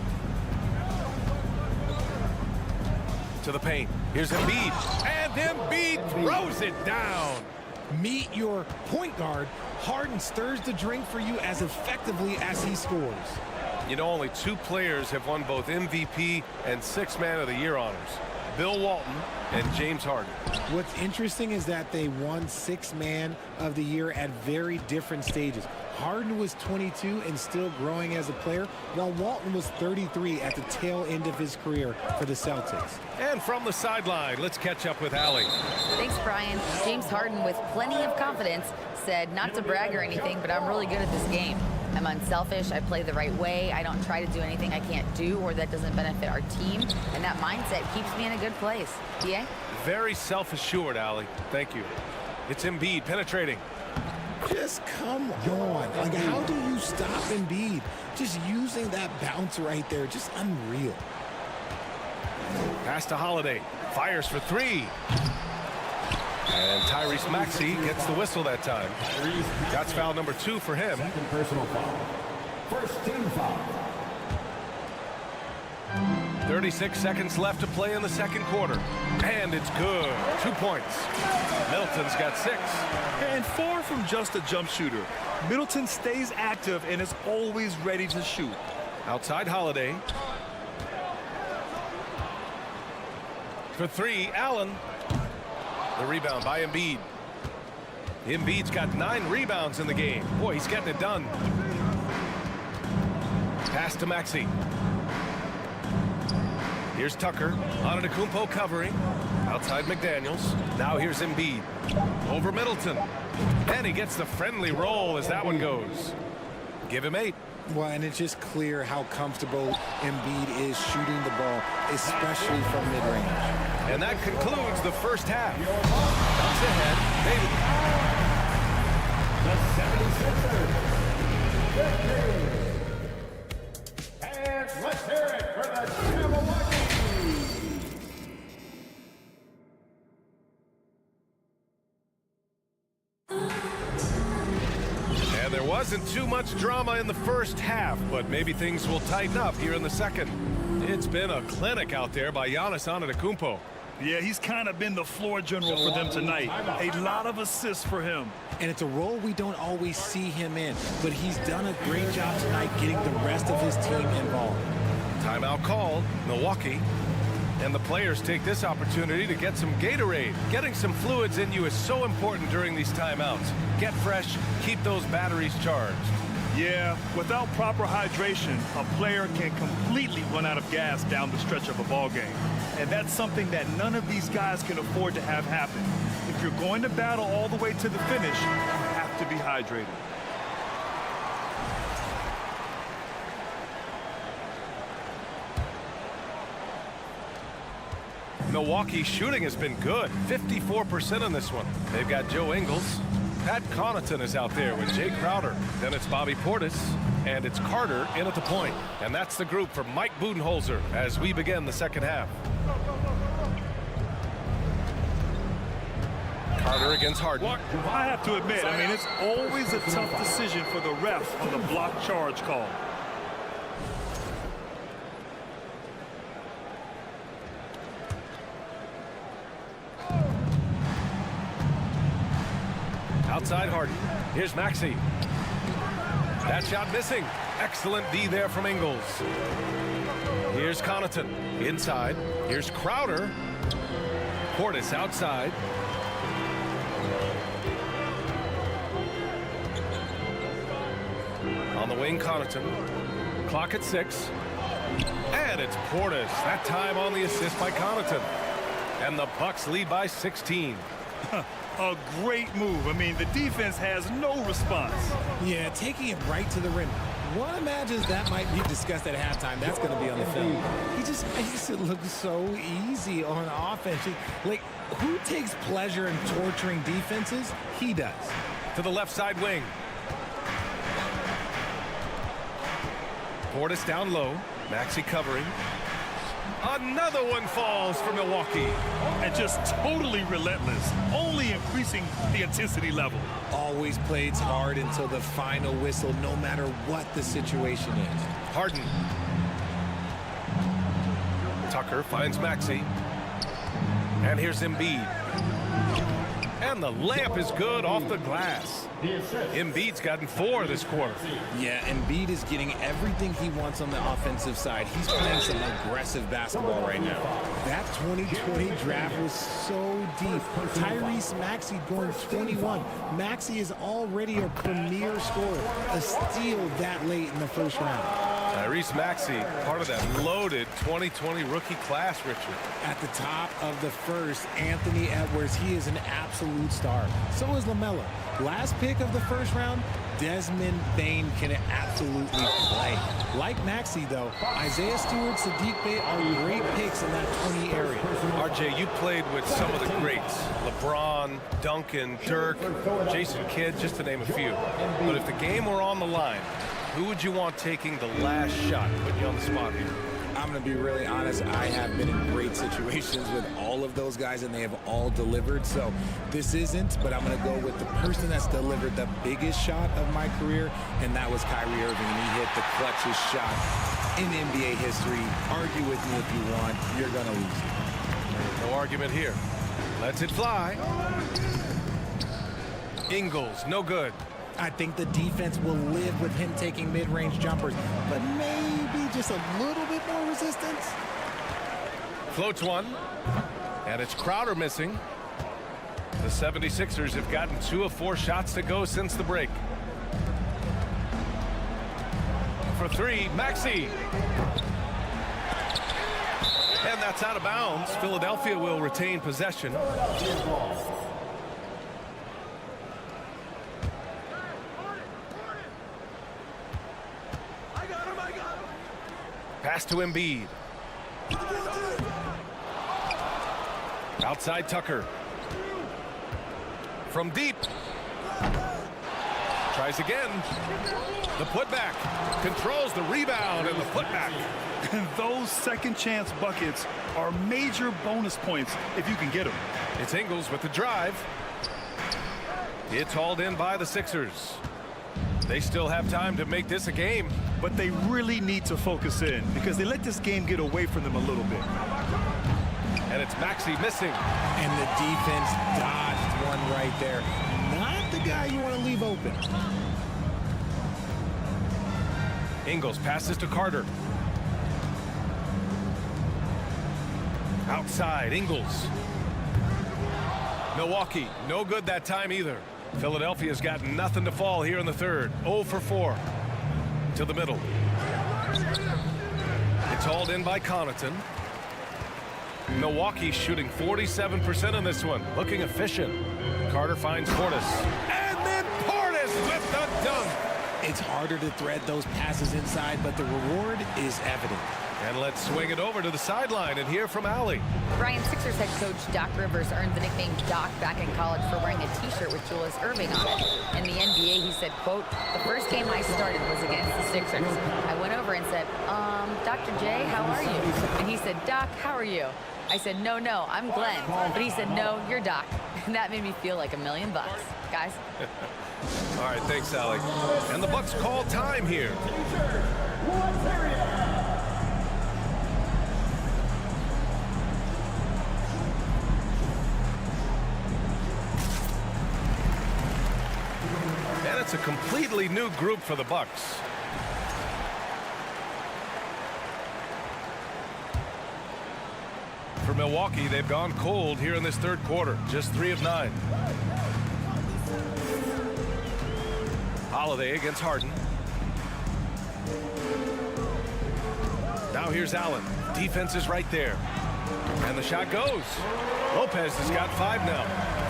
To the paint. Here's Embiid. And Embiid throws it down. Meet your point guard. Harden stirs the drink for you as effectively as he scores. You know, only 2 players have won both MVP and 6th Man of the Year honors. Bill Walton and James Harden. What's interesting is that they won 6th Man of the Year at very different stages. Harden was 22 and still growing as a player, while Walton was 33 at the tail end of his career for the Celtics. And from the sideline, let's catch up with Allie. Thanks, Brian. James Harden, with plenty of confidence, said not to brag or anything, but I'm really good at this game. I'm unselfish. I play the right way. I don't try to do anything I can't do or that doesn't benefit our team. And that mindset keeps me in a good place. DA? Very self-assured, Allie. Thank you. It's Embiid penetrating. Just come on. Like, how do you stop Embiid? Just using that bounce right there, just unreal. Pass to Holiday. Fires for 3. And Tyrese Maxey gets the whistle that time. That's foul number 2 for him. Second personal foul. First team foul. 36 seconds left to play in the second quarter. And it's good. 2 points. Middleton's got 6. And far from just a jump shooter, Middleton stays active and is always ready to shoot. Outside Holiday. For 3, Allen. The rebound by Embiid. Embiid's got 9 rebounds in the game. Boy, he's getting it done. Pass to Maxey. Here's Tucker. Antetokounmpo covering. Outside McDaniels. Now here's Embiid. Over Middleton. And he gets the friendly roll as that one goes. Give him 8. Well, and it's just clear how comfortable Embiid is shooting the ball, especially from mid-range. And that concludes the first half. Comes ahead, The 76ers. And let's hear it for the Milwaukee. And there wasn't too much drama in the first half, but maybe things will tighten up here in the second. It's been a clinic out there by Giannis Antetokounmpo. Yeah, he's kind of been the floor general for them tonight. A lot of assists for him. And it's a role we don't always see him in, but he's done a great job tonight getting the rest of his team involved. Timeout called, Milwaukee. And the players take this opportunity to get some Gatorade. Getting some fluids in you is so important during these timeouts. Get fresh, keep those batteries charged. Yeah, without proper hydration, a player can completely run out of gas down the stretch of a ball game. And that's something that none of these guys can afford to have happen. If you're going to battle all the way to the finish, you have to be hydrated. Milwaukee's shooting has been good, 54% on this one. They've got Joe Ingles. Pat Connaughton is out there with Jay Crowder. Then it's Bobby Portis, and it's Carter in at the point. And that's the group for Mike Budenholzer as we begin the second half. Carter against Harden. I have to admit, I mean, it's always a tough decision for the ref on the block charge call. Outside Harden. Here's Maxey. That shot missing. Excellent D there from Ingles. Here's Connaughton inside. Here's Crowder. Portis outside. On the wing, Connaughton. Clock at 6. And it's Portis. That time on the assist by Connaughton. And the Bucks lead by 16. A great move. I mean, the defense has no response. Yeah, taking it right to the rim. One imagines that might be discussed at halftime. That's going to be on the film. It looks so easy on offense. Like, who takes pleasure in torturing defenses? He does. To the left side wing. Portis down low. Maxey covering. Another one falls for Milwaukee. And just totally relentless, only increasing the intensity level. Always plays hard until the final whistle, no matter what the situation is. Harden. Tucker finds Maxey. And here's Embiid. And the layup is good off the glass. Embiid's gotten 4 this quarter. Yeah, Embiid is getting everything he wants on the offensive side. He's playing some aggressive basketball right now. That 2020 draft was so deep. Tyrese Maxey going 21. Maxey is already a premier scorer. A steal that late in the first round. Tyrese Maxey, part of that loaded 2020 rookie class, Richard. At the top of the first, Anthony Edwards, he is an absolute star. So is LaMelo. Last pick of the first round, Desmond Bane can absolutely play. Like Maxey, though, Isaiah Stewart, Sadiq Bey are great picks in that 20 area. RJ, you played with some of the greats. LeBron, Duncan, Dirk, Jason Kidd, just to name a few. But if the game were on the line, who would you want taking the last shot? Putting you on the spot here. I'm going to be really honest. I have been in great situations with all of those guys, and they have all delivered. So this isn't, but I'm going to go with the person that's delivered the biggest shot of my career, and that was Kyrie Irving. And he hit the clutchest shot in NBA history. Argue with me if you want. You're going to lose. No argument here. Lets it fly. Ingles, no good. I think the defense will live with him taking mid-range jumpers, but maybe just a little bit more resistance. Floats one, and it's Crowder missing. The 76ers have gotten 2 of 4 shots to go since the break. For 3, Maxey. And that's out of bounds. Philadelphia will retain possession. Pass to Embiid. Outside Tucker. From deep. Tries again. The putback. Controls the rebound and the putback. Those second chance buckets are major bonus points if you can get them. It's Ingles with the drive. It's hauled in by the Sixers. They still have time to make this a game. But they really need to focus in because they let this game get away from them a little bit. And it's Maxey missing. And the defense dodged one right there. Not the guy you want to leave open. Ingles passes to Carter. Outside, Ingles. Milwaukee, no good that time either. Philadelphia's got nothing to fall here in the third. 0 for 4. To the middle. It's hauled in by Connaughton. Milwaukee shooting 47% in this one. Looking efficient. Carter finds Portis. And then Portis with the dunk. It's harder to thread those passes inside, but the reward is evident. And let's swing it over to the sideline and hear from Allie. Brian, Sixers head coach Doc Rivers earned the nickname Doc back in college for wearing a T-shirt with Julius Erving on it. In the NBA, he said, quote, "The first game I started was against the Sixers. I went over and said, Dr. J, how are you?" And he said, "Doc, how are you?" I said, no, I'm Glenn." But he said, "No, you're Doc." And that made me feel like $1 million, guys. All right, thanks, Allie. And the Bucks call time here. That's a completely new group for the Bucks. For Milwaukee, they've gone cold here in this third quarter. Just 3 of 9. Holiday against Harden. Now here's Allen. Defense is right there. And the shot goes. Lopez has got 5 now.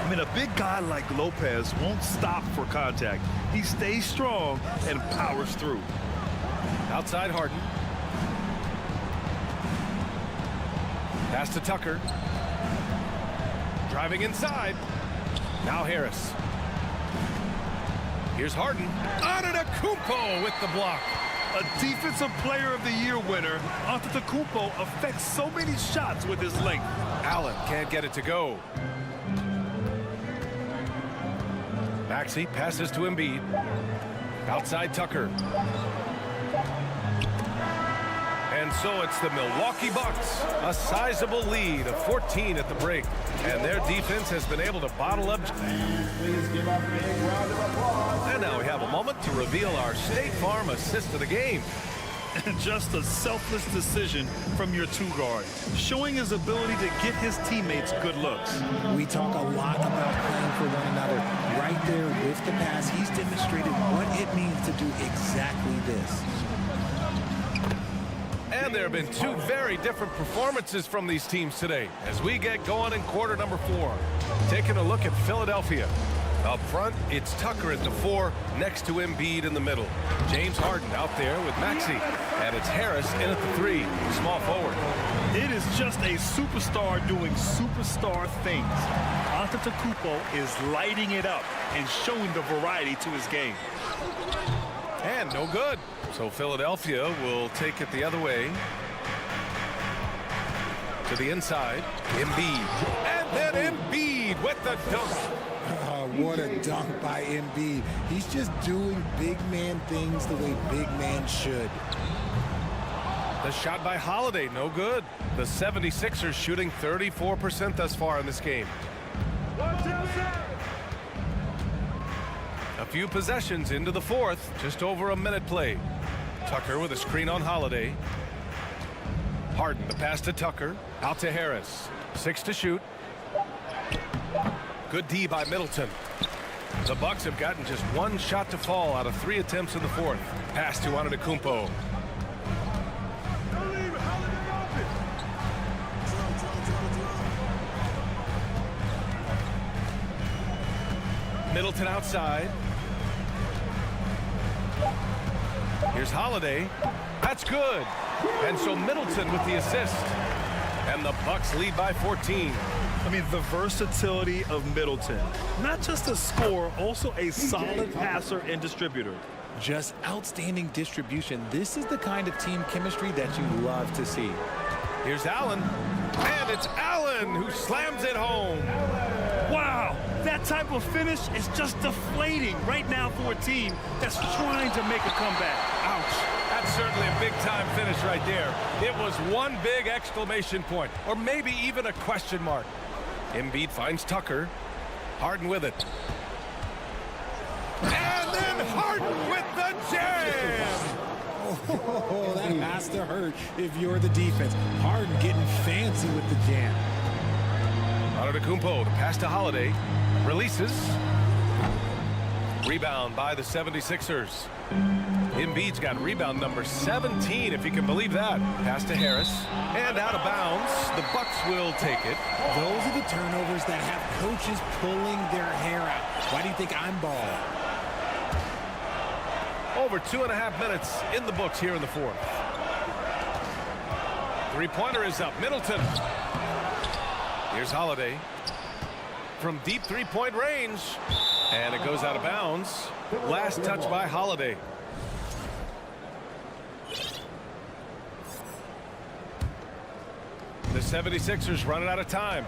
I mean, a big guy like Lopez won't stop for contact. He stays strong and powers through. Outside Harden. Pass to Tucker. Driving inside. Now Harris. Here's Harden. Antetokounmpo with the block. A Defensive Player of the Year winner, Antetokounmpo affects so many shots with his length. Allen can't get it to go. Maxey passes to Embiid. Outside Tucker. And so it's the Milwaukee Bucks, a sizable lead of 14 at the break. And their defense has been able to bottle up. And now we have a moment to reveal our State Farm assist of the game. Just a selfless decision from your 2-guard, showing his ability to get his teammates good looks. We talk a lot about playing for one another. Right there with the pass, he's demonstrated what it means to do exactly this. And there have been 2 very different performances from these teams today as we get going in quarter number 4. Taking a look at Philadelphia. Up front, it's Tucker at the 4 next to Embiid in the middle. James Harden out there with Maxey. And it's Harris in at the 3, small forward. It is just a superstar doing superstar things. Antetokounmpo is lighting it up and showing the variety to his game. And no good. So Philadelphia will take it the other way. To the inside. Embiid. And then Embiid with the dunk. What a dunk by Embiid. He's just doing big man things the way big man should. The shot by Holiday, no good. The 76ers shooting 34% thus far in this game. A few possessions into the 4th, just over a minute played. Tucker with a screen on Holiday. Harden, the pass to Tucker, out to Harris. 6 to shoot. Good D by Middleton. The Bucks have gotten just 1 shot to fall out of 3 attempts in the 4th. Pass to Antetokounmpo. Middleton outside. Here's Holiday. That's good. And so Middleton with the assist. And the Bucks lead by 14. I mean, the versatility of Middleton. Not just a scorer, also a solid passer and distributor. Just outstanding distribution. This is the kind of team chemistry that you love to see. Here's Allen. And it's Allen who slams it home. Wow, that type of finish is just deflating right now for a team that's trying to make a comeback. Ouch. That's certainly a big-time finish right there. It was one big exclamation point, or maybe even a question mark. Embiid finds Tucker. Harden with it. And then Harden with the jam! Oh, that has to hurt if you're the defense. Harden getting fancy with the jam. Antetokounmpo, the pass to Holiday. Releases. Rebound by the 76ers. Embiid's got rebound number 17, if you can believe that. Pass to Harris. And out of bounds. The Bucks will take it. Those are the turnovers that have coaches pulling their hair out. Why do you think I'm balling? Over 2.5 minutes in the books here in the 4th. Three-pointer is up. Middleton. Here's Holiday. From deep three-point range. And it goes out of bounds. Last touch by Holiday. The 76ers running out of time.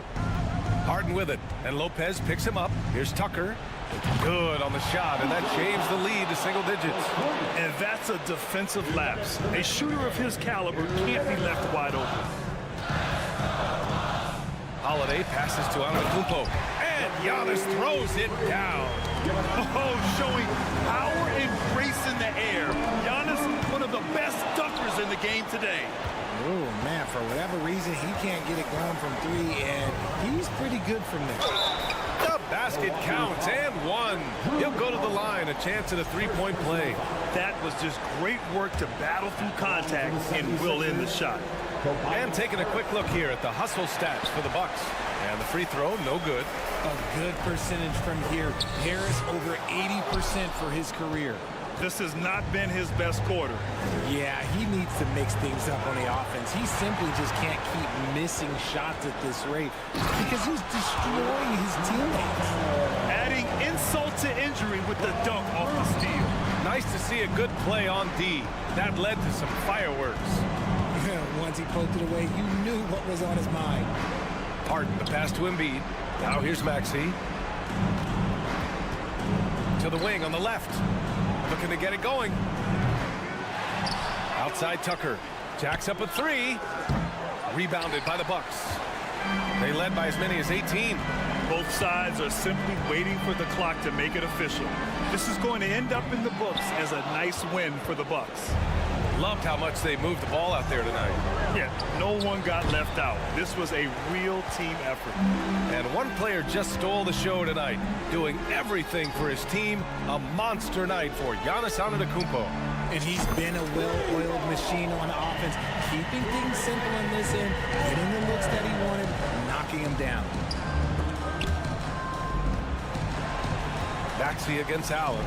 Harden with it. And Lopez picks him up. Here's Tucker. Good on the shot, and that shaves the lead to single digits. And that's a defensive lapse. A shooter of his caliber can't be left wide open. Holiday passes to Antetokounmpo. And Giannis throws it down. Oh, showing power and grace in the air. Giannis, one of the best dunkers in the game today. Oh, man, for whatever reason, he can't get it going from three, and he's pretty good from there. The basket counts, and one. He'll go to the line, a chance at a three-point play. That was just great work to battle through contact and will end the shot. And taking a quick look here at the hustle stats for the Bucks. And the free throw, no good. A good percentage from here. Harris over 80% for his career. This has not been his best quarter. Yeah, he needs to mix things up on the offense. He simply just can't keep missing shots at this rate because he's destroying his teammates. Adding insult to injury with the dunk off the steal. Nice to see a good play on D. That led to some fireworks. Once he poked it away, you knew what was on his mind. Harden, the pass to Embiid. Now here's Maxey. To the wing on the left. Looking to get it going. Outside Tucker. Jacks up a three. Rebounded by the Bucks. They led by as many as 18. Both sides are simply waiting for the clock to make it official. This is going to end up in the books as a nice win for the Bucks. Loved how much they moved the ball out there tonight. Yeah, no one got left out. This was a real team effort. And one player just stole the show tonight, doing everything for his team. A monster night for Giannis Antetokounmpo. And he's been a well-oiled machine on offense, keeping things simple in this end, getting the looks that he wanted, knocking him down. Maxey against Allen.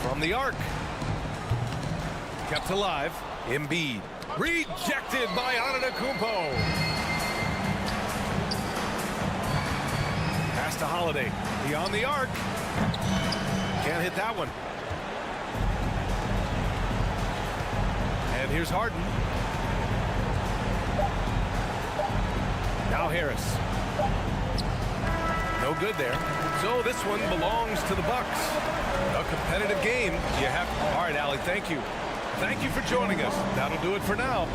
From the arc. Kept alive. Embiid. Rejected by Antetokounmpo. Pass to Holiday. Beyond the arc. Can't hit that one. And here's Harden. Now Harris. No good there. So this one belongs to the Bucks. A competitive game. You have. All right, Allie, thank you. Thank you for joining us. That'll do it for now.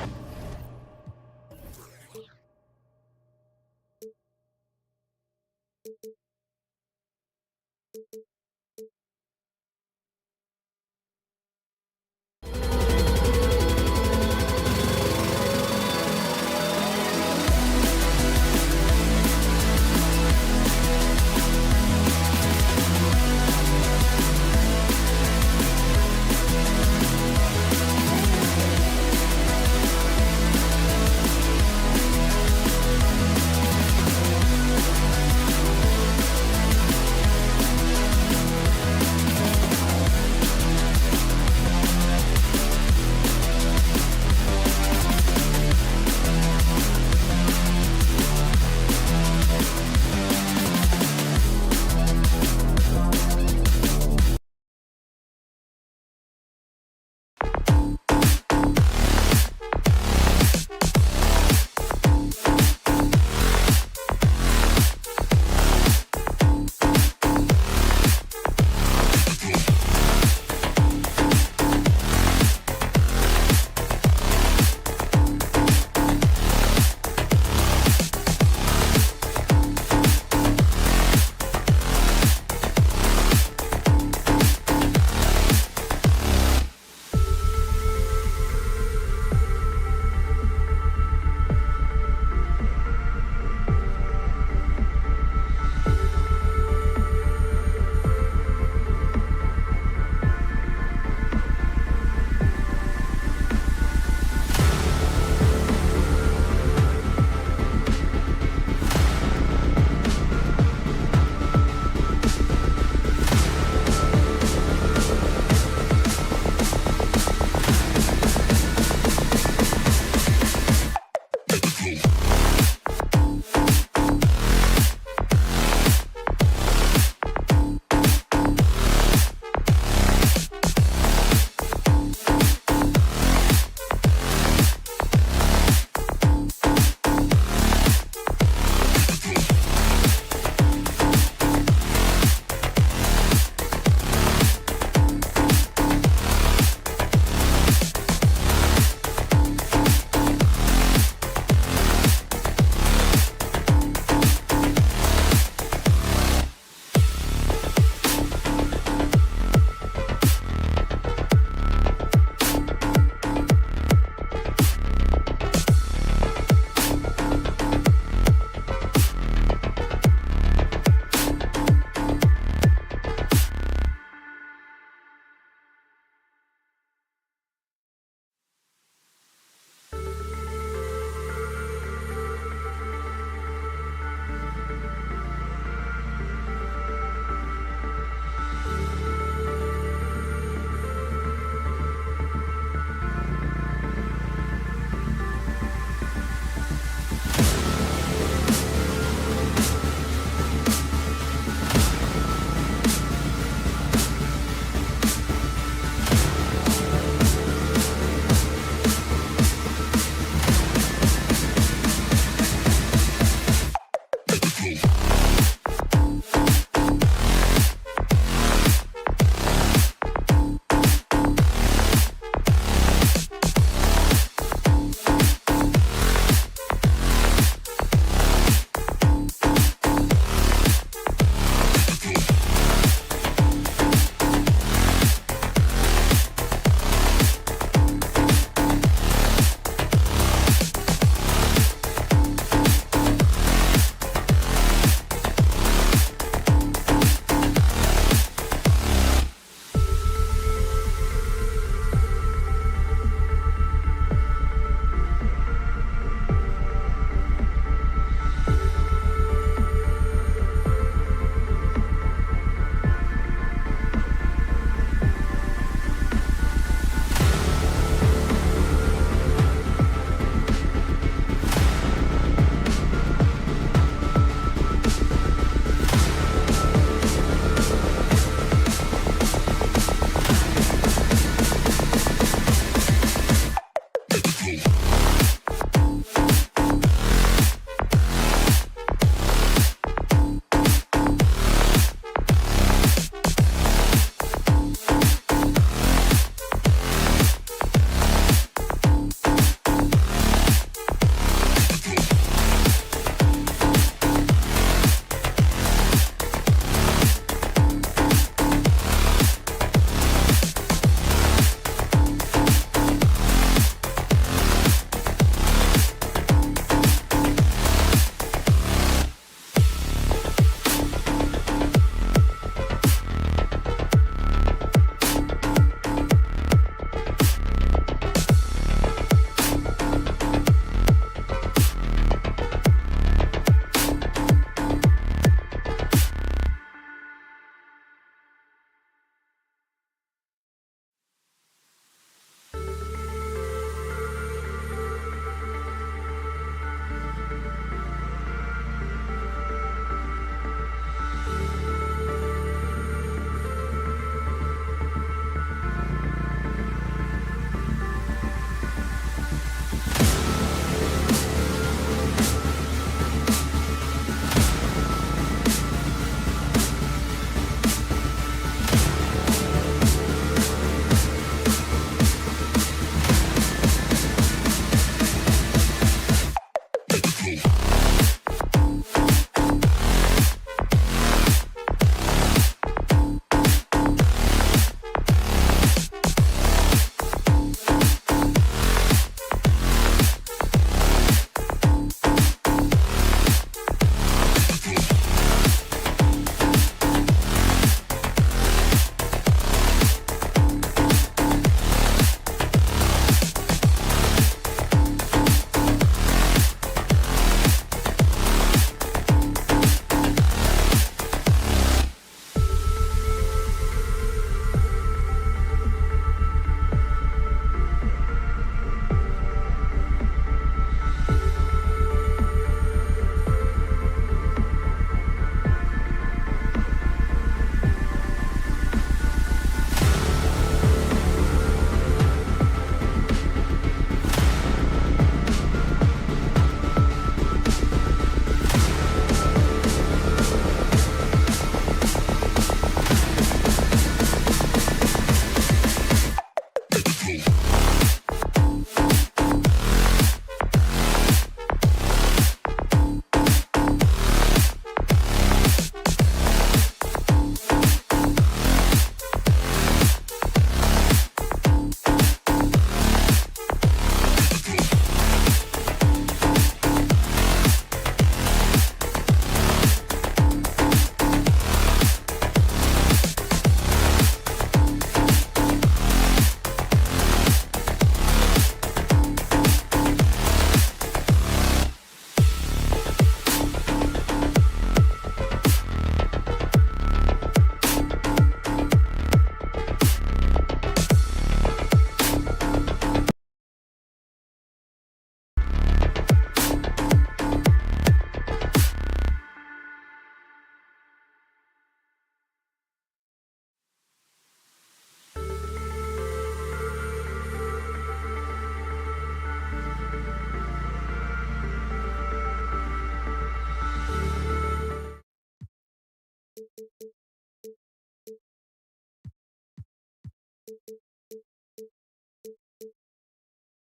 We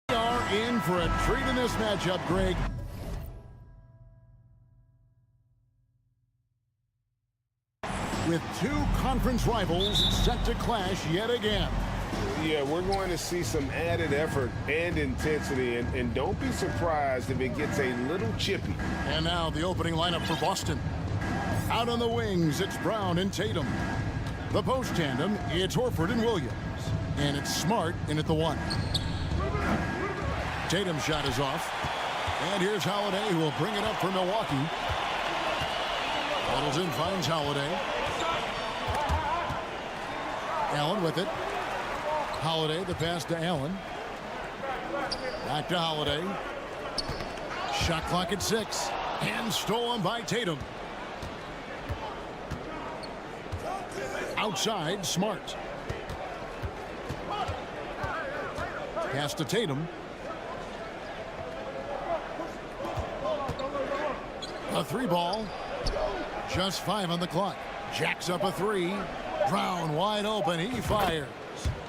are in for a treat in this matchup, Greg. With two conference rivals set to clash yet again. Yeah, we're going to see some added effort and intensity, and don't be surprised if it gets a little chippy. And now the opening lineup for Boston. Out on the wings, it's Brown and Tatum. The post tandem, it's Horford and Williams. And it's Smart in at the 1. Tatum's shot is off. And here's Holiday, who will bring it up for Milwaukee. Middleton finds Holiday. Allen with it. Holiday, the pass to Allen. Back to Holiday. Shot clock at 6. And stolen by Tatum. Outside, Smart. Pass to Tatum. A 3 ball. Just 5 on the clock. Jacks up a 3. Brown wide open. He fires.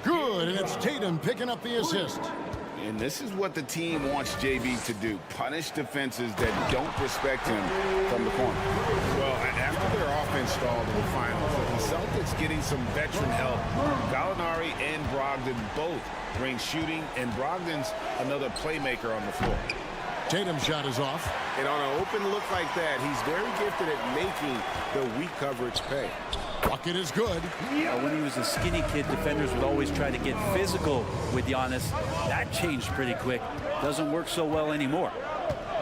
Good, and it's Tatum picking up the assist. And this is what the team wants JB to do. Punish defenses that don't respect him from the corner. Well, after their offense stalled in the finals, the Celtics getting some veteran help. Gallinari and Brogdon both bring shooting, and Brogdon's another playmaker on the floor. Tatum's shot is off. And on an open look like that, he's very gifted at making the weak coverage pay. Bucket is good. When he was a skinny kid, defenders would always try to get physical with Giannis. That changed pretty quick. Doesn't work so well anymore.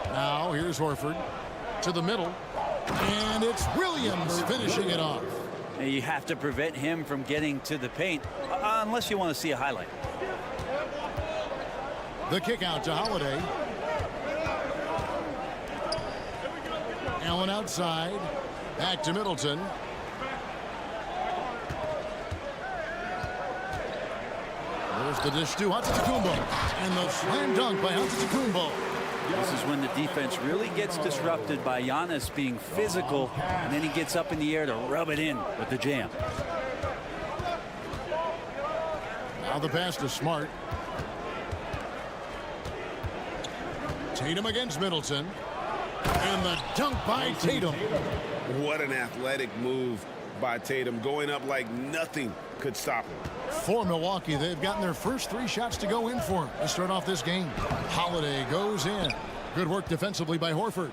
Now here's Horford to the middle. And it's Williams finishing it off. And you have to prevent him from getting to the paint, unless you want to see a highlight. The kick out to Holiday. Allen outside. Back to Middleton. There's the dish to Antetokounmpo. And the slam dunk by Antetokounmpo. This is when the defense really gets disrupted by Giannis being physical, and then he gets up in the air to rub it in with the jam. Now the pass to Smart. Tatum against Middleton. And the dunk by Tatum. What an athletic move by Tatum, going up like nothing could stop him. For Milwaukee, they've gotten their first 3 shots to go in for him to start off this game. Holiday goes in. Good work defensively by Horford.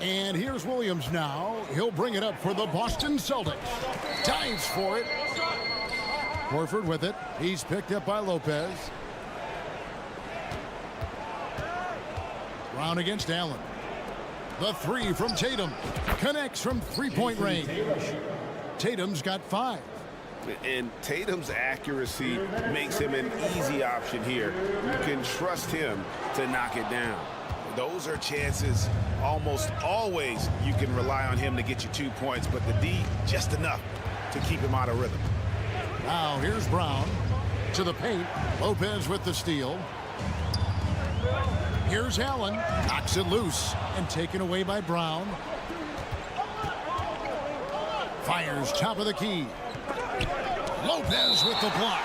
And here's Williams now. He'll bring it up for the Boston Celtics. Dives for it. Horford with it. He's picked up by Lopez. Brown against Allen. The 3 from Tatum. Connects from 3-point range. Tatum's got 5. And Tatum's accuracy makes him an easy option here. You can trust him to knock it down. Those are chances almost always you can rely on him to get you 2 points, but the D just enough to keep him out of rhythm. Now here's Brown to the paint. Lopez with the steal. Here's Allen. Knocks it loose and taken away by Brown. Fires top of the key. Lopez with the block.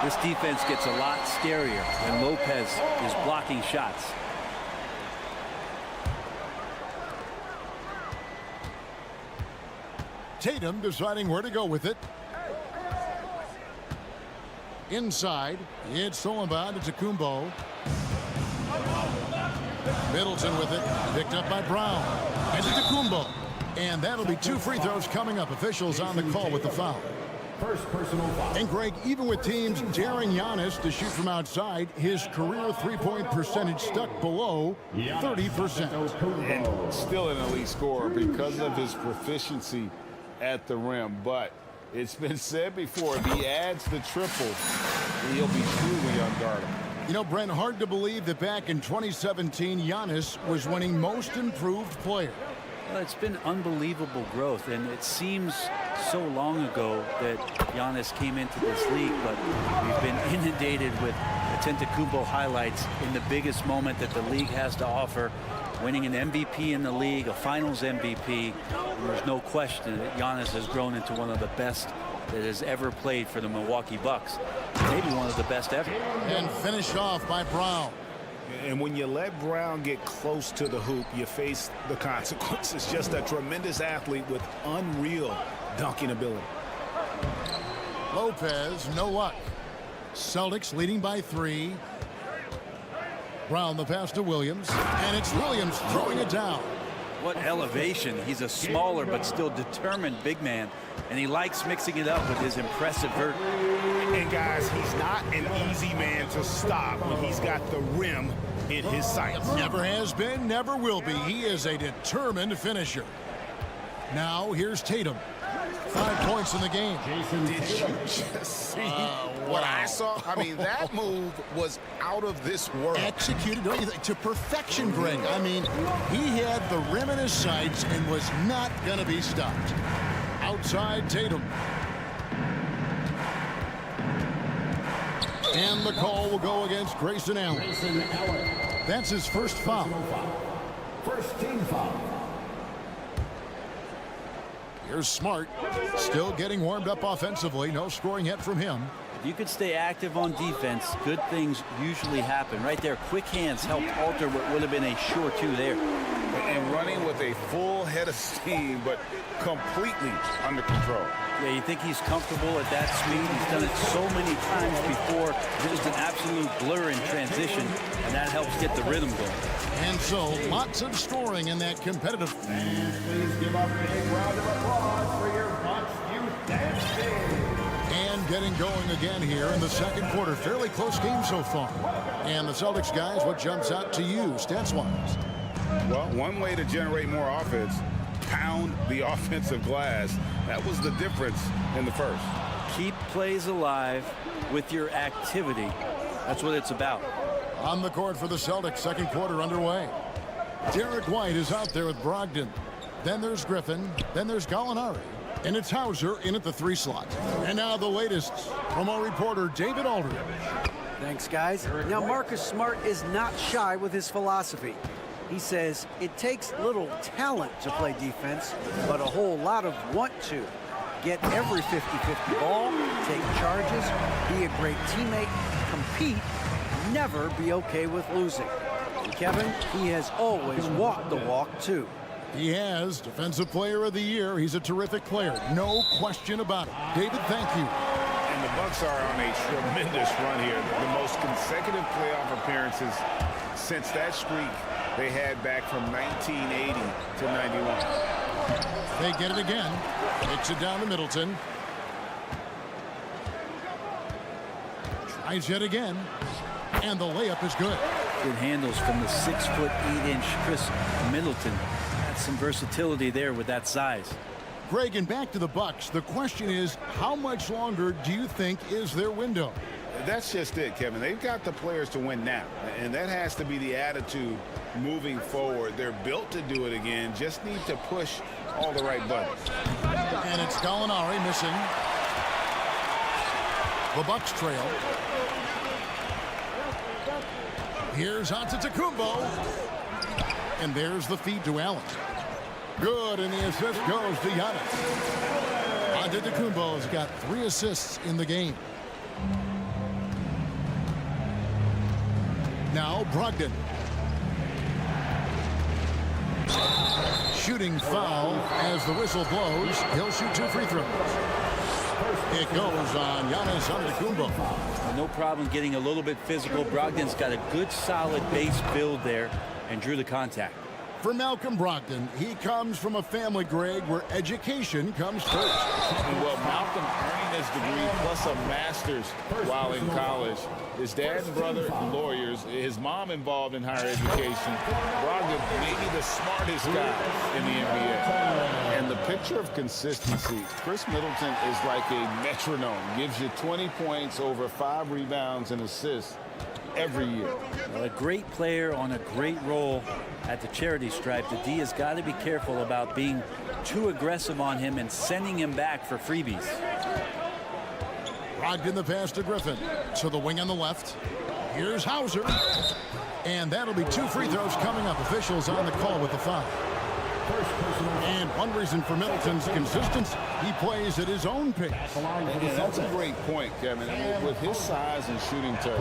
This defense gets a lot scarier when Lopez is blocking shots. Tatum deciding where to go with it. Inside, it's stolen by Antetokounmpo. Middleton with it, picked up by Brown. Antetokounmpo. And that'll be 2 free throws coming up. Officials on the call with the foul. First personal foul. And Greg, even with teams daring Giannis to shoot from outside, his career 3-point percentage stuck below 30%. And still an elite scorer because of his proficiency at the rim. But it's been said before, if he adds the triple, he'll be truly unguardable. You know, Brent, hard to believe that back in 2017, Giannis was winning Most Improved Player. Well, it's been unbelievable growth, and it seems so long ago that Giannis came into this league, but we've been inundated with Antetokounmpo highlights in the biggest moment that the league has to offer. winning an MVP in the league, a finals MVP. And there's no question that Giannis has grown into one of the best that has ever played for the Milwaukee Bucks. Maybe one of the best ever. And finished off by Brown. And when you let Brown get close to the hoop, you face the consequences. Just a tremendous athlete with unreal dunking ability. Lopez, no luck. Celtics leading by 3. Brown the pass to Williams, and it's Williams throwing it down. What elevation. He's a smaller but still determined big man, and he likes mixing it up with his impressive vert. And guys, he's not an easy man to stop when he's got the rim in his sights. Never has been, never will be. He is a determined finisher. Now here's Tatum. 5 points in the game. Did you just see what I saw? I mean, that move was out of this world. Executed to perfection, Greg. I mean, he had the rim in his sights and was not going to be stopped. Outside Tatum. And the call will go against Grayson Allen. That's his first foul. First team foul. Here's Smart, still getting warmed up offensively. No scoring yet from him. If you could stay active on defense, good things usually happen. Right there, quick hands helped alter what would have been a sure 2 there. And running with a full head of steam, but completely under control. Yeah, you think he's comfortable at that speed. He's done it so many times before. Just an absolute blur in transition, and that helps get the rhythm going. And so, lots of scoring in that competitive. And please give up a big round of applause for your Bucks youth dance team. And getting going again here in the second quarter. Fairly close game so far. And the Celtics guys, what jumps out to you stats-wise? Well, one way to generate more offense, pound the offensive glass. That was the difference in the first. Keep plays alive with your activity. That's what it's about. On the court for the Celtics, second quarter underway. Derek White is out there with Brogdon. Then there's Griffin. Then there's Gallinari. And it's Hauser in at the 3 slot. And now the latest from our reporter, David Aldridge. Thanks, guys. Now, Marcus Smart is not shy with his philosophy. He says it takes little talent to play defense, but a whole lot of want to. Get every 50-50 ball, take charges, be a great teammate, compete, never be okay with losing. And Kevin, he has always walked the walk, too. He has Defensive Player of the Year. He's a terrific player. No question about it. David, thank you. And the Bucks are on a tremendous run here. The most consecutive playoff appearances since that streak they had back from 1980 to 91. They get it again. Kicks it down to Middleton. Tries yet again. And the layup is good. Good handles from the 6'8" Chris Middleton. That's some versatility there with that size. Greg, and back to the Bucks. The question is, how much longer do you think is their window? That's just it, Kevin. They've got the players to win now, and that has to be the attitude moving forward. They're built to do it again, just need to push all the right buttons. And it's Gallinari missing. The Bucks trail. Here's Antetokounmpo. And there's the feed to Allen. Good, and the assist goes to Giannis. Antetokounmpo's got 3 assists in the game. Now Brogdon. Shooting foul as the whistle blows. He'll shoot 2 free throws. It goes on Giannis Antetokounmpo. No problem getting a little bit physical. Brogdon's got a good solid base build there and drew the contact. For Malcolm Brogdon, he comes from a family, Greg, where education comes first. Well, Malcolm earning his degree plus a master's while in college. His dad and brother, lawyers. His mom involved in higher education. Brogdon, maybe the smartest guy in the NBA. And the picture of consistency, Chris Middleton is like a metronome. Gives you 20 points, over 5 rebounds and assists every year. Well, a great player on a great role at the charity stripe. The D has got to be careful about being too aggressive on him and sending him back for freebies. Brogdon the pass to Griffin. To the wing on the left. Here's Hauser. And that'll be 2 free throws coming up. Officials on the call with the foul. And one reason for Middleton's consistency, he plays at his own pace. And that's a great point, Kevin. I mean, with his size and shooting touch,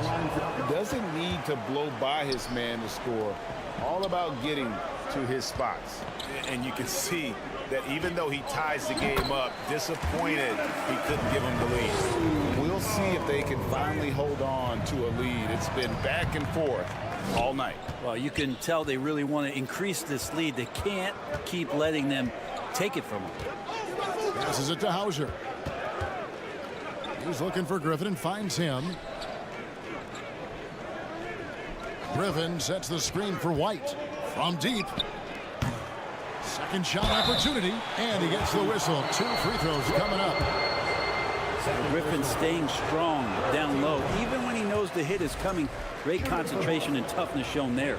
he doesn't need to blow by his man to score. All about getting to his spots. And you can see that even though he ties the game up, disappointed he couldn't give him the lead. We'll see if they can finally hold on to a lead. It's been back and forth all night. Well, you can tell they really want to increase this lead. They can't keep letting them take it from them. Passes it to Hauser. He's looking for Griffin and finds him. Griffin sets the screen for White from deep. Second shot opportunity, and he gets the whistle. 2 free throws coming up. Griffin staying strong down low, even when he knows the hit is coming. Great concentration and toughness shown there.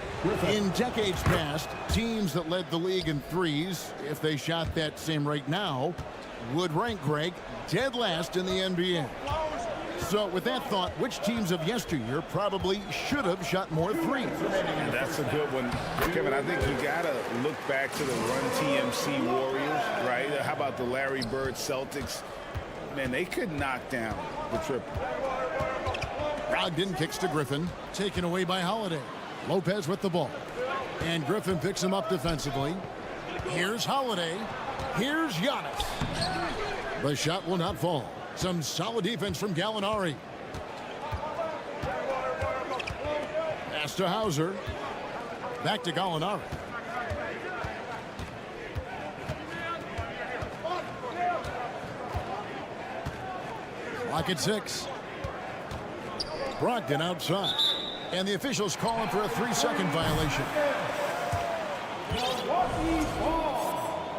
In decades past, teams that led the league in threes, if they shot that same rate now, would rank, Greg, dead last in the NBA. So with that thought, which teams of yesteryear probably should have shot more threes? And that's a good one. Kevin, I think you got to look back to the Run TMC Warriors, right? How about the Larry Bird Celtics? Man, they could knock down the triple. Brogdon kicks to Griffin, taken away by Holiday. Lopez with the ball. And Griffin picks him up defensively. Here's Holiday. Here's Giannis. The shot will not fall. Some solid defense from Gallinari. Pass to Hauser. Back to Gallinari. Clock at 6. Brogdon outside. And the officials calling for a 3-second violation.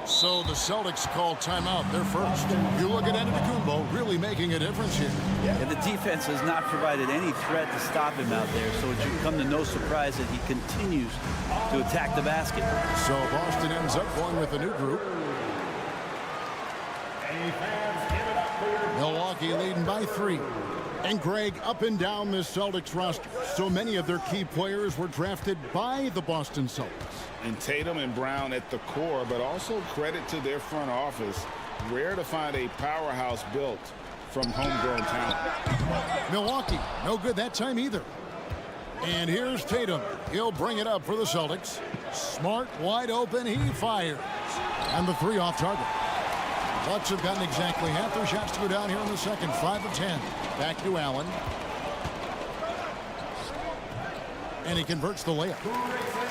So the Celtics call timeout. They're first. You look at Antetokounmpo really making a difference here. And the defense has not provided any threat to stop him out there, so it should come to no surprise that he continues to attack the basket. So Boston ends up going with a new group. Milwaukee leading by 3. And Greg, up and down this Celtics roster, so many of their key players were drafted by the Boston Celtics. And Tatum and Brown at the core, but also credit to their front office. Rare to find a powerhouse built from homegrown talent. Milwaukee, no good that time either. And here's Tatum. He'll bring it up for the Celtics. Smart, wide open, he fires. And the 3 off target. Bucks have gotten exactly half their shots to go down here in the second. 5 of 10. Back to Allen. And he converts the layup.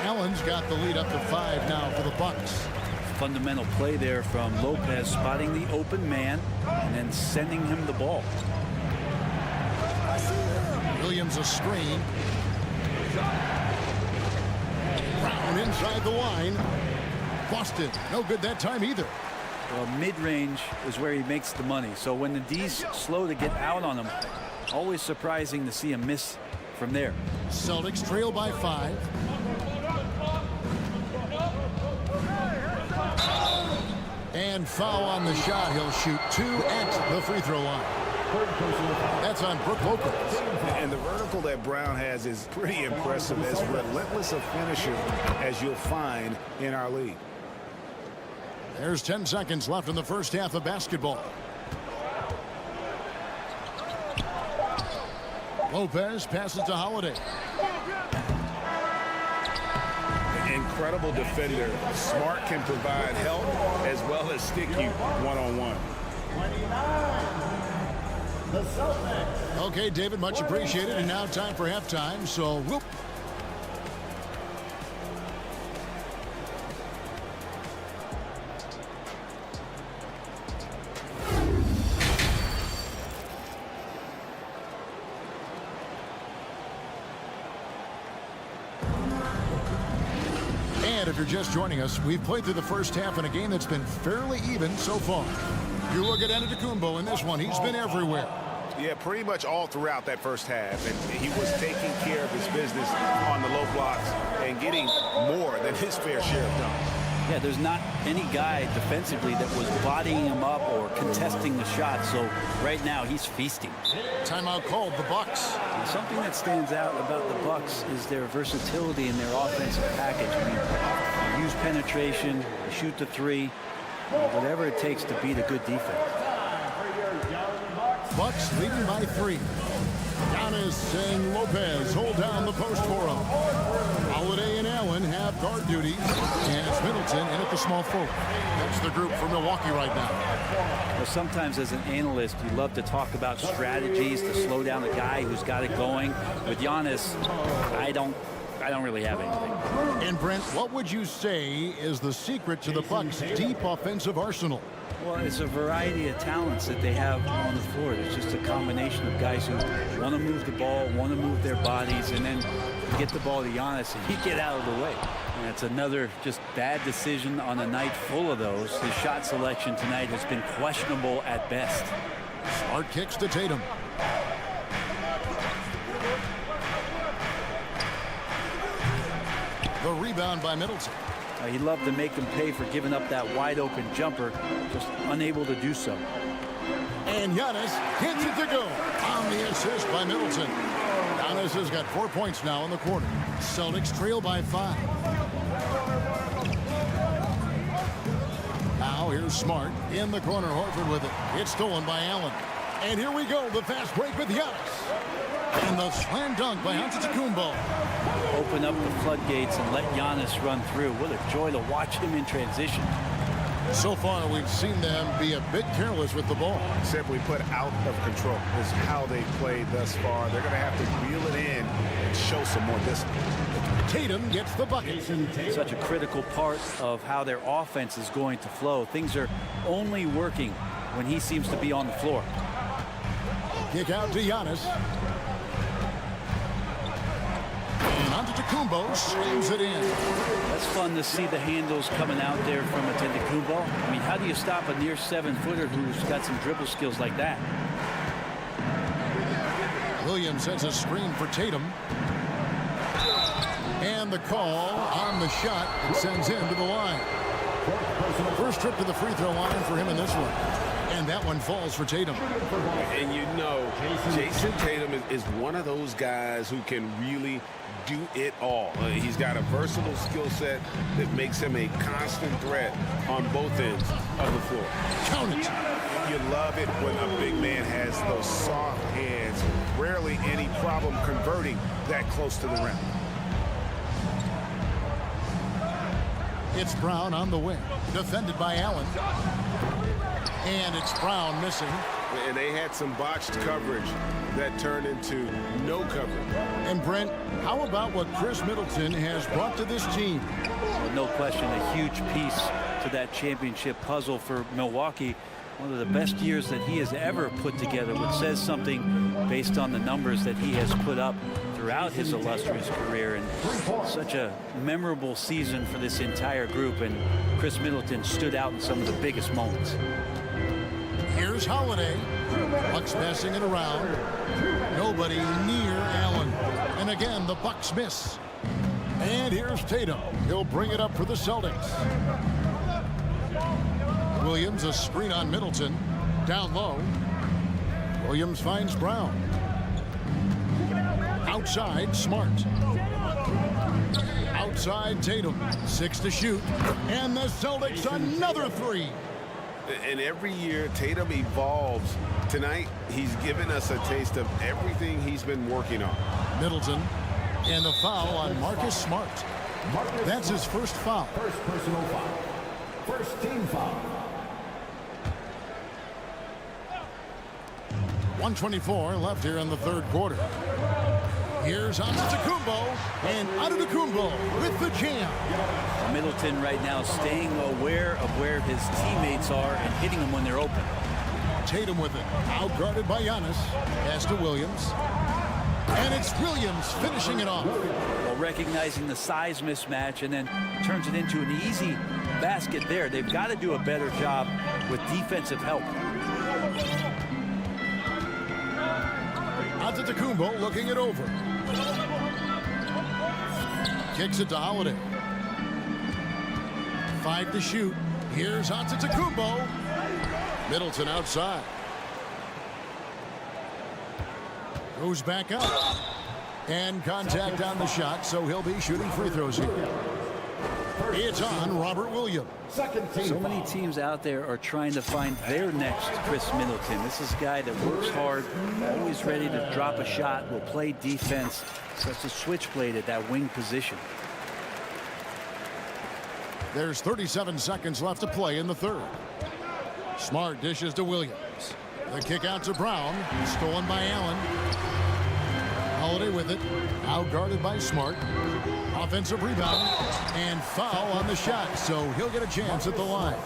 Allen's got the lead up to 5 now for the Bucks. Fundamental play there from Lopez, spotting the open man and then sending him the ball. Williams a screen. Brown inside the line. Boston, no good that time either. Well, mid-range is where he makes the money. So when the D's slow to get out on him, always surprising to see him miss from there. Celtics trail by 5. And foul on the shot. He'll shoot 2 at the free throw line. That's on Brook Lopez. And the vertical that Brown has is pretty impressive, as relentless a finisher as you'll find in our league. There's 10 seconds left in the first half of basketball. Lopez passes to Holiday. Incredible defender. Smart can provide help as well as stick you one-on-one. Okay, David, much appreciated. And now time for halftime. So, whoop. And if you're just joining us, we've played through the first half in a game that's been fairly even so far. You look at Antetokounmpo in this one. He's been everywhere. Yeah, pretty much all throughout that first half. And he was taking care of his business on the low blocks and getting more than his fair share of dunks. Yeah, there's not any guy defensively that was bodying him up or contesting the shot. So right now he's feasting. Timeout called the Bucks. And something that stands out about the Bucks is their versatility in their offensive package. I mean, you use penetration, you shoot the three, whatever it takes to beat a good defense. Bucks leading by 3. Giannis and Lopez hold down the post for him. Holiday and Allen have guard duties, and it's Middleton in at the small forward. That's the group for Milwaukee right now. Well, sometimes as an analyst, you love to talk about strategies to slow down a guy who's got it going. With Giannis, I don't really have anything. And Brent, what would you say is the secret to the Bucks' deep offensive arsenal? Well, it's a variety of talents that they have on the floor. It's just a combination of guys who want to move the ball, want to move their bodies, and then get the ball to Giannis and he get out of the way. And it's another just bad decision on a night full of those. His shot selection tonight has been questionable at best. Smart kicks to Tatum. The rebound by Middleton. He'd love to make him pay for giving up that wide open jumper, just unable to do so. And Giannis gets it to go on the assist by Middleton. Giannis has got 4 points now in the quarter. Celtics trail by 5. Now here's Smart in the corner. Horford with it. It's stolen by Allen. And here we go. The fast break with Giannis. And the slam dunk by Antetokounmpo. Open up the floodgates and let Giannis run through. What a joy to watch him in transition. So far, we've seen them be a bit careless with the ball. Simply put, out of control is how they played thus far. They're going to have to reel it in and show some more discipline. Tatum gets the bucket. Such a critical part of how their offense is going to flow. Things are only working when he seems to be on the floor. Kick out to Giannis. Antetokounmpo slams it in. That's fun to see the handles coming out there from Antetokounmpo. I mean, how do you stop a near 7-footer who's got some dribble skills like that? Williams sets a screen for Tatum. And the call on the shot. It sends him to the line. First trip to the free throw line for him in this one. And that one falls for Tatum. And you know, Jason Tatum is one of those guys who can really do it all. He's got a versatile skill set that makes him a constant threat on both ends of the floor. Count it. You love it when a big man has those soft hands. Rarely any problem converting that close to the rim. It's Brown on the wing. Defended by Allen. And it's Brown missing. And they had some botched coverage that turned into no coverage. And Brent, how about what Chris Middleton has brought to this team? Well, no question, a huge piece to that championship puzzle for Milwaukee. One of the best years that he has ever put together, which says something based on the numbers that he has put up throughout his illustrious career. And such a memorable season for this entire group. And Chris Middleton stood out in some of the biggest moments. Here's Holiday. Bucks passing it around. Nobody near Allen. And again, the Bucks miss. And here's Tatum. He'll bring it up for the Celtics. Williams, a screen on Middleton. Down low. Williams finds Brown. Outside, Smart. Outside, Tatum. 6 to shoot. And the Celtics another 3. And every year, Tatum evolves. Tonight, he's given us a taste of everything he's been working on. Middleton, and the foul on Marcus Smart. That's his first foul. First personal foul. First team foul. 1:24 left here in the third quarter. Here's Antetokounmpo, and Antetokounmpo with the jam. Middleton right now staying aware of where his teammates are and hitting them when they're open. Tatum with it, outguarded by Giannis. Pass to Williams. And it's Williams finishing it off. Well, recognizing the size mismatch and then turns it into an easy basket there. They've got to do a better job with defensive help. Antetokounmpo looking it over. Kicks it to Holiday. 5 to shoot. Here's Antetokounmpo. Middleton outside. Goes back up. And contact on the shot, so he'll be shooting free throws here. It's on Robert Williams. So many teams out there are trying to find their next Chris Middleton. This is a guy that works hard, always ready to drop a shot, will play defense, such a switchblade at that wing position. There's 37 seconds left to play in the third. Smart dishes to Williams. The kick out to Brown. Stolen by Allen. Holiday with it. Out guarded by Smart. Offensive rebound. And foul on the shot. So he'll get a chance at the line.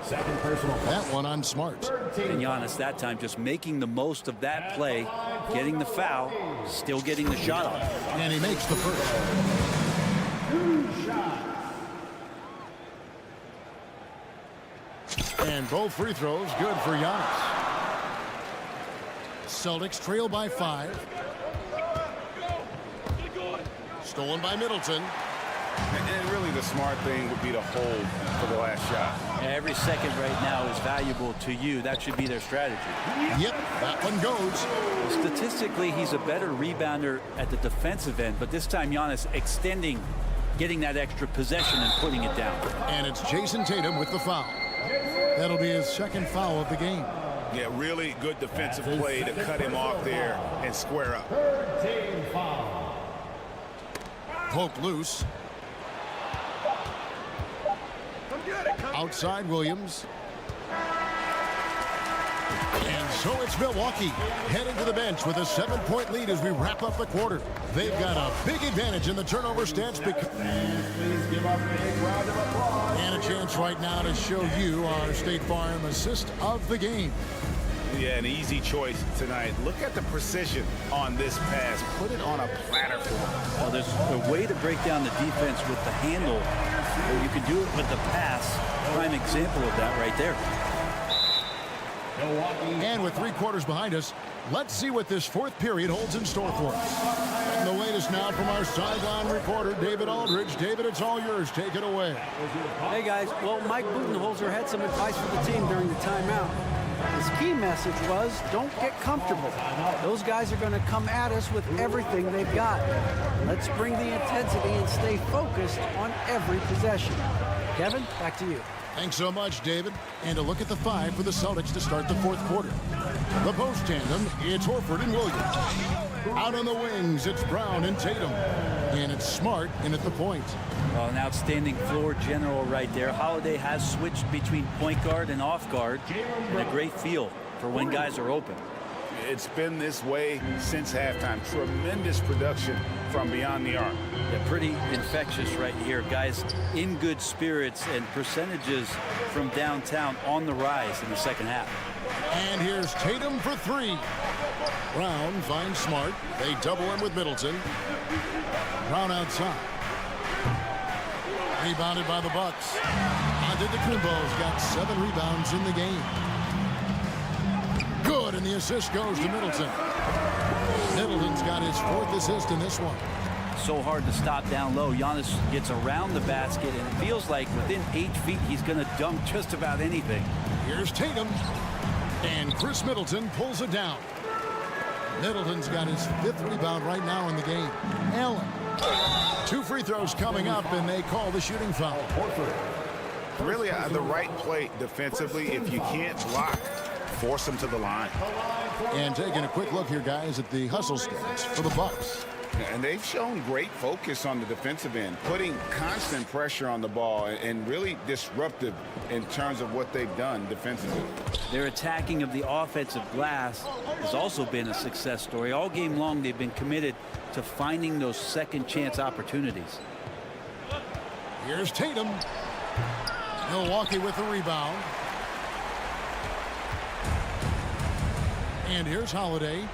Second personal. That one on Smart. And Giannis that time just making the most of that play. Getting the foul. Still getting the shot off. And he makes the first. And both free throws good for Giannis. Celtics trail by 5. Stolen by Middleton. And really the smart thing would be to hold for the last shot. Every second right now is valuable to you. That should be their strategy. Yep, that one goes. Statistically, he's a better rebounder at the defensive end, but this time Giannis extending, getting that extra possession and putting it down. And it's Jason Tatum with the foul. That'll be his second foul of the game. Yeah, really good defensive play to cut him off there and square up. Poke loose. Outside Williams. And so it's Milwaukee heading to the bench with a 7-point lead as we wrap up the quarter. They've got a big advantage in the turnover stats and a chance right now to show you our State Farm assist of the game. Yeah, an easy choice tonight. Look at the precision on this pass. Put it on a platter for him. Well, there's a way to break down the defense with the handle, or you can do it with the pass. Prime example of that right there. And with 3 quarters behind us, let's see what this fourth period holds in store for us. And the latest now from our sideline reporter, David Aldridge. David, it's all yours. Take it away. Hey, guys. Well, Mike Budenholzer had some advice for the team during the timeout. His key message was, don't get comfortable. Those guys are going to come at us with everything they've got. Let's bring the intensity and stay focused on every possession. Kevin, back to you. Thanks so much, David. And a look at the 5 for the Celtics to start the fourth quarter. The post tandem, it's Horford and Williams. Out on the wings, it's Brown and Tatum. And it's Smart in at the point. Well, an outstanding floor general right there. Holiday has switched between point guard and off guard. And a great feel for when guys are open. It's been this way since halftime. Tremendous production from beyond the arc. Yeah, pretty infectious right here. Guys in good spirits and percentages from downtown on the rise in the second half. And here's Tatum for 3. Brown finds Smart. They double him with Middleton. Brown outside. Rebounded by the Bucks. Antetokounmpo's got 7 rebounds in the game. Good, and the assist goes to Middleton. Middleton's got his 4th assist in this one. So hard to stop down low. Giannis gets around the basket, and it feels like within 8 feet he's going to dunk just about anything. Here's Tatum. And Chris Middleton pulls it down. Middleton's got his 5th rebound right now in the game. Allen. 2 free throws coming up, and they call the shooting foul. Really the right play defensively. If you can't block, force them to the line. And taking a quick look here, guys, at the hustle stats for the Bucks. And they've shown great focus on the defensive end, putting constant pressure on the ball and really disruptive in terms of what they've done defensively. Their attacking of the offensive glass has also been a success story. All game long, they've been committed to finding those second chance opportunities. Here's Tatum. Milwaukee with the rebound. And here's Holiday.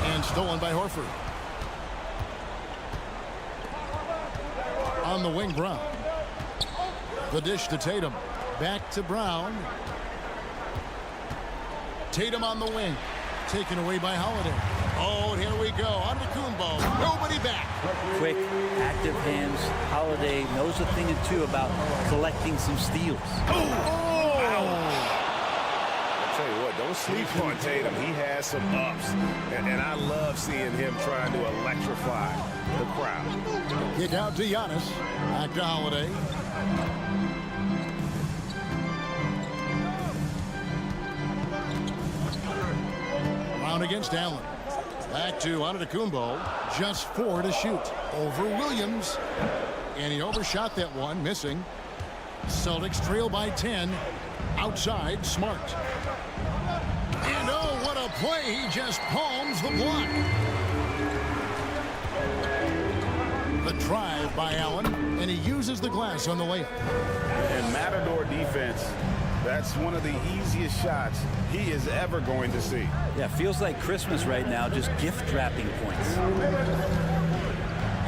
And stolen by Horford. On the wing, Brown. The dish to Tatum. Back to Brown. Tatum on the wing. Taken away by Holiday. Oh, and here we go. Antetokounmpo. Nobody back. Quick, active hands. Holiday knows a thing or two about collecting some steals. Tell you what, don't sleep on Tatum. He has some ups, and I love seeing him trying to electrify the crowd. Kick out to Giannis. Back to Holiday. Brown against Allen. Back to Antetokounmpo. Just 4 to shoot. Over Williams. And he overshot that one, missing. Celtics trail by 10. Outside, Smart. And oh, what a play. He just palms the block. The drive by Allen, and he uses the glass on the layup. And Matador defense, that's one of the easiest shots he is ever going to see. Yeah, feels like Christmas right now, just gift wrapping points.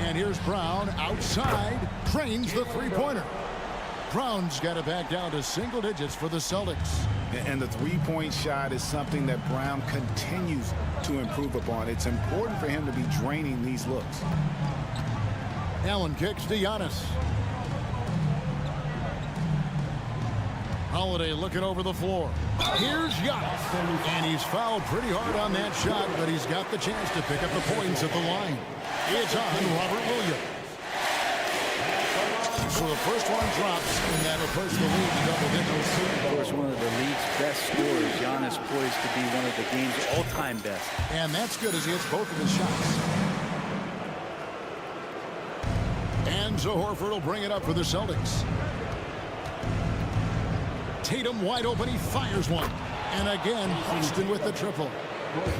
And here's Brown outside, trains the three-pointer. Brown's got it back down to single digits for the Celtics. And the three-point shot is something that Brown continues to improve upon. It's important for him to be draining these looks. Allen kicks to Giannis. Holiday looking over the floor. Here's Giannis. And he's fouled pretty hard on that shot, but he's got the chance to pick up the points at the line. It's on Robert Williams. So the first one drops, and that'll push the lead to double digits. Of course, one of the league's best scorers. Giannis poised to be one of the game's all-time best. And that's good as he hits both of his shots. And so Horford will bring it up for the Celtics. Tatum wide open. He fires one. And again, Houston with the triple.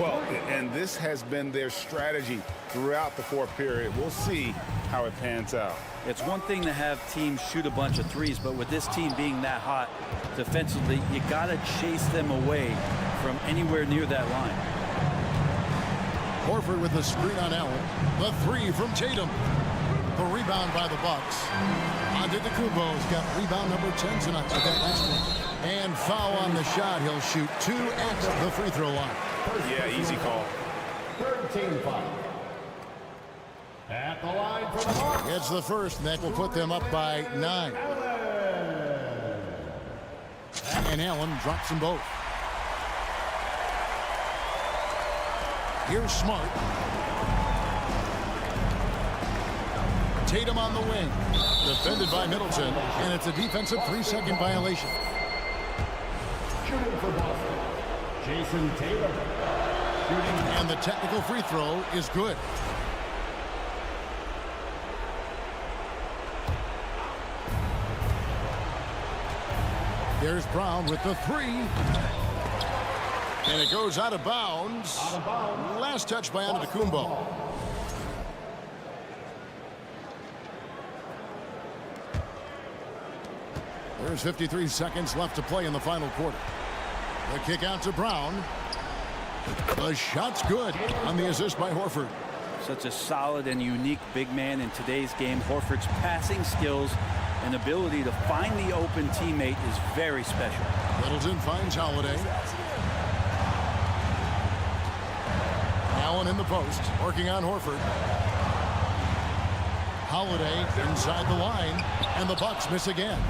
Well, and this has been their strategy throughout the fourth period. We'll see how it pans out. It's one thing to have teams shoot a bunch of threes, but with this team being that hot defensively, you got to chase them away from anywhere near that line. Horford with the screen on Allen. The three from Tatum. The rebound by the Bucks. Antetokounmpo's got rebound number 10 tonight with that last one. And foul on the shot. He'll shoot 2 at the free throw line. Yeah, easy call. 13 foul. At the line for the Bucks. It's the first, and that will put them up by 9. And Allen drops them both. Here's Smart. Tatum on the wing. Defended by Middleton, and it's a defensive 3-second violation. Shooting for Boston, Jason Tatum. And the technical free throw is good. There's Brown with the three. And it goes out of bounds. Last touch by Antetokounmpo. There's 53 seconds left to play in the final quarter. The kick out to Brown. The shot's good on the assist by Horford. Such a solid and unique big man in today's game. Horford's passing skills and ability to find the open teammate is very special. Middleton finds Holiday. Allen in the post, working on Horford. Holiday inside the line, and the Bucks miss again.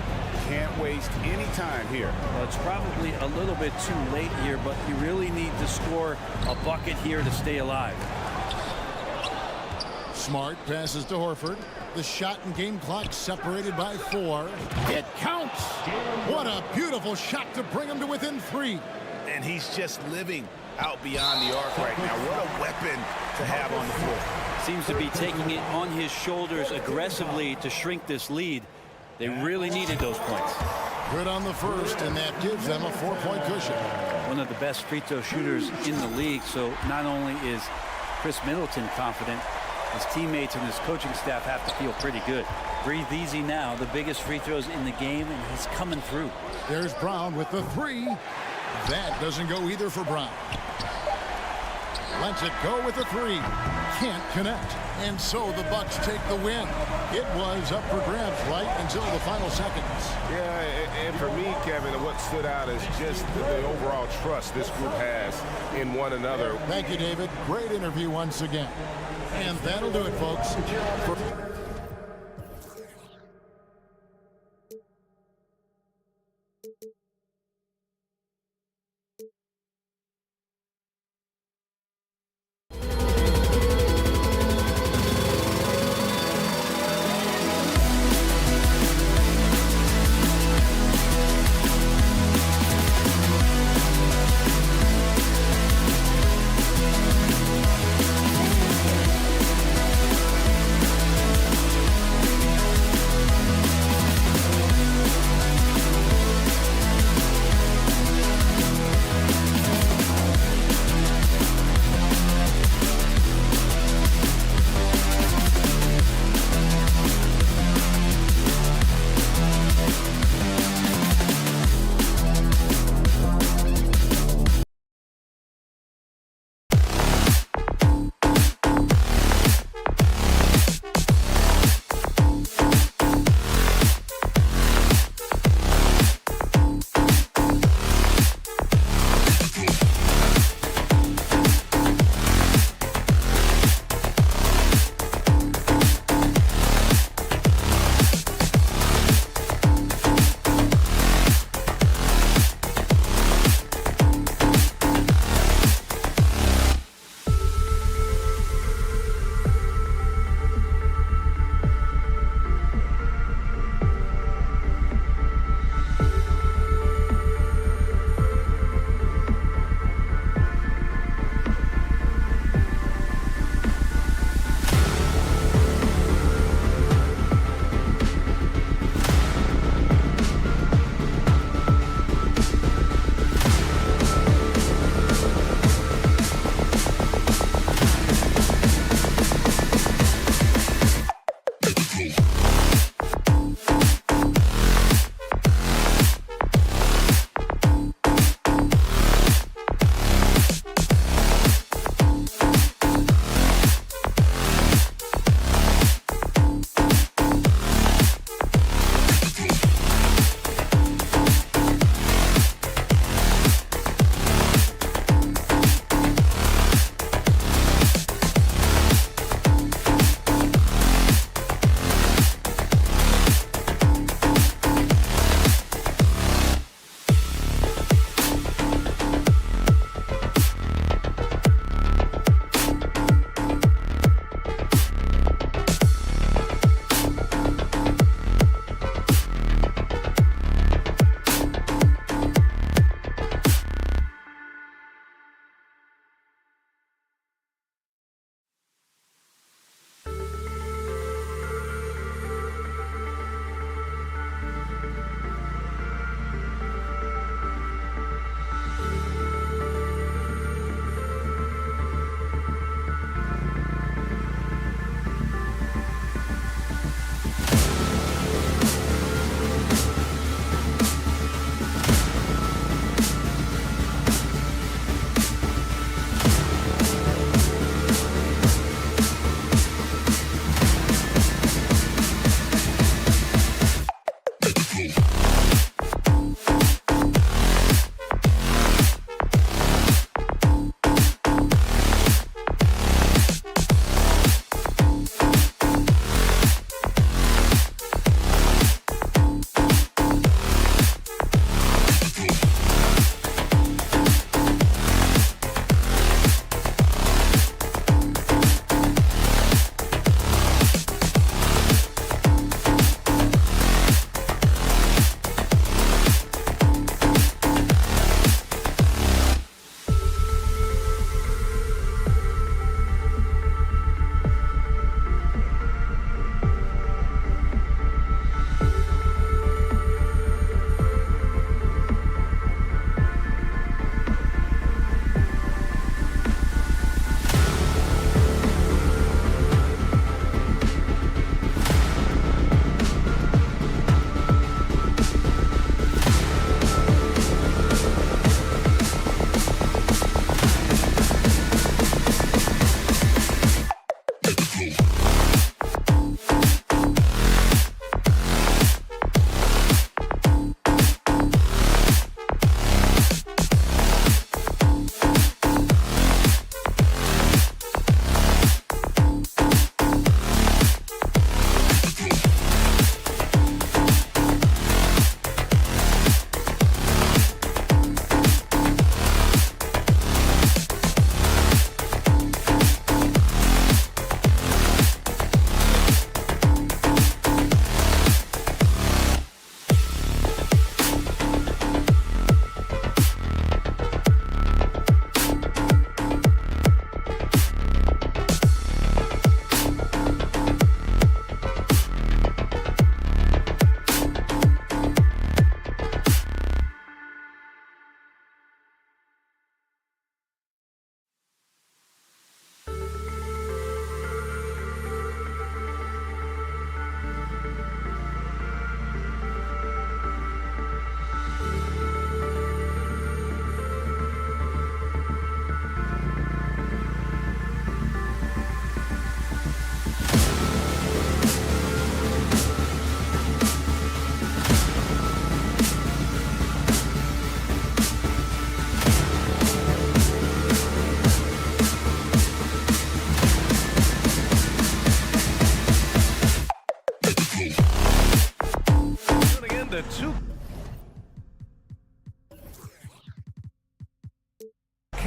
Can't waste any time here. Well, it's probably a little bit too late here, but you really need to score a bucket here to stay alive. Smart passes to Horford. The shot and game clock separated by 4. It counts. What a beautiful shot to bring him to within 3. And he's just living out beyond the arc right now. What a weapon to have on the floor. Seems to be taking it on his shoulders aggressively to shrink this lead. They really needed those points. Good on the first, and that gives them a 4-point cushion. One of the best free throw shooters in the league, so not only is Chris Middleton confident, his teammates and his coaching staff have to feel pretty good. Breathe easy now. The biggest free throws in the game, and he's coming through. There's Brown with the 3. That doesn't go either for Brown. Lets it go with the 3. Can't connect. And so the Bucks take the win. It was up for grabs right until the final seconds. Yeah, and for me, Kevin, and what stood out is just the overall trust this group has in one another. Thank you, David. Great interview once again. And that'll do it, folks.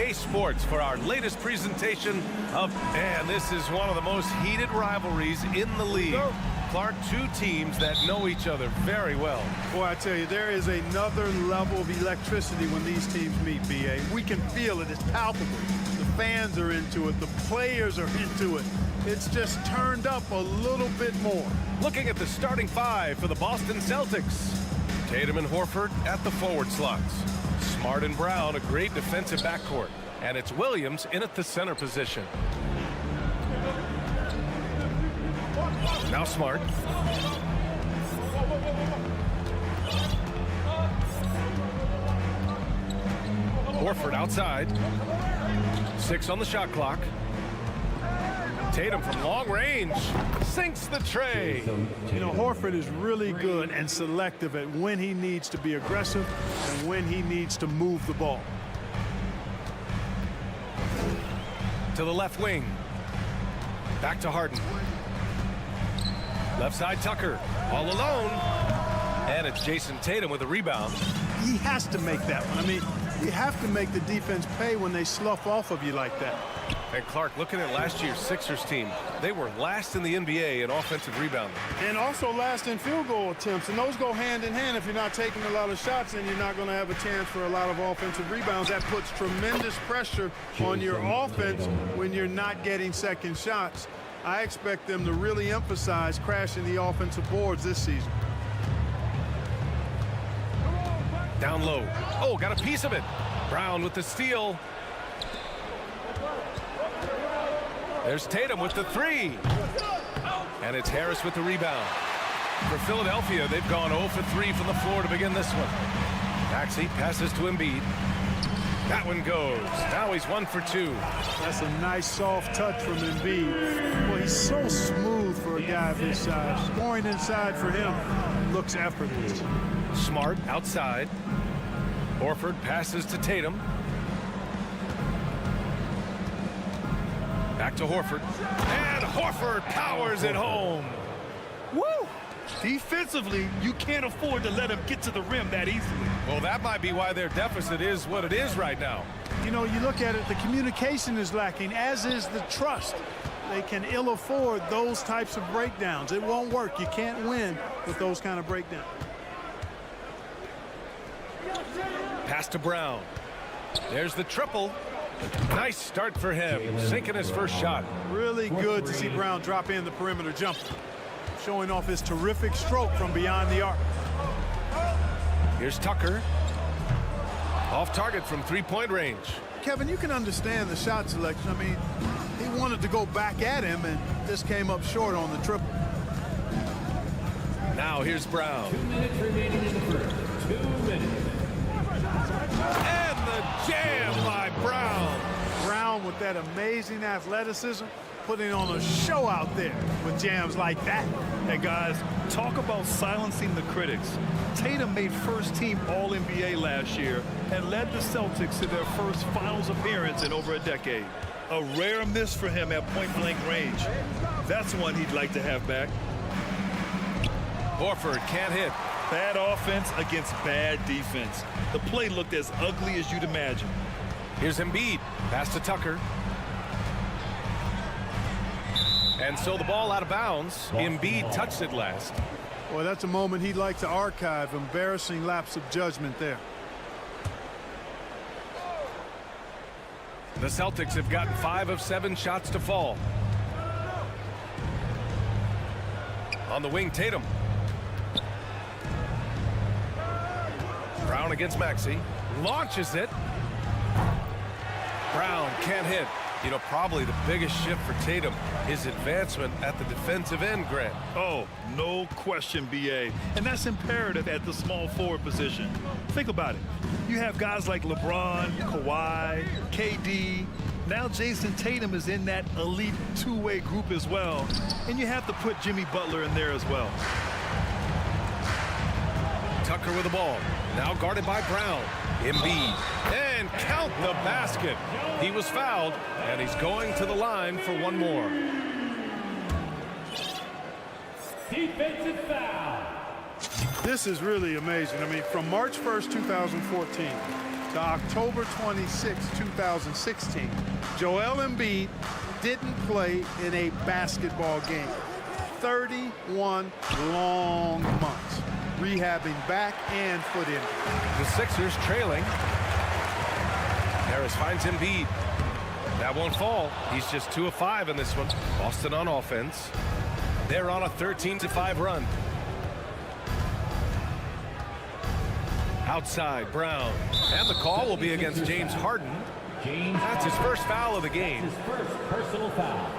EA Sports for our latest presentation of, and this is one of the most heated rivalries in the league. Clark, two teams that know each other very well. Boy, I tell you, there is another level of electricity when these teams meet, B.A. We can feel it. It's palpable. The fans are into it. The players are into it. It's just turned up a little bit more. Looking at the starting five for the Boston Celtics. Tatum and Horford at the forward slots. Smart and Brown, a great defensive backcourt. And it's Williams in at the center position. Now Smart. Horford outside. 6 on the shot clock. Tatum from long range sinks the tray. You know, Horford is really good and selective at when he needs to be aggressive and when he needs to move the ball. To the left wing. Back to Harden. Left side Tucker, all alone. And it's Jason Tatum with a rebound. He has to make that one. I mean, you have to make the defense pay when they slough off of you like that. And Clark, looking at last year's Sixers team, they were last in the NBA in offensive rebounding. And also last in field goal attempts. And those go hand in hand. If you're not taking a lot of shots, then you're not going to have a chance for a lot of offensive rebounds. That puts tremendous pressure on your offense when you're not getting second shots. I expect them to really emphasize crashing the offensive boards this season. Down low. Oh, got a piece of it. Brown with the steal. There's Tatum with the three. And it's Harris with the rebound. For Philadelphia, they've gone 0 for 3 from the floor to begin this one. Maxey passes to Embiid. That one goes. Now he's 1 for 2. That's a nice soft touch from Embiid. Well, he's so smooth for a guy of his size. Scoring inside for him looks effortless. Smart outside. Horford passes to Tatum. Back to Horford. And Horford powers it home. Woo! Defensively, you can't afford to let him get to the rim that easily. Well, that might be why their deficit is what it is right now. You know, you look at it, the communication is lacking, as is the trust. They can ill afford those types of breakdowns. It won't work. You can't win with those kind of breakdowns. Pass to Brown. There's the triple. Nice start for him, sinking his first shot. Really good to see Brown drop in the perimeter jumper, showing off his terrific stroke from beyond the arc. Here's Tucker. Off target from three-point range. Kevin, you can understand the shot selection. I mean, he wanted to go back at him and just came up short on the triple. Now here's Brown. 2 minutes remaining in the first. 2 minutes. And the jam by Brown. Brown with that amazing athleticism, putting on a show out there with jams like that. Hey guys, talk about silencing the critics. Tatum made first-team All-NBA last year and led the Celtics to their first finals appearance in over a decade. A rare miss for him at point-blank range. That's one he'd like to have back. Horford can't hit. Bad offense against bad defense. The play looked as ugly as you'd imagine. Here's Embiid. Pass to Tucker. And so the ball out of bounds. Embiid touched it last. Boy, that's a moment he'd like to archive. Embarrassing lapse of judgment there. The Celtics have gotten 5 of 7 shots to fall. On the wing, Tatum. Brown against Maxey. Launches it. Brown can't hit. You know, probably the biggest shift for Tatum, his advancement at the defensive end, Grant. Oh, no question, B.A. And that's imperative at the small forward position. Think about it. You have guys like LeBron, Kawhi, KD. Now Jason Tatum is in that elite two-way group as well. And you have to put Jimmy Butler in there as well. Tucker with the ball. Now guarded by Brown. Embiid. And count the basket. He was fouled, and he's going to the line for one more. Defensive foul. This is really amazing. I mean, from March 1st, 2014 to to October 26, 2016, Joel Embiid didn't play in a basketball game. 31 long months, rehabbing back and foot injury. The Sixers trailing. Harris finds Embiid. That won't fall. He's just 2 of 5 in this one. Boston on offense. They're on a 13-5 run. Outside, Brown. And the call will be against James Harden. That's his first foul of the game. His first personal foul.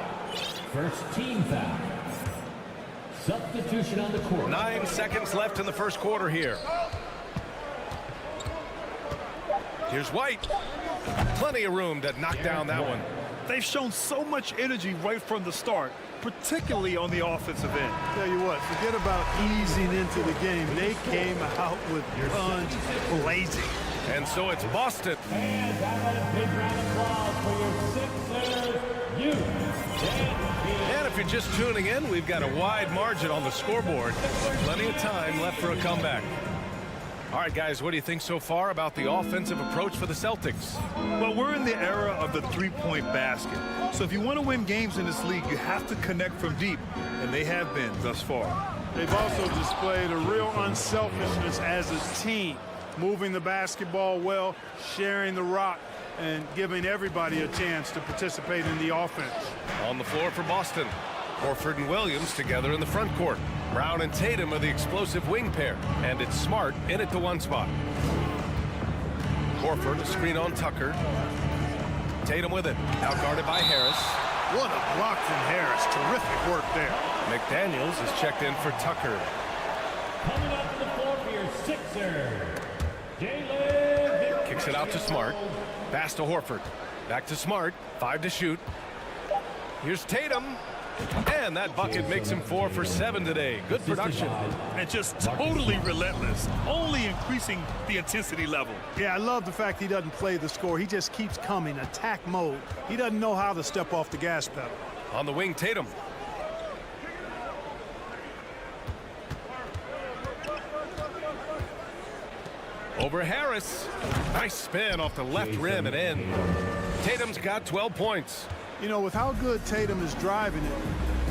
First team foul. Substitution on the court. 9 seconds left in the first quarter here. Here's White. Plenty of room to knock down that one. They've shown so much energy right from the start, particularly on the offensive end. Tell you what, forget about easing into the game. They came out with guns blazing. And so it's Boston. And a big round of applause for your Sixers. And if you're just tuning in, we've got a wide margin on the scoreboard. Plenty of time left for a comeback. All right, guys, what do you think so far about the offensive approach for the Celtics? Well, we're in the era of the three-point basket. So if you want to win games in this league, you have to connect from deep, and they have been thus far. They've also displayed a real unselfishness as a team, moving the basketball well, sharing the rock, and giving everybody a chance to participate in the offense. On the floor for Boston, Horford and Williams together in the front court. Brown and Tatum are the explosive wing pair, and it's Smart in at the 1 spot. Horford, a screen on Tucker. Tatum with it, out guarded by Harris. What a block from Harris. Terrific work there. McDaniels is checked in for Tucker. Coming up to the floor for your Sixers. Jalen Kicks it out to Smart. Pass to Horford. Back to Smart. 5 to shoot. Here's Tatum. And that bucket makes him 4 for 7 today. Good production. And just totally relentless, only increasing the intensity level. Yeah, I love the fact he doesn't play the score. He just keeps coming, attack mode. He doesn't know how to step off the gas pedal. On the wing, Tatum. Over Harris. Nice spin off the left rim and in. Tatum's got 12 points. You know, with how good Tatum is driving it,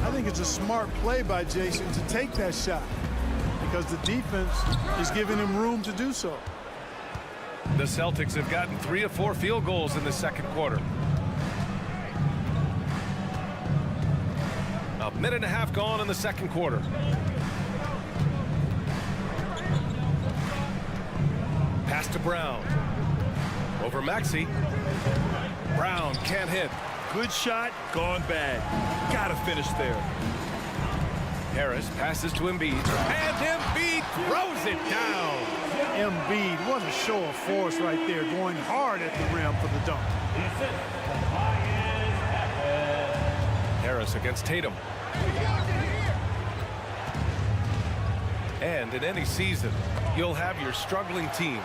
I think it's a smart play by Jason to take that shot because the defense is giving him room to do so. The Celtics have gotten 3 of 4 field goals in the second quarter. A minute and a half gone in the second quarter. Pass to Brown. Over Maxey. Brown can't hit. Good shot, gone bad. Gotta finish there. Harris passes to Embiid. And Embiid throws it down. Embiid, what a show of force right there, going hard at the rim for the dunk. Harris against Tatum. And in any season, you'll have your struggling teams.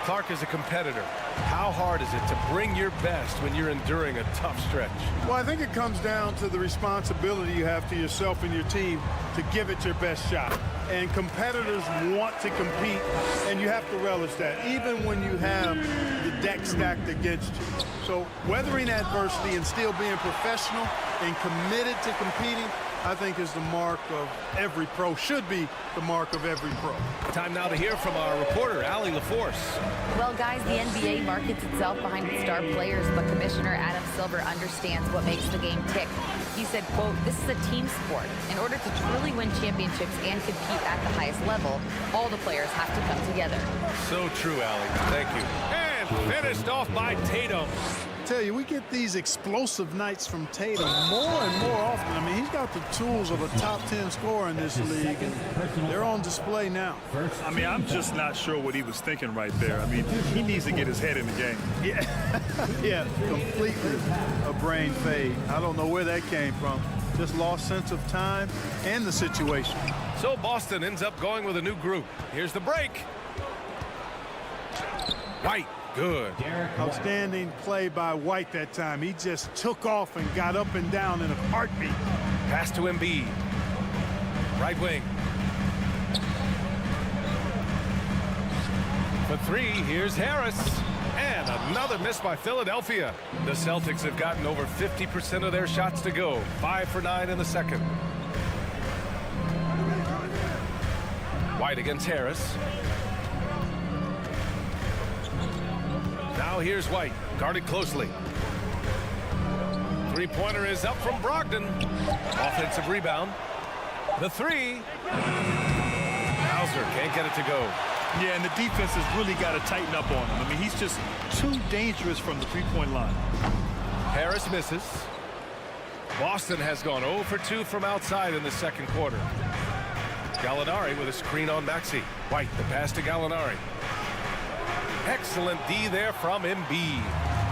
Clark is a competitor. How hard is it to bring your best when you're enduring a tough stretch? Well, I think it comes down to the responsibility you have to yourself and your team to give it your best shot. And competitors want to compete, and you have to relish that, even when you have the deck stacked against you. So weathering adversity and still being professional and committed to competing, I think is the mark of every pro, should be the mark of every pro. Time now to hear from our reporter, Allie LaForce. Well, guys, the NBA markets itself behind its star players, but Commissioner Adam Silver understands what makes the game tick. He said, quote, "This is a team sport. In order to truly win championships and compete at the highest level, all the players have to come together." So true, Allie. Thank you. And finished off by Tatum. I tell you, we get these explosive nights from Tatum more and more often. I mean, he's got the tools of a top 10 scorer in this league, and they're on display now. I mean, I'm just not sure what he was thinking right there. I mean, he needs to get his head in the game. Yeah, yeah, completely a brain fade. I don't know where that came from. Just lost sense of time and the situation. So Boston ends up going with a new group. Here's the break. White. Good. Outstanding play by White that time. He just took off and got up and down in a heartbeat. Pass to Embiid. Right wing. For 3, here's Harris. And another miss by Philadelphia. The Celtics have gotten over 50% of their shots to go. 5 for 9 in the second. White against Harris. Now here's White, guarded closely. Three-pointer is up from Brogdon. Offensive rebound. The three. Hauser can't get it to go. Yeah, and the defense has really got to tighten up on him. I mean, he's just too dangerous from the three-point line. Harris misses. Boston has gone 0 for 2 from outside in the second quarter. Gallinari with a screen on Maxey. White, the pass to Gallinari. Excellent D there from Embiid.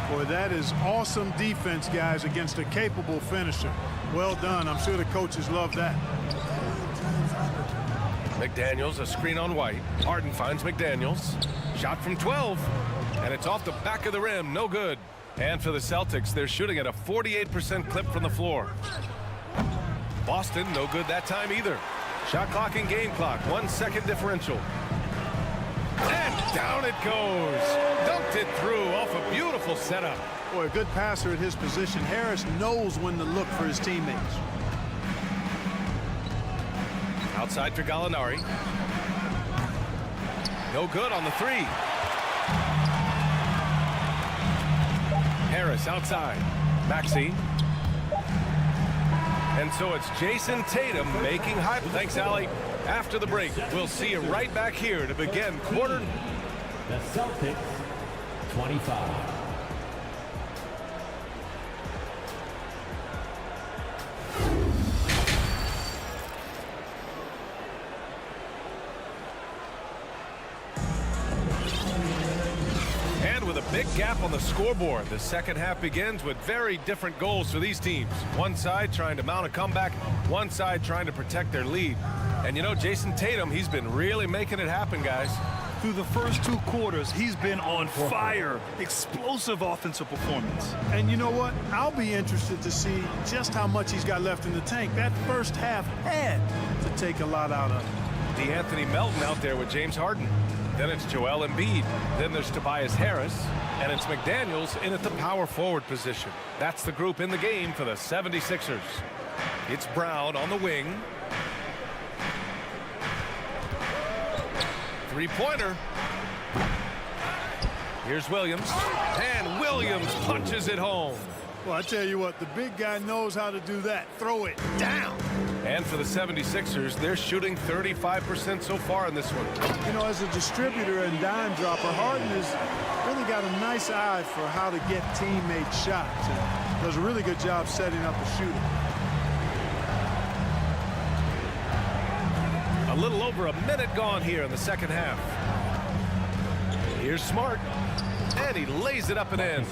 Boy, that is awesome defense, guys, against a capable finisher. Well done. I'm sure the coaches love that. McDaniels, a screen on White. Harden finds McDaniels. Shot from 12. And it's off the back of the rim. No good. And for the Celtics, they're shooting at a 48% clip from the floor. Boston, no good that time either. Shot clock and game clock. 1 second differential. And down it goes. Dunked it through off a beautiful setup. Boy, a good passer at his position. Harris knows when to look for his teammates. Outside for Gallinari. No good on the three. Harris outside. Maxey. And so it's Jason Tatum making high. Thanks, Allie. After the break, we'll see you right back here to begin quarter. The Celtics, 25. With a big gap on the scoreboard, the second half begins with very different goals for these teams. One side trying to mount a comeback, one side trying to protect their lead. And you know, Jason Tatum, he's been really making it happen, guys. Through the first 2 quarters, he's been on fire. Explosive offensive performance. And you know what? I'll be interested to see just how much he's got left in the tank. That first half had to take a lot out of him. DeAnthony Melton out there with James Harden. Then it's Joel Embiid. Then there's Tobias Harris. And it's McDaniels in at the power forward position. That's the group in the game for the 76ers. It's Brown on the wing. Three-pointer. Here's Williams. And Williams punches it home. Well, I tell you what, the big guy knows how to do that. Throw it down. And for the 76ers, they're shooting 35% so far in this one. You know, as a distributor and dime dropper, Harden has really got a nice eye for how to get teammate shots. And does a really good job setting up a shooter. A little over a minute gone here in the second half. Here's Smart. And he lays it up and in.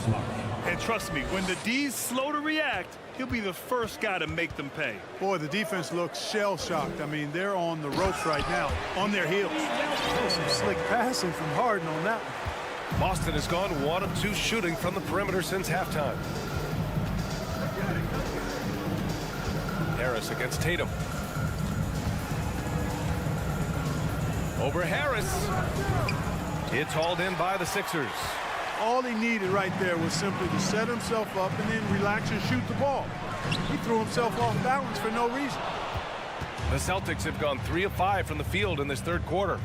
And trust me, when the D's slow to react, he'll be the first guy to make them pay. Boy, the defense looks shell-shocked. I mean, they're on the ropes right now, on their heels. Some slick passing from Harden on that one. Boston has gone 1 of 2 shooting from the perimeter since halftime. Harris against Tatum. Over Harris. It's hauled in by the Sixers. All he needed right there was simply to set himself up and then relax and shoot the ball. He threw himself off balance for no reason. The Celtics have gone 3 of 5 from the field in this third quarter.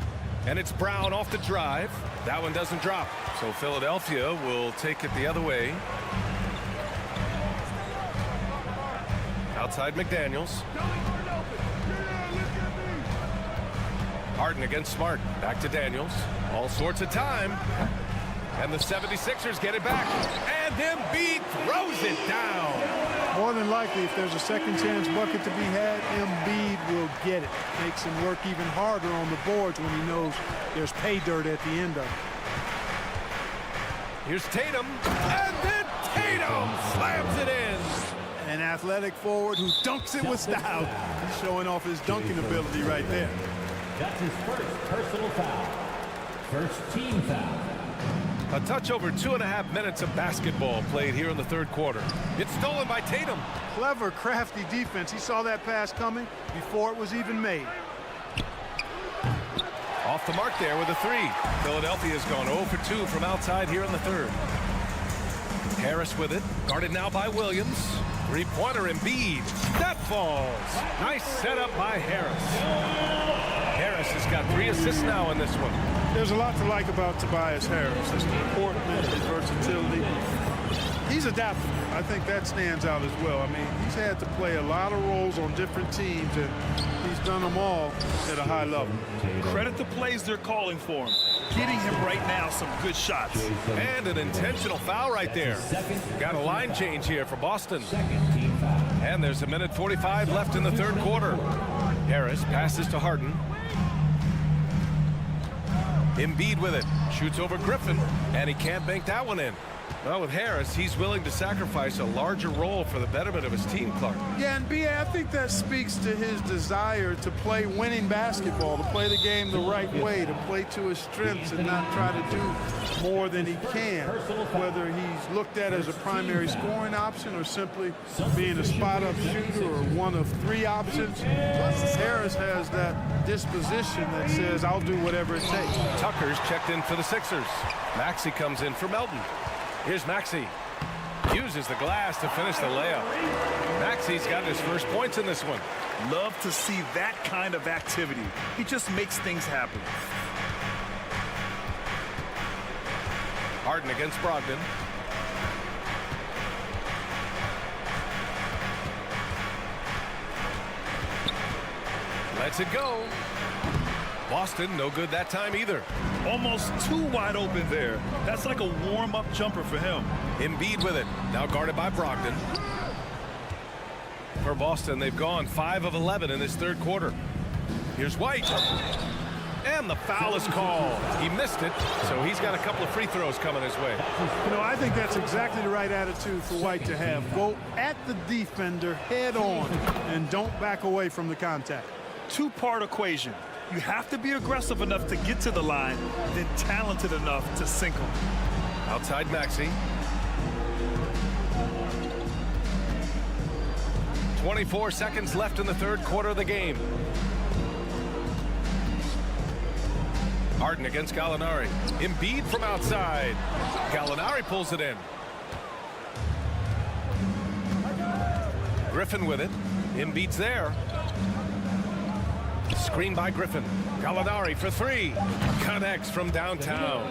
And it's Brown off the drive. That one doesn't drop. So Philadelphia will take it the other way. Outside McDaniels. Harden against Smart. Back to Daniels. All sorts of time. And the 76ers get it back. And Embiid throws it down. More than likely, if there's a second chance bucket to be had, Embiid will get it. Makes him work even harder on the boards when he knows there's pay dirt at the end of it. Here's Tatum. And then Tatum slams it in. An athletic forward who dunks it with style. He's showing off his dunking ability right there. That's his first personal foul. First team foul. A touch over 2.5 minutes of basketball played here in the third quarter. It's stolen by Tatum. Clever, crafty defense. He saw that pass coming before it was even made. Off the mark there with a three. Philadelphia's gone 0 for 2 from outside here in the third. Harris with it. Guarded now by Williams. Three-pointer Embiid. That falls. Nice setup by Harris. Harris has got 3 assists now in this one. There's a lot to like about Tobias Harris. His importance, his versatility. He's adaptable. I think that stands out as well. I mean, he's had to play a lot of roles on different teams, and he's done them all at a high level. Credit the plays they're calling for him. Getting him right now some good shots. And an intentional foul right there. Got a line change here for Boston. And there's a minute 45 left in the third quarter. Harris passes to Harden. Embiid with it. Shoots over Griffin, and he can't bank that one in. Well, with Harris, he's willing to sacrifice a larger role for the betterment of his team, Clark. Yeah, and B.A., I think that speaks to his desire to play winning basketball, to play the game the right way, to play to his strengths and not try to do more than he can, whether he's looked at as a primary scoring option or simply being a spot-up shooter or one of 3 options. Harris has that disposition that says, I'll do whatever it takes. Tucker's checked in for the Sixers. Maxey comes in for Melton. Here's Maxey. Uses the glass to finish the layup. Maxey's got his first points in this one. Love to see that kind of activity. He just makes things happen. Harden against Brogdon. Lets it go. Boston, no good that time either. Almost too wide open there. That's like a warm-up jumper for him. Embiid with it. Now guarded by Brogdon. For Boston, they've gone 5 of 11 in this third quarter. Here's White. And the foul is called. He missed it, so he's got a couple of free throws coming his way. You know, I think that's exactly the right attitude for White to have. Go at the defender head on and don't back away from the contact. Two-part equation. You have to be aggressive enough to get to the line, then talented enough to sink them. Outside Maxey. 24 seconds left in the third quarter of the game. Harden against Gallinari. Embiid from outside. Gallinari pulls it in. Griffin with it. Embiid's there. Screen by Griffin. Gallinari for 3. Connects from downtown.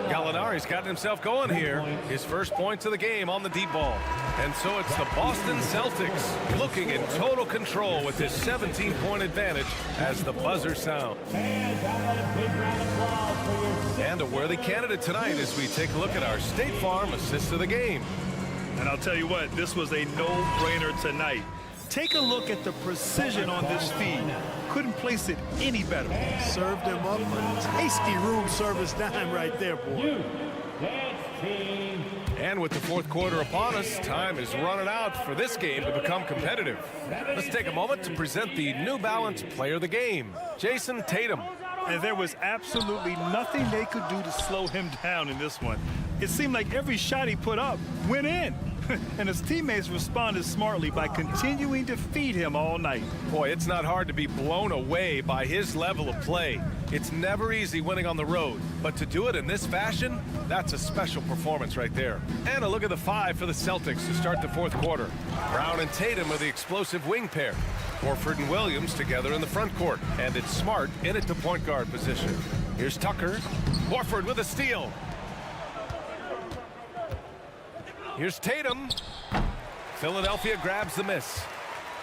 Gallinari's gotten himself going here. His first points of the game on the deep ball. And so it's the Boston Celtics looking in total control with this 17-point advantage as the buzzer sounds. And a worthy candidate tonight as we take a look at our State Farm assist of the game. And I'll tell you what, this was a no-brainer tonight. Take a look at the precision on this feed. Couldn't place it any better. Served him up a tasty room service dime right there, boy. And with the fourth quarter upon us, time is running out for this game to become competitive. Let's take a moment to present the New Balance Player of the Game, Jason Tatum. And there was absolutely nothing they could do to slow him down in this one. It seemed like every shot he put up went in. And his teammates responded smartly by continuing to feed him all night. Boy, it's not hard to be blown away by his level of play. It's never easy winning on the road, but to do it in this fashion, that's a special performance right there. And a look at the 5 for the Celtics to start the fourth quarter. Brown and Tatum are the explosive wing pair. Horford and Williams together in the front court, and it's Smart in at the point guard position. Here's Tucker. Horford with a steal. Here's Tatum. Philadelphia grabs the miss.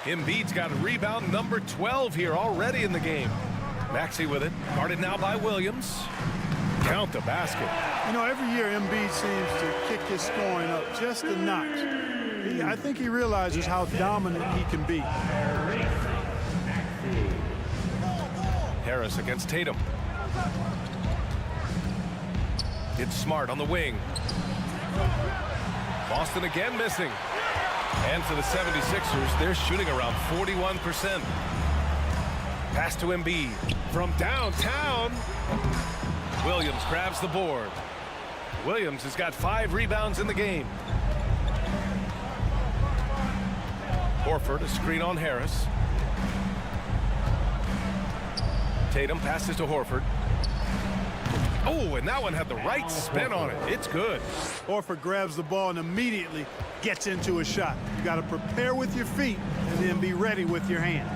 Embiid's got a rebound number 12 here already in the game. Maxey with it. Guarded now by Williams. Count the basket. You know, every year Embiid seems to kick his scoring up just a notch. I think he realizes how dominant he can be. Harris against Tatum. It's Smart on the wing. Boston again missing. And for the 76ers, they're shooting around 41%. Pass to Embiid from downtown. Williams grabs the board. Williams has got 5 rebounds in the game. Horford, a screen on Harris. Tatum passes to Horford. Oh, and that one had the right spin on it. It's good. Horford grabs the ball and immediately gets into a shot. You got to prepare with your feet and then be ready with your hand.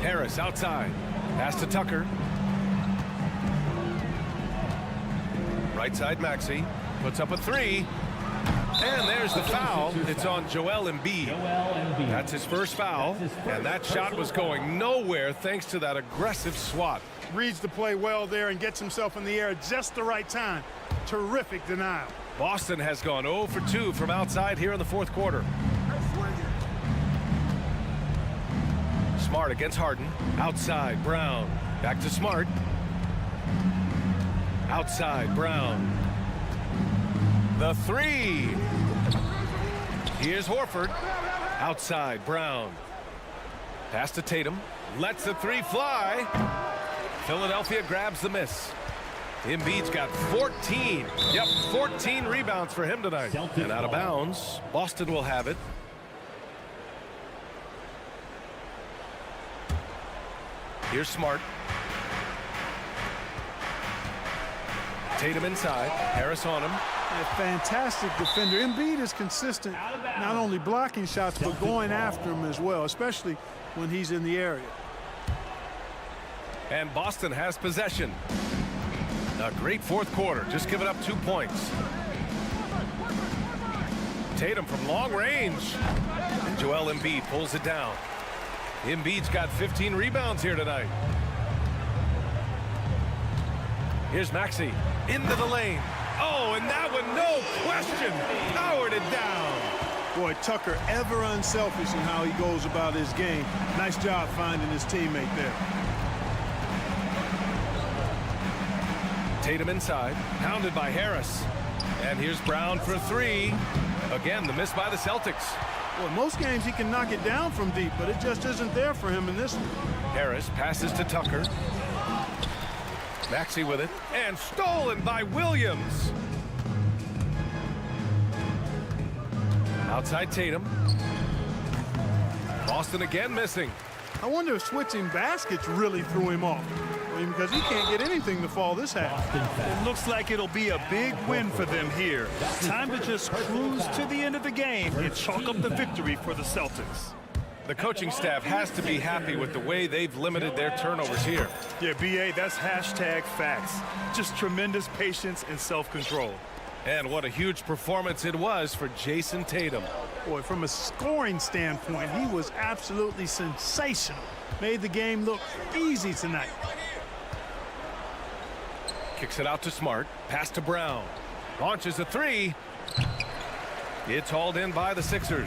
Harris outside. Pass to Tucker. Right side Maxey. Puts up a three. And there's the foul. It's on Joel Embiid. That's his first foul. And that shot was going nowhere thanks to that aggressive swat. Reads the play well there and gets himself in the air at just the right time. Terrific denial. Boston has gone 0 for 2 from outside here in the fourth quarter. Smart against Harden. Outside, Brown. Back to Smart. Outside, Brown. The three. Here's Horford. Outside, Brown. Pass to Tatum. Lets the three fly. Philadelphia grabs the miss. Embiid's got 14. Yep, 14 rebounds for him tonight. And out of bounds. Boston will have it. Here's Smart. Tatum inside. Harris on him. A fantastic defender. Embiid is consistent, not only blocking shots, but going after him as well, especially when he's in the area. And Boston has possession. A great fourth quarter. Just giving up 2 points. Tatum from long range. And Joel Embiid pulls it down. Embiid's got 15 rebounds here tonight. Here's Maxey into the lane. Oh, and that one, no question, powered it down. Boy, Tucker ever unselfish in how he goes about his game. Nice job finding his teammate there. Tatum inside, pounded by Harris. And here's Brown for three. Again, the miss by the Celtics. Well, most games he can knock it down from deep, but it just isn't there for him in this one. Harris passes to Tucker. Maxey with it, and stolen by Williams. Outside Tatum. Boston again missing. I wonder if switching baskets really threw him off. I mean, because he can't get anything to fall this half. It looks like it'll be a big win for them here. Time to just cruise to the end of the game and chalk up the victory for the Celtics. The coaching staff has to be happy with the way they've limited their turnovers here. Yeah, BA, that's hashtag facts. Just tremendous patience and self-control. And what a huge performance it was for Jason Tatum. Boy, from a scoring standpoint, he was absolutely sensational. Made the game look easy tonight. Kicks it out to Smart. Pass to Brown. Launches a three. It's hauled in by the Sixers.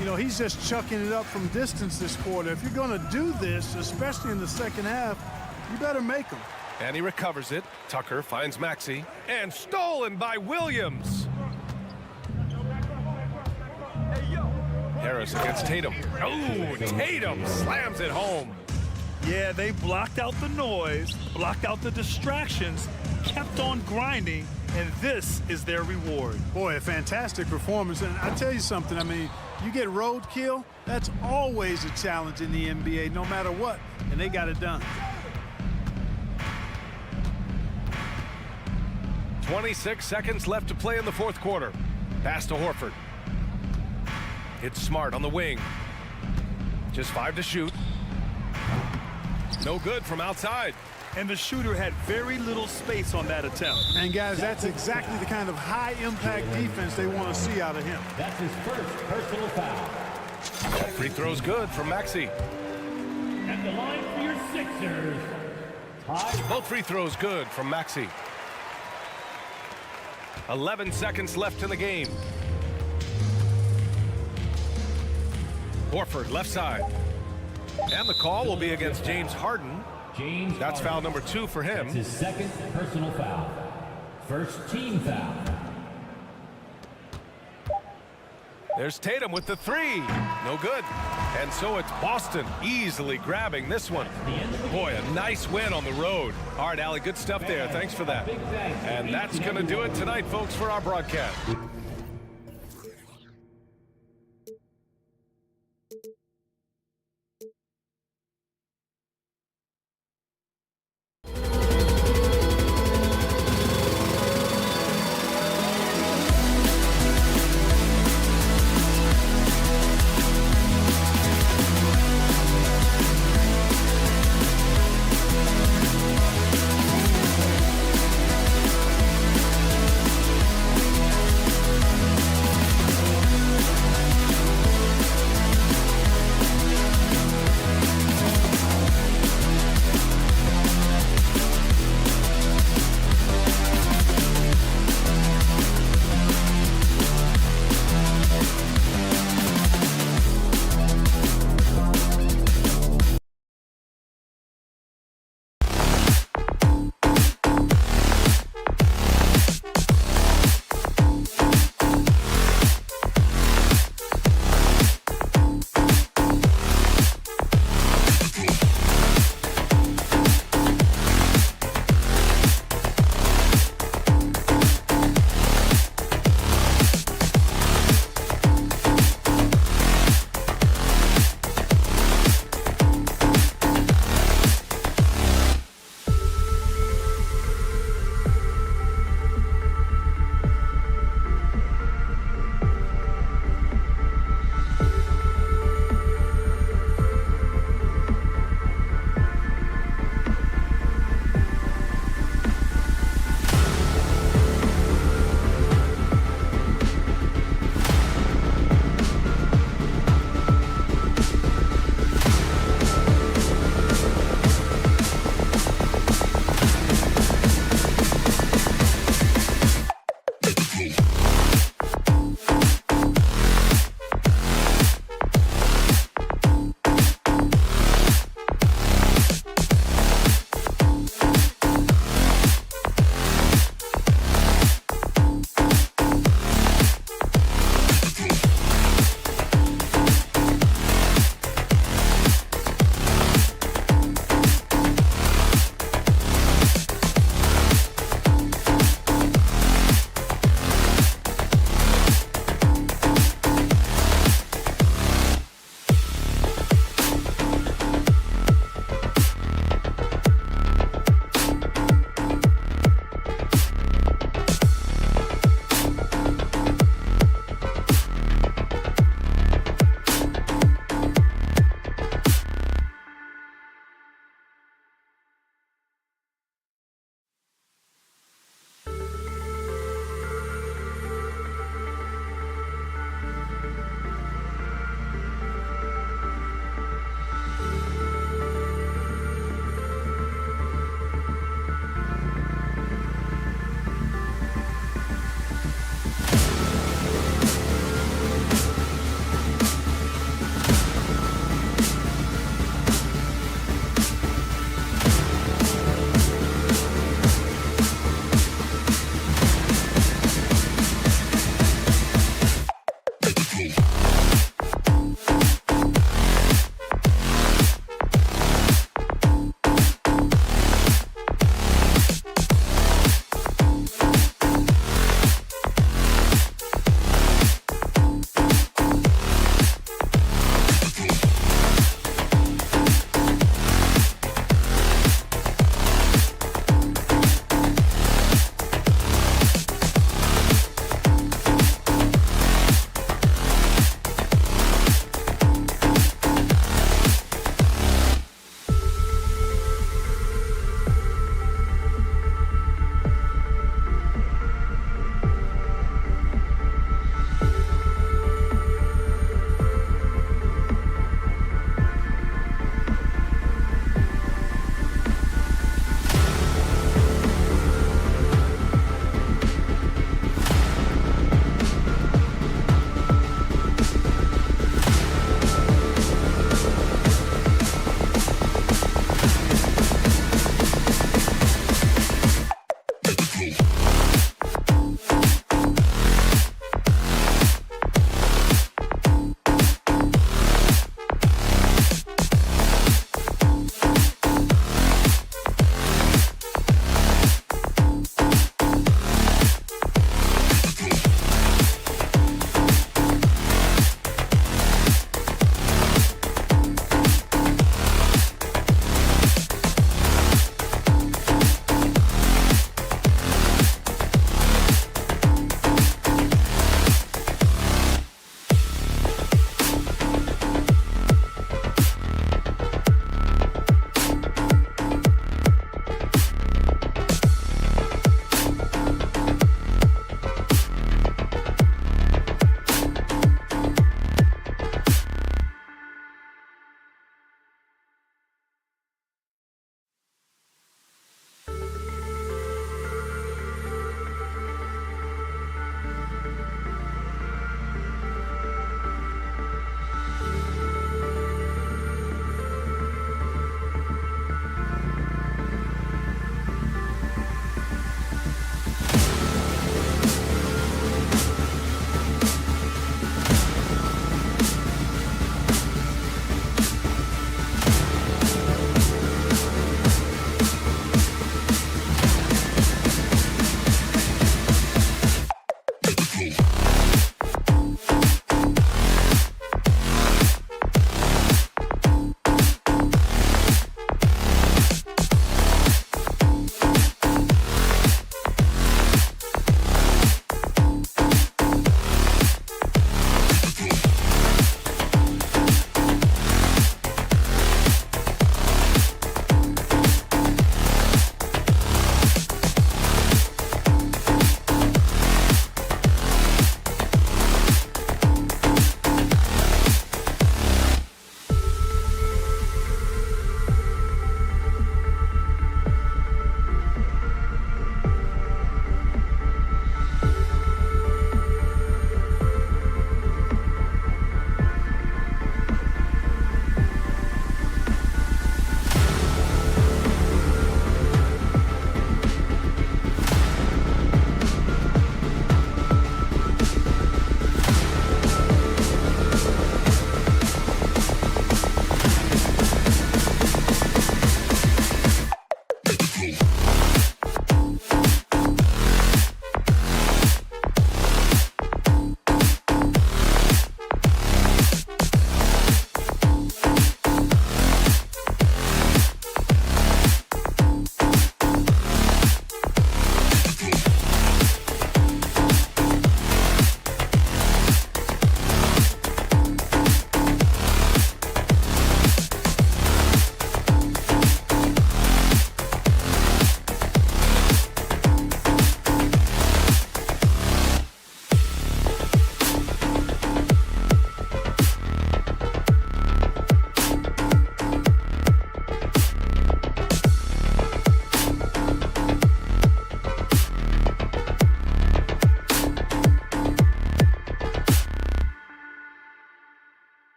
You know, he's just chucking it up from distance this quarter. If you're going to do this, especially in the second half, you better make them. And he recovers it. Tucker finds Maxey. And stolen by Williams. Harris against Tatum. Oh, Tatum slams it home. Yeah, they blocked out the noise, blocked out the distractions, kept on grinding, and this is their reward. Boy, a fantastic performance. And I tell you something, I mean, you get roadkill, that's always a challenge in the NBA, no matter what, and they got it done. 26 seconds left to play in the fourth quarter. Pass to Horford. It's Smart on the wing. Just 5 to shoot. No good from outside. And the shooter had very little space on that attempt. And guys, that's exactly the kind of high-impact defense they want to see out of him. That's his first personal foul. That free throw's good from Maxey. At the line for your Sixers. Both free throws good from Maxey. 11 seconds left in the game. Horford left side. And the call will be against James Harden. That's foul number 2 for him. That's his second personal foul. First team foul. There's Tatum with the three. No good. And so it's Boston easily grabbing this one. Boy, a nice win on the road. All right, Allie, good stuff there. Thanks for that. And that's going to do it tonight, folks, for our broadcast.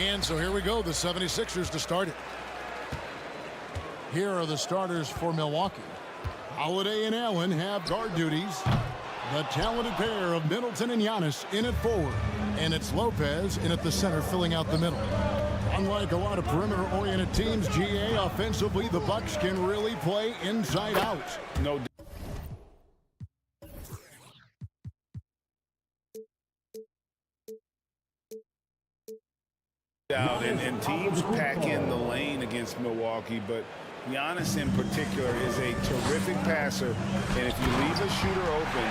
And so here we go, the 76ers to start it. Here are the starters for Milwaukee. Holiday and Allen have guard duties. The talented pair of Middleton and Giannis in at forward. And it's Lopez in at the center filling out the middle. Unlike a lot of perimeter-oriented teams, GA, offensively, the Bucks can really play inside out. No doubt, and teams pack in the lane against Milwaukee, but Giannis in particular is a terrific passer, and if you leave a shooter open,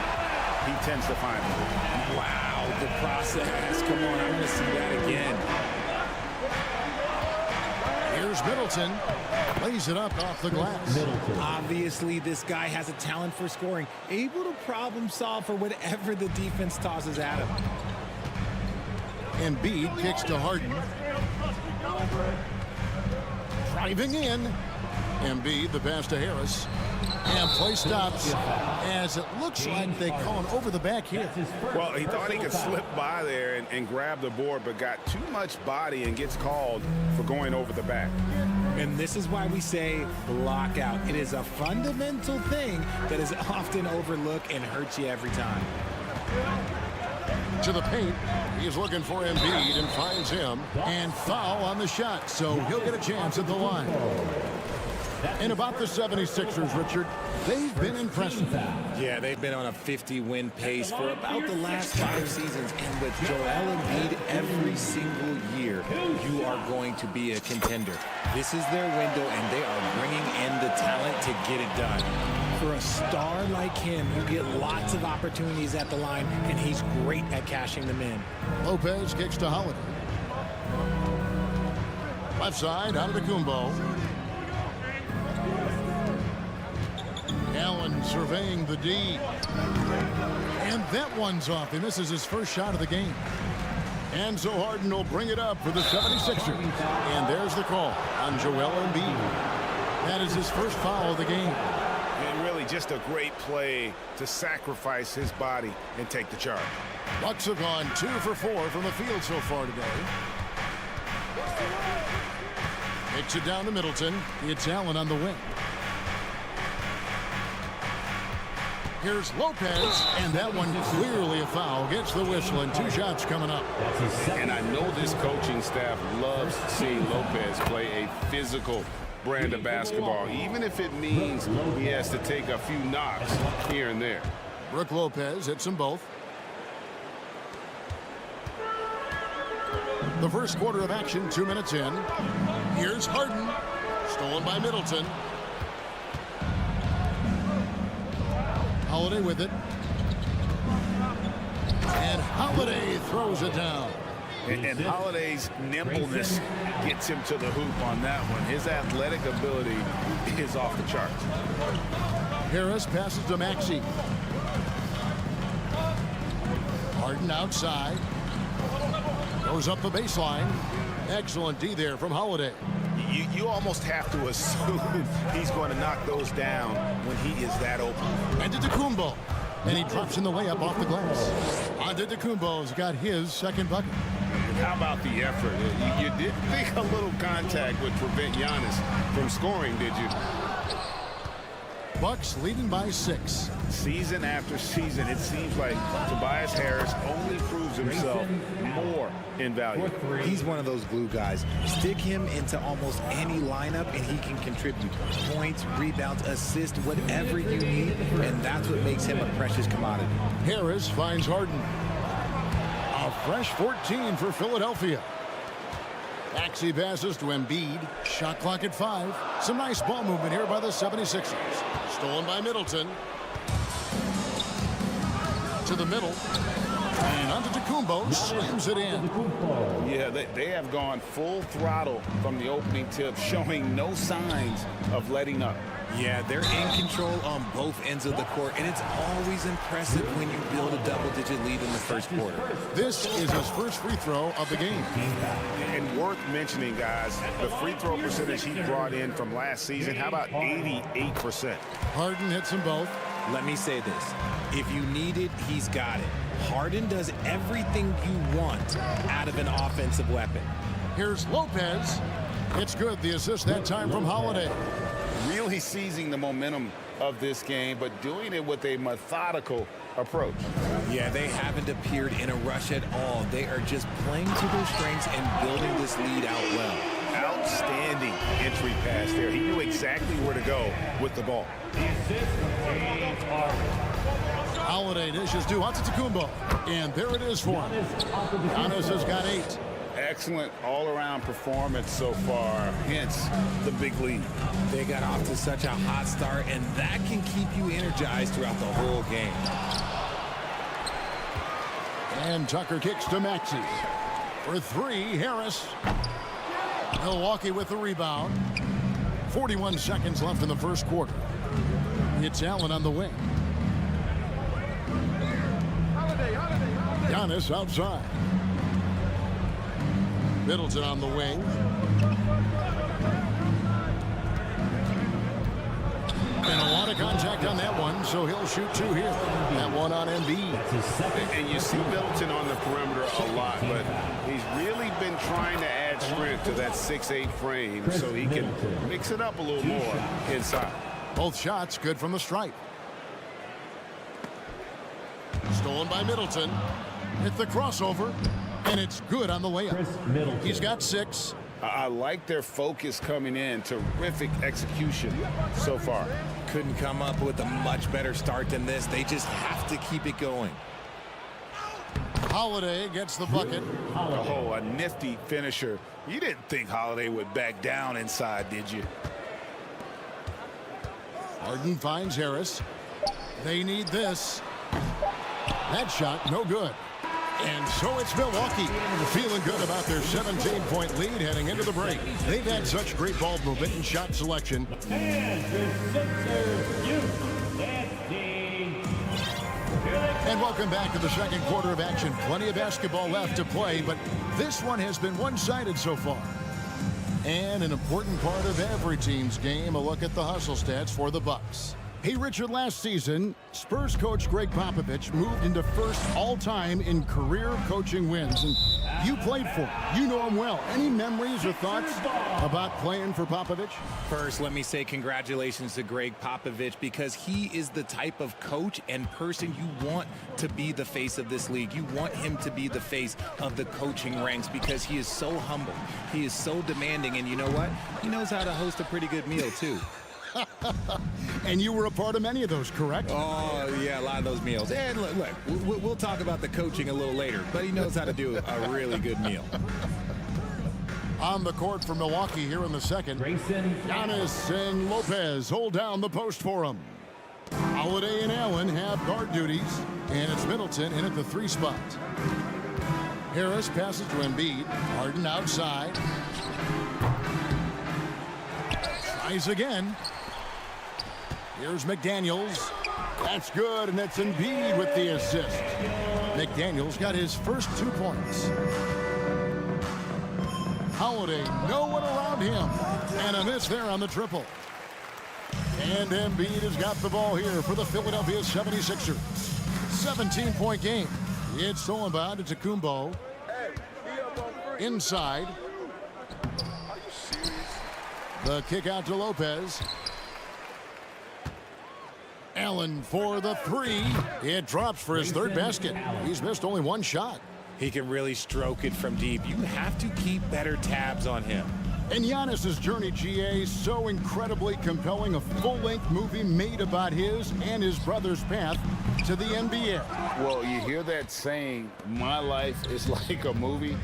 he tends to find it. Wow, the process. Come on, I want to see that again. Here's Middleton. Lays it up off the glass. Obviously, this guy has a talent for scoring, able to problem solve for whatever the defense tosses at him. Embiid kicks to Harden. Driving in. Embiid, the pass to Harris. And play stops as it looks like they call him over the back here. Well, he thought he could slip by there and grab the board, but got too much body and gets called for going over the back. And this is why we say lockout. It is a fundamental thing that is often overlooked and hurts you every time. To the paint. He's looking for Embiid and finds him. And foul on the shot, so he'll get a chance at the line. And about the 76ers, Richard, they've been impressive. Yeah, they've been on a 50-win pace for about the last 5 seasons. And with Joel Embiid every single year, you are going to be a contender. This is their window, and they are bringing in the talent to get it done. For a star like him, you get lots of opportunities at the line, and he's great at cashing them in. Lopez kicks to Holiday. Left side, out of the Kumbo. Allen surveying the D. And that one's off. He misses his first shot of the game. And so Harden will bring it up for the 76ers. And there's the call on Joel Embiid. That is his first foul of the game. And really just a great play to sacrifice his body and take the charge. Bucks have gone 2 for 4 from the field so far today. Kicks it down to Middleton. It's Allen on the wing. Here's Lopez, and that one clearly a foul. Gets the whistle, and 2 shots coming up. And I know this coaching staff loves seeing Lopez play a physical brand of basketball, even if it means he has to take a few knocks here and there. Brook Lopez hits them both. The first quarter of action, 2 minutes in. Here's Harden, stolen by Middleton. Holiday with it. And Holiday throws it down. And Holiday's nimbleness gets him to the hoop on that one. His athletic ability is off the charts. Harris passes to Maxey. Harden outside. Goes up the baseline. Excellent D there from Holiday. You almost have to assume he's going to knock those down when he is that open. And Antetokounmpo. And he drops in the layup off the glass. Antetokounmpo's got his second bucket. How about the effort? You didn't think a little contact would prevent Giannis from scoring, did you? Bucks leading by 6. Season after season, it seems like Tobias Harris only proves himself more in value. He's one of those glue guys. Stick him into almost any lineup, and he can contribute points, rebounds, assists, whatever you need, and that's what makes him a precious commodity. Harris finds Harden. A fresh 14 for Philadelphia. Maxey passes to Embiid. Shot clock at 5. Some nice ball movement here by the 76ers. Stolen by Middleton. To the middle. And Antetokounmpo slams it in. Yeah, they have gone full throttle from the opening tip, showing no signs of letting up. Yeah, they're in control on both ends of the court, and it's always impressive when you build a double-digit lead in the first quarter. This is his first free throw of the game. And worth mentioning, guys, the free throw percentage he brought in from last season, how about 88%? Harden hits them both. Let me say this. If you need it, he's got it. Harden does everything you want out of an offensive weapon. Here's Lopez. It's good. The assist that time from Holiday. Really seizing the momentum of this game, but doing it with a methodical approach. Yeah, they haven't appeared in a rush at all. They are just playing to their strengths and building this lead out well. Outstanding entry pass there. He knew exactly where to go with the ball. Holiday dishes to Antetokounmpo, and there it is for him. Giannis has got 8. Excellent all-around performance so far, hence the big lead. They got off to such a hot start, and that can keep you energized throughout the whole game. And Tucker kicks to Maxey. For 3, Harris. Milwaukee with the rebound. 41 seconds left in the first quarter. It's Allen on the wing. Giannis outside. Middleton on the wing. And a lot of contact on that one, so he'll shoot 2 here. That one on Embiid. And you see Middleton on the perimeter a lot, but he's really been trying to add strength to that 6'8" frame so he can mix it up a little more inside. Both shots good from the stripe. Stolen by Middleton. Hit the crossover, and it's good on the layup. He's got 6. I like their focus coming in. Terrific execution so far. Couldn't come up with a much better start than this. They just have to keep it going. Holiday gets the bucket. Oh, a nifty finisher. You didn't think Holiday would back down inside, did you? Harden finds Harris. They need this. That shot, no good. And so it's Milwaukee feeling good about their 17-point lead heading into the break. They've had such great ball movement and shot selection. And welcome back to the second quarter of action. Plenty of basketball left to play, but this one has been one-sided so far. And an important part of every team's game, a look at the hustle stats for the Bucks. Hey, Richard, last season, Spurs coach Greg Popovich moved into first all-time in career coaching wins. And you played for him. You know him well. Any memories or thoughts about playing for Popovich? First, let me say congratulations to Greg Popovich, because he is the type of coach and person you want to be the face of this league. You want him to be the face of the coaching ranks because he is so humble. He is so demanding. And you know what? He knows how to host a pretty good meal, too. And you were a part of many of those, correct? Oh, yeah, a lot of those meals. And look, we'll talk about the coaching a little later, but he knows how to do a really good meal. On the court for Milwaukee here in the second. Giannis and Lopez hold down the post for him. Holiday and Allen have guard duties, and it's Middleton in at the 3 spot. Harris passes to Embiid. Harden outside. Tries again. Here's McDaniels. That's good, and that's Embiid with the assist. McDaniels got his first 2 points. Holiday, no one around him. And a miss there on the triple. And Embiid has got the ball here for the Philadelphia 76ers. 17-point game. It's stolen by Antetokounmpo. Inside. The kick out to Lopez. Allen for the 3. It drops for his 3rd basket. He's missed only 1 shot. He can really stroke it from deep. You have to keep better tabs on him. And Giannis's journey, GA, so incredibly compelling. A full-length movie made about his and his brother's path to the NBA. Well, you hear that saying, my life is like a movie.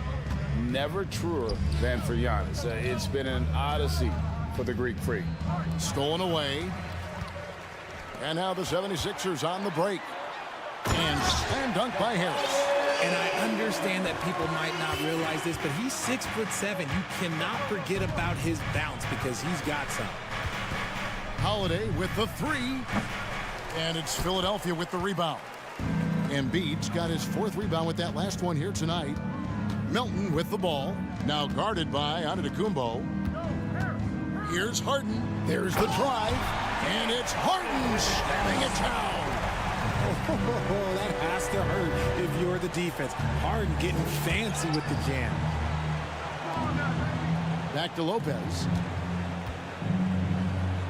Never truer than for Giannis. It's been an odyssey for the Greek freak. Stolen away. And now the 76ers on the break. And slam dunk by Harris. And I understand that people might not realize this, but he's 6'7". You cannot forget about his bounce because he's got some. Holiday with the 3. And it's Philadelphia with the rebound. Embiid's got his 4th rebound with that last one here tonight. Milton with the ball. Now guarded by Antetokounmpo. Here's Harden. There's the drive. And it's Harden slamming it down. Oh, that has to hurt if you're the defense. Harden getting fancy with the jam. Back to Lopez.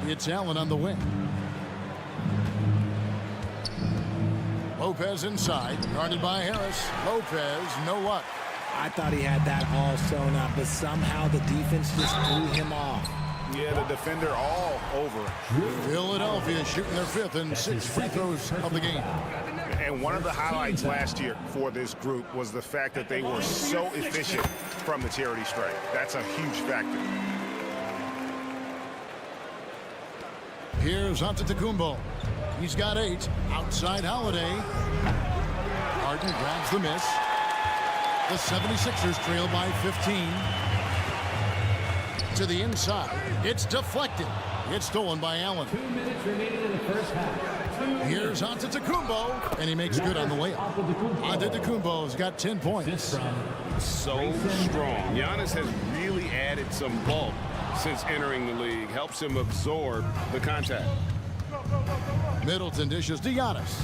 It's Allen on the wing. Lopez inside, guarded by Harris. Lopez, no luck. I thought he had that all sewn up, but somehow the defense just threw him off. Yeah, the defender all over him. Philadelphia shooting their 5th and 6th free throws of the game. And one of the highlights last year for this group was the fact that they were so efficient from the charity stripe. That's a huge factor. Here's Antetokounmpo. He's got 8. Outside Holiday. Harden grabs the miss. The 76ers trail by 15. To the inside. It's deflected. It's stolen by Allen. 2 minutes remaining in the first half. Here's Antetokounmpo, and he makes good on the layup. Antetokounmpo's got 10 points. So strong. Giannis has really added some bulk since entering the league. Helps him absorb the contact. Middleton dishes to Giannis.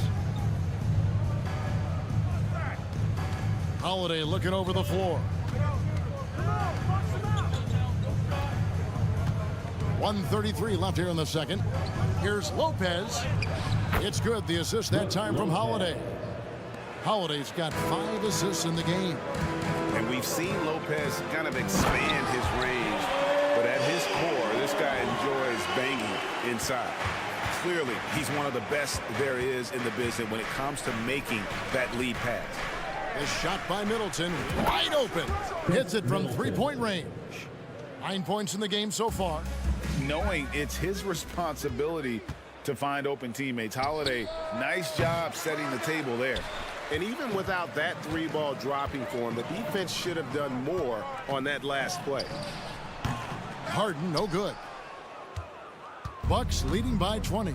Holiday looking over the floor. 1:33 left here in the second. Here's Lopez. It's good. The assist that time from Holiday. Holiday's got 5 assists in the game. And we've seen Lopez kind of expand his range. But at his core, this guy enjoys banging inside. Clearly, he's one of the best there is in the business when it comes to making that lead pass. A shot by Middleton, wide open. Hits it from 3-point range. 9 points in the game so far. Knowing it's his responsibility to find open teammates. Holiday, nice job setting the table there. And even without that 3-ball dropping for him, the defense should have done more on that last play. Harden, no good. Bucks leading by 20.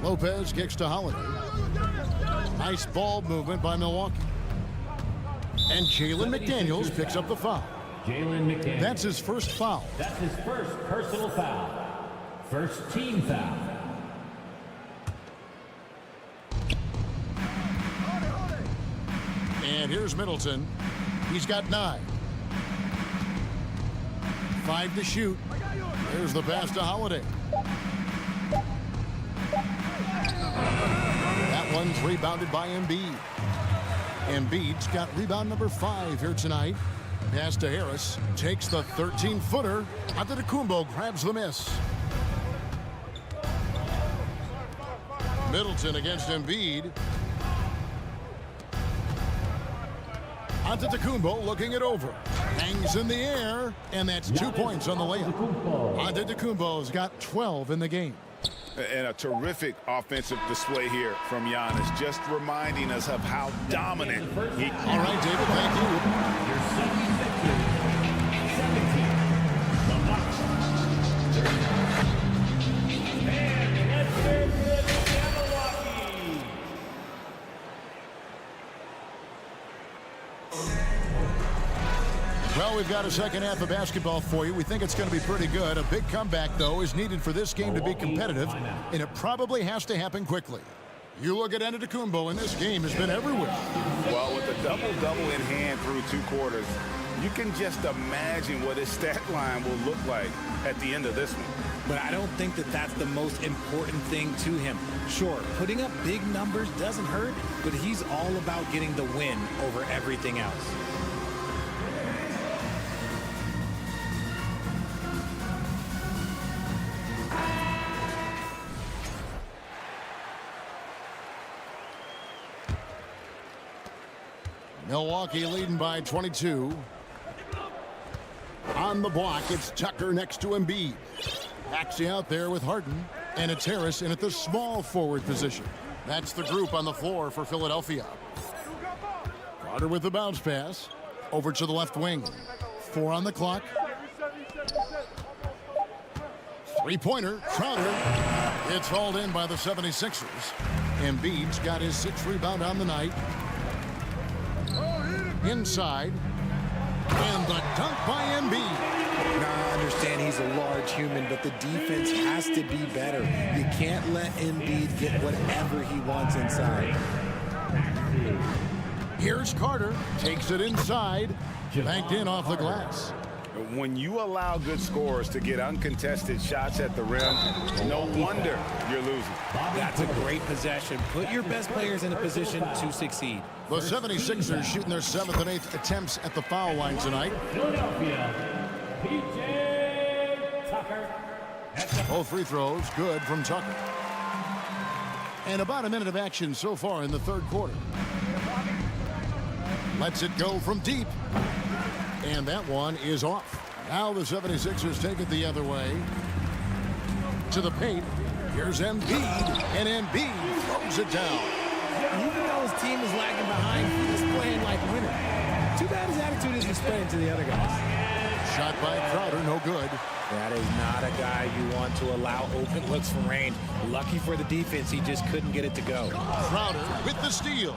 Lopez kicks to Holiday. Nice ball movement by Milwaukee. And Jalen McDaniels picks up the foul. Jalen McDaniels. That's his first foul. That's his first personal foul. First team foul. And here's Middleton. He's got 9. 5 to shoot. There's the pass to Holiday. That one's rebounded by Embiid. Embiid's got rebound number 5 here tonight. Pass to Harris. Takes the 13-footer. Antetokounmpo grabs the miss. Middleton against Embiid. Antetokounmpo looking it over. Hangs in the air, and that's 2 points on the layup. Antetokounmpo's got 12 in the game. And a terrific offensive display here from Giannis, just reminding us of how dominant he is. All right, David, thank you. Your 17, the Bucks. And let's hear it for Milwaukee. Well, we've got a second half of basketball for you. We think it's going to be pretty good. A big comeback, though, is needed for this game to be competitive, and it probably has to happen quickly. You look at Antetokounmpo, and this game has been everywhere. Well, with a double-double in hand through 2 quarters, you can just imagine what his stat line will look like at the end of this one. But I don't think that that's the most important thing to him. Sure, putting up big numbers doesn't hurt, but he's all about getting the win over everything else. Milwaukee leading by 22. On the block, it's Tucker next to Embiid. Maxey out there with Harden, and it's Harris in at the small forward position. That's the group on the floor for Philadelphia. Carter with the bounce pass. Over to the left wing. 4 on the clock. 3-pointer, Crowder. It's hauled in by the 76ers. Embiid's got his 6th rebound on the night. Inside. And the dunk by Embiid. Now, I understand he's a large human, but the defense has to be better. You can't let Embiid get whatever he wants inside. Here's Carter. Takes it inside. Banked in off the glass. When you allow good scorers to get uncontested shots at the rim, no wonder you're losing. That's a great possession. Put your best players in a position to succeed. The 76ers shooting their 7th and 8th attempts at the foul line tonight. Philadelphia, P.J. Tucker. Both free throws good from Tucker. And about a minute of action so far in the third quarter. Lets it go from deep. And that one is off. Now the 76ers take it the other way. To the paint. Here's Embiid. And Embiid throws it down. Even though his team is lagging behind, he's playing like a winner. Too bad his attitude isn't spreading to the other guys. Shot by Crowder, no good. That is not a guy you want to allow open looks from range. Lucky for the defense, he just couldn't get it to go. Crowder with the steal.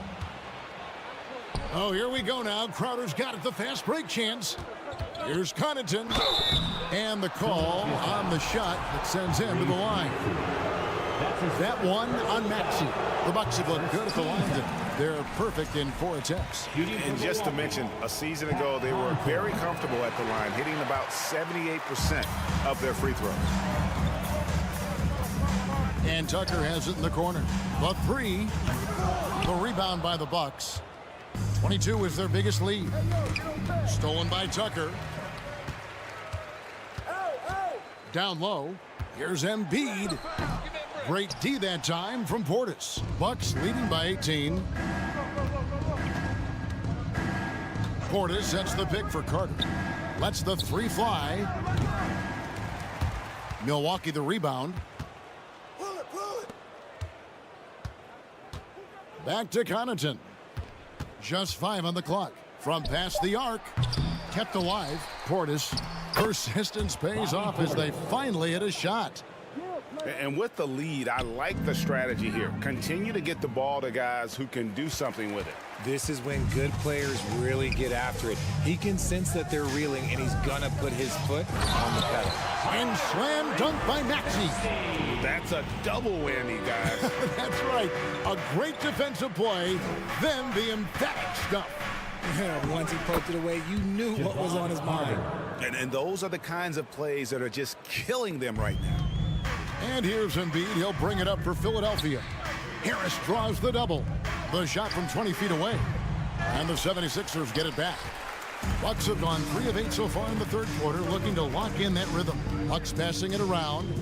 Oh, here we go now. Crowder's got it, the fast break chance. Here's Connaughton. And the call on the shot that sends him to the line. That one on Maxey. The Bucks have looked good at the line. They're perfect in 4 attempts. And just to mention, a season ago, they were very comfortable at the line, hitting about 78% of their free throws. And Tucker has it in the corner. The 3. The rebound by the Bucks. 22 is their biggest lead. Stolen by Tucker. Down low. Here's Embiid. Great D that time from Portis. Bucks leading by 18. Portis sets the pick for Carter. Lets the 3 fly. Milwaukee the rebound. Back to Connaughton. Just 5 on the clock. From past the arc. Kept alive. Portis. Persistence pays off as they finally hit a shot. And with the lead, I like the strategy here. Continue to get the ball to guys who can do something with it. This is when good players really get after it. He can sense that they're reeling, and he's gonna put his foot on the pedal. And slam dunk by Maxey. That's a double whammy, guys. That's right. A great defensive play, then the emphatic stuff. Yeah, once he poked it away, you knew what was on his mind. And those are the kinds of plays that are just killing them right now. And here's Embiid. He'll bring it up for Philadelphia. Harris draws the double. The shot from 20 feet away. And the 76ers get it back. Bucks have gone 3 of 8 so far in the third quarter, looking to lock in that rhythm. Bucks passing it around.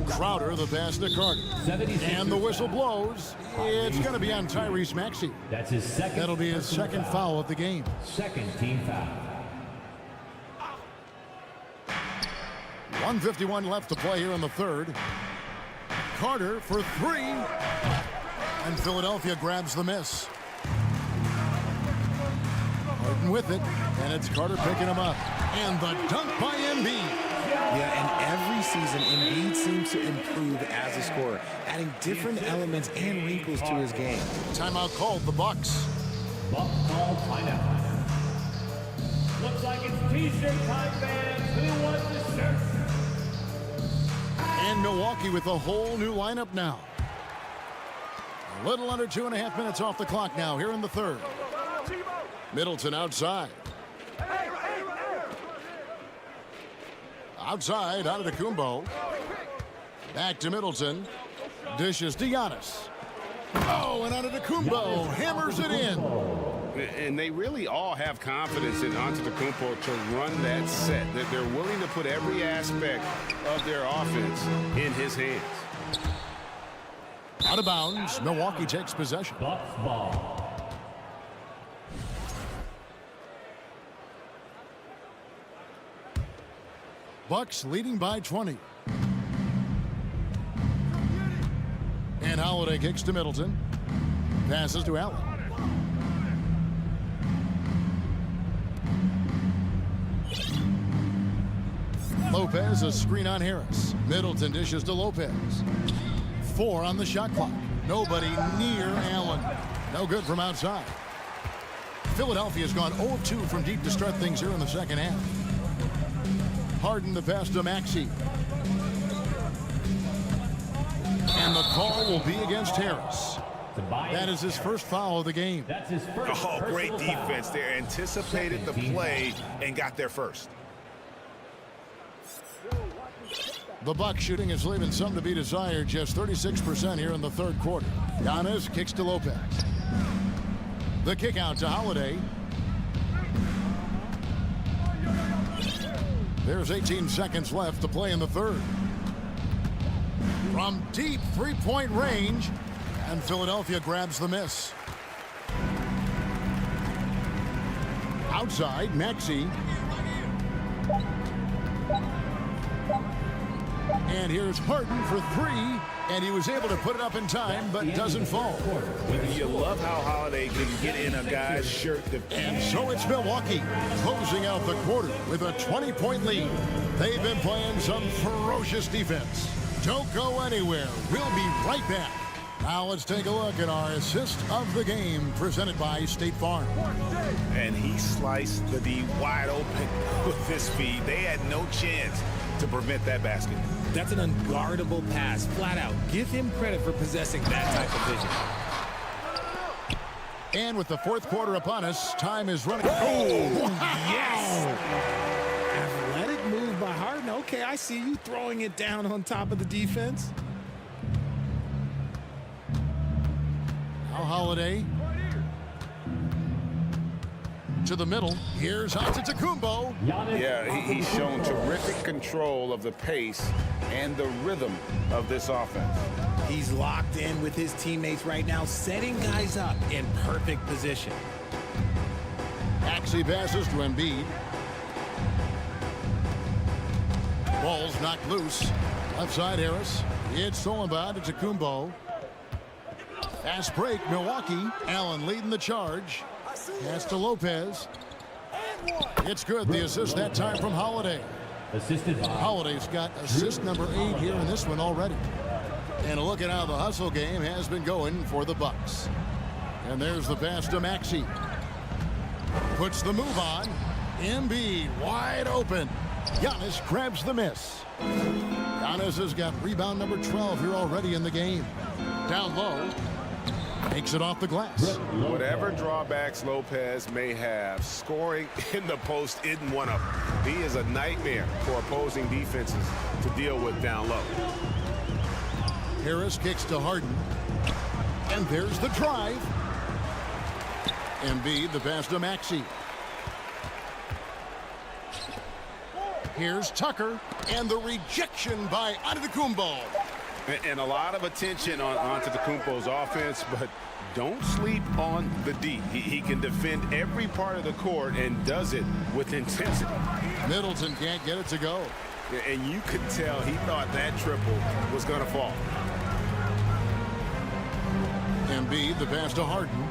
Crowder, the pass to Carter. And the whistle blows. It's going to be on Tyrese Maxey. That's his second. That'll be his second foul of the game. Second team foul. 1:51 left to play here in the third. Carter for 3. And Philadelphia grabs the miss. Harden with it. And it's Carter picking him up. And the dunk by Embiid. Yeah, and every season, Embiid seems to improve as a scorer, adding different elements and wrinkles to his game. Timeout called the Bucks. Bucks call timeout. Looks like it's T-shirt time, fans. Who wants the shirt? And Milwaukee with a whole new lineup now. A little under 2.5 minutes off the clock now here in the third. Middleton outside. Outside, out of Antetokounmpo. Back to Middleton. Dishes to Giannis. Oh, and Antetokounmpo hammers it in. And they really all have confidence in Antetokounmpo to run that set. That they're willing to put every aspect of their offense in his hands. Out of bounds. Milwaukee takes possession. Bucks ball. Bucks leading by 20. And Holiday kicks to Middleton. Passes to Allen. Lopez, a screen on Harris. Middleton dishes to Lopez. 4 on the shot clock. Nobody near Allen. No good from outside. Philadelphia's gone 0-2 from deep to start things here in the second half. Harden the pass to Maxey. And the call will be against Harris. That is his first foul of the game. That's his first. Oh, great defense there. Anticipated the play and got there first. The Bucks shooting is leaving some to be desired. Just 36% here in the third quarter. Giannis kicks to Lopez. The kick out to Holiday. There's 18 seconds left to play in the third. From deep three-point range, and Philadelphia grabs the miss. Outside, Maxey. And here's Harden for three, and he was able to put it up in time, but doesn't fall. You love how Holiday can get in a guy's shirt. And so it's Milwaukee closing out the quarter with a 20-point lead. They've been playing some ferocious defense. Don't go anywhere. We'll be right back. Now let's take a look at our assist of the game presented by State Farm. And he sliced the D wide open with this feed. They had no chance to prevent that basket. That's an unguardable pass, flat out. Give him credit for possessing that type of vision. And with the fourth quarter upon us, time is running. Oh, yes! Athletic move by Harden. Okay, I see you throwing it down on top of the defense. Now Holiday to the middle. Here's Antetokounmpo. Yeah, he's shown terrific control of the pace and the rhythm of this offense. He's locked in with his teammates right now, setting guys up in perfect position. Maxey passes to Embiid. Ball's knocked loose. Left side Harris. It's stolen by Antetokounmpo. Fast break, Milwaukee. Allen leading the charge. Pass to Lopez. It's good. The assist that time from Holiday. Assisted by Holiday's got assist number 8 here in this one already. And a look at how the hustle game has been going for the Bucks. And there's the pass to Maxey. Puts the move on. Embiid wide open. Giannis grabs the miss. Giannis has got rebound number 12 here already in the game. Down low. Takes it off the glass. Whatever drawbacks Lopez may have, scoring in the post isn't one of them. He is a nightmare for opposing defenses to deal with down low. Harris kicks to Harden. And there's the drive. Embiid, the pass to Maxey. Here's Tucker. And the rejection by Antetokounmpo. And a lot of attention on Antetokounmpo's offense, but don't sleep on the D. He can defend every part of the court and does it with intensity. Middleton can't get it to go. And you could tell he thought that triple was going to fall. Embiid, the pass to Harden.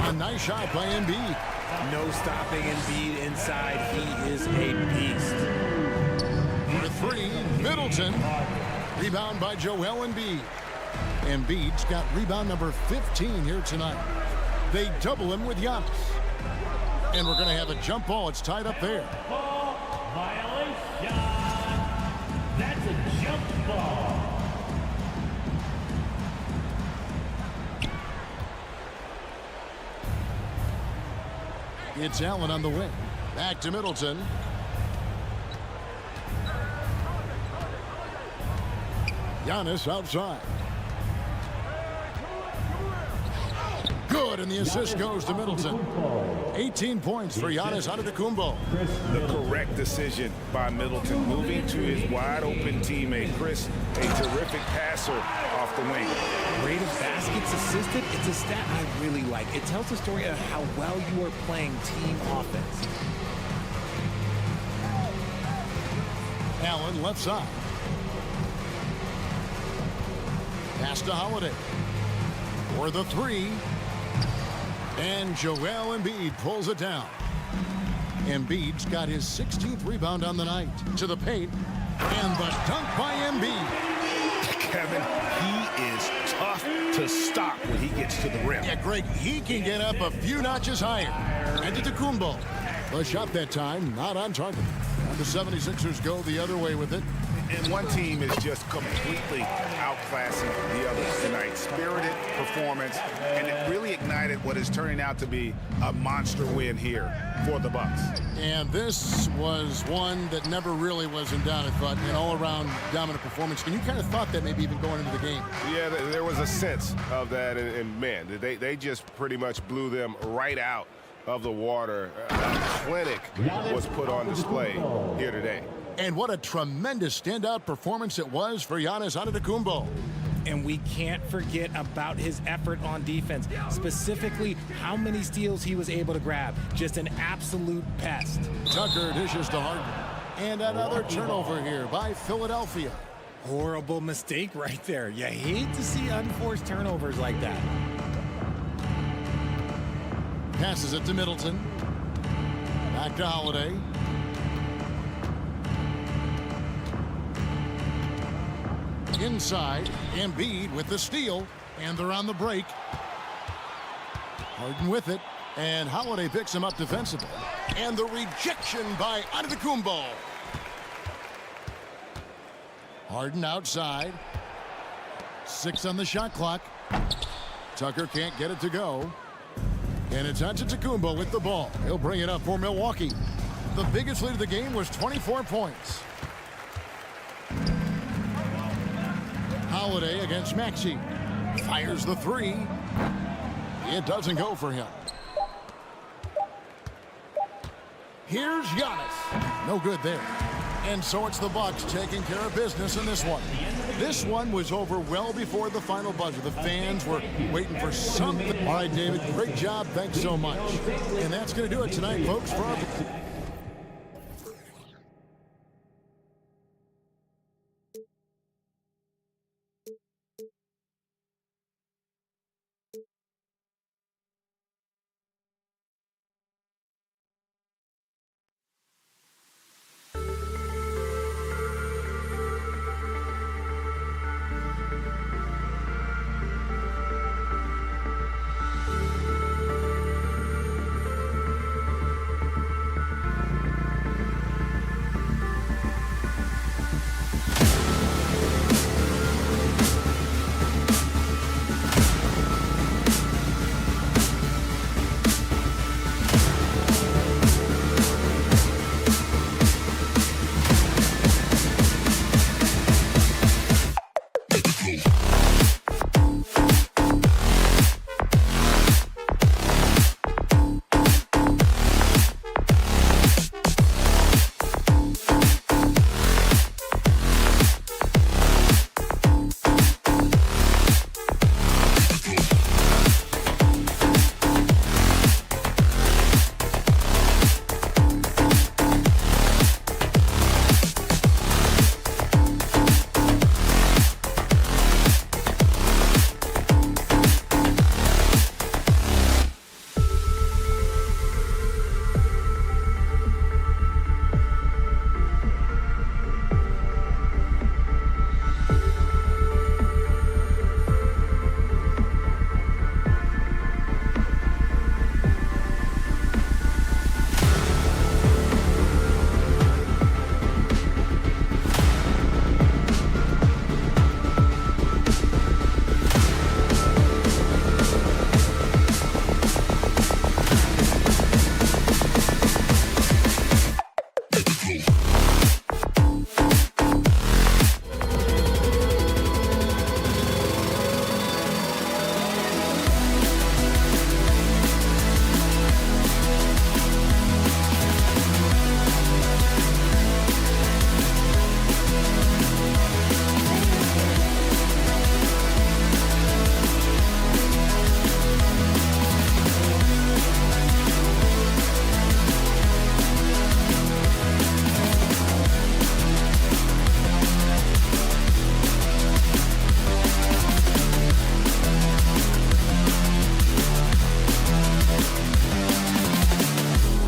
A nice shot by Embiid. No stopping Embiid inside. He is a beast. For three, Middleton. Rebound by Joel Embiid. Embiid's got rebound number 15 here tonight. They double him with Giannis. And we're going to have a jump ball. It's tied up there. violation. That's a jump ball. It's Allen on the wing. Back to Middleton. Giannis outside. Good, and the assist goes to Middleton. 18 points for Giannis Antetokounmpo. The correct decision by Middleton, moving to his wide-open teammate. Chris, a terrific passer off the wing. Rate of baskets assisted, it's a stat I really like. It tells the story of how well you are playing team offense. Allen left side. Pass to Holiday. For the three. And Joel Embiid pulls it down. Embiid's got his 16th rebound on the night. To the paint. And the dunk by Embiid. Kevin, he is tough to stop when he gets to the rim. Yeah, Greg, he can get up a few notches higher. Antetokounmpo. The shot that time, not on target. And the 76ers go the other way with it. And one team is just completely outclassing the other tonight. Spirited performance, and it really ignited what is turning out to be a monster win here for the Bucks. And this was one that never really was in doubt, I thought, an all-around dominant performance. And you kind of thought that maybe even going into the game. Yeah, there was a sense of that, and man, they just pretty much blew them right out of the water. A clinic was put on display here today. And what a tremendous standout performance it was for Giannis Antetokounmpo. And we can't forget about his effort on defense, specifically how many steals he was able to grab. Just an absolute pest. Tucker dishes to Harden. And another turnover here by Philadelphia. Horrible mistake right there. You hate to see unforced turnovers like that. Passes it to Middleton. Back to Holiday. Inside, Embiid with the steal, and they're on the break. Harden with it, and Holiday picks him up defensively. And the rejection by Antetokounmpo. Harden outside. 6 on the shot clock. Tucker can't get it to go. And it's Antetokounmpo with the ball. He'll bring it up for Milwaukee. The biggest lead of the game was 24 points. Holiday against Maxey. Fires the 3. It doesn't go for him. Here's Giannis. No good there. And so it's the Bucks taking care of business in this one. This one was over well before the final buzzer. The fans were waiting for something. All right, David, great job. Thanks so much. And that's going to do it tonight, folks. For our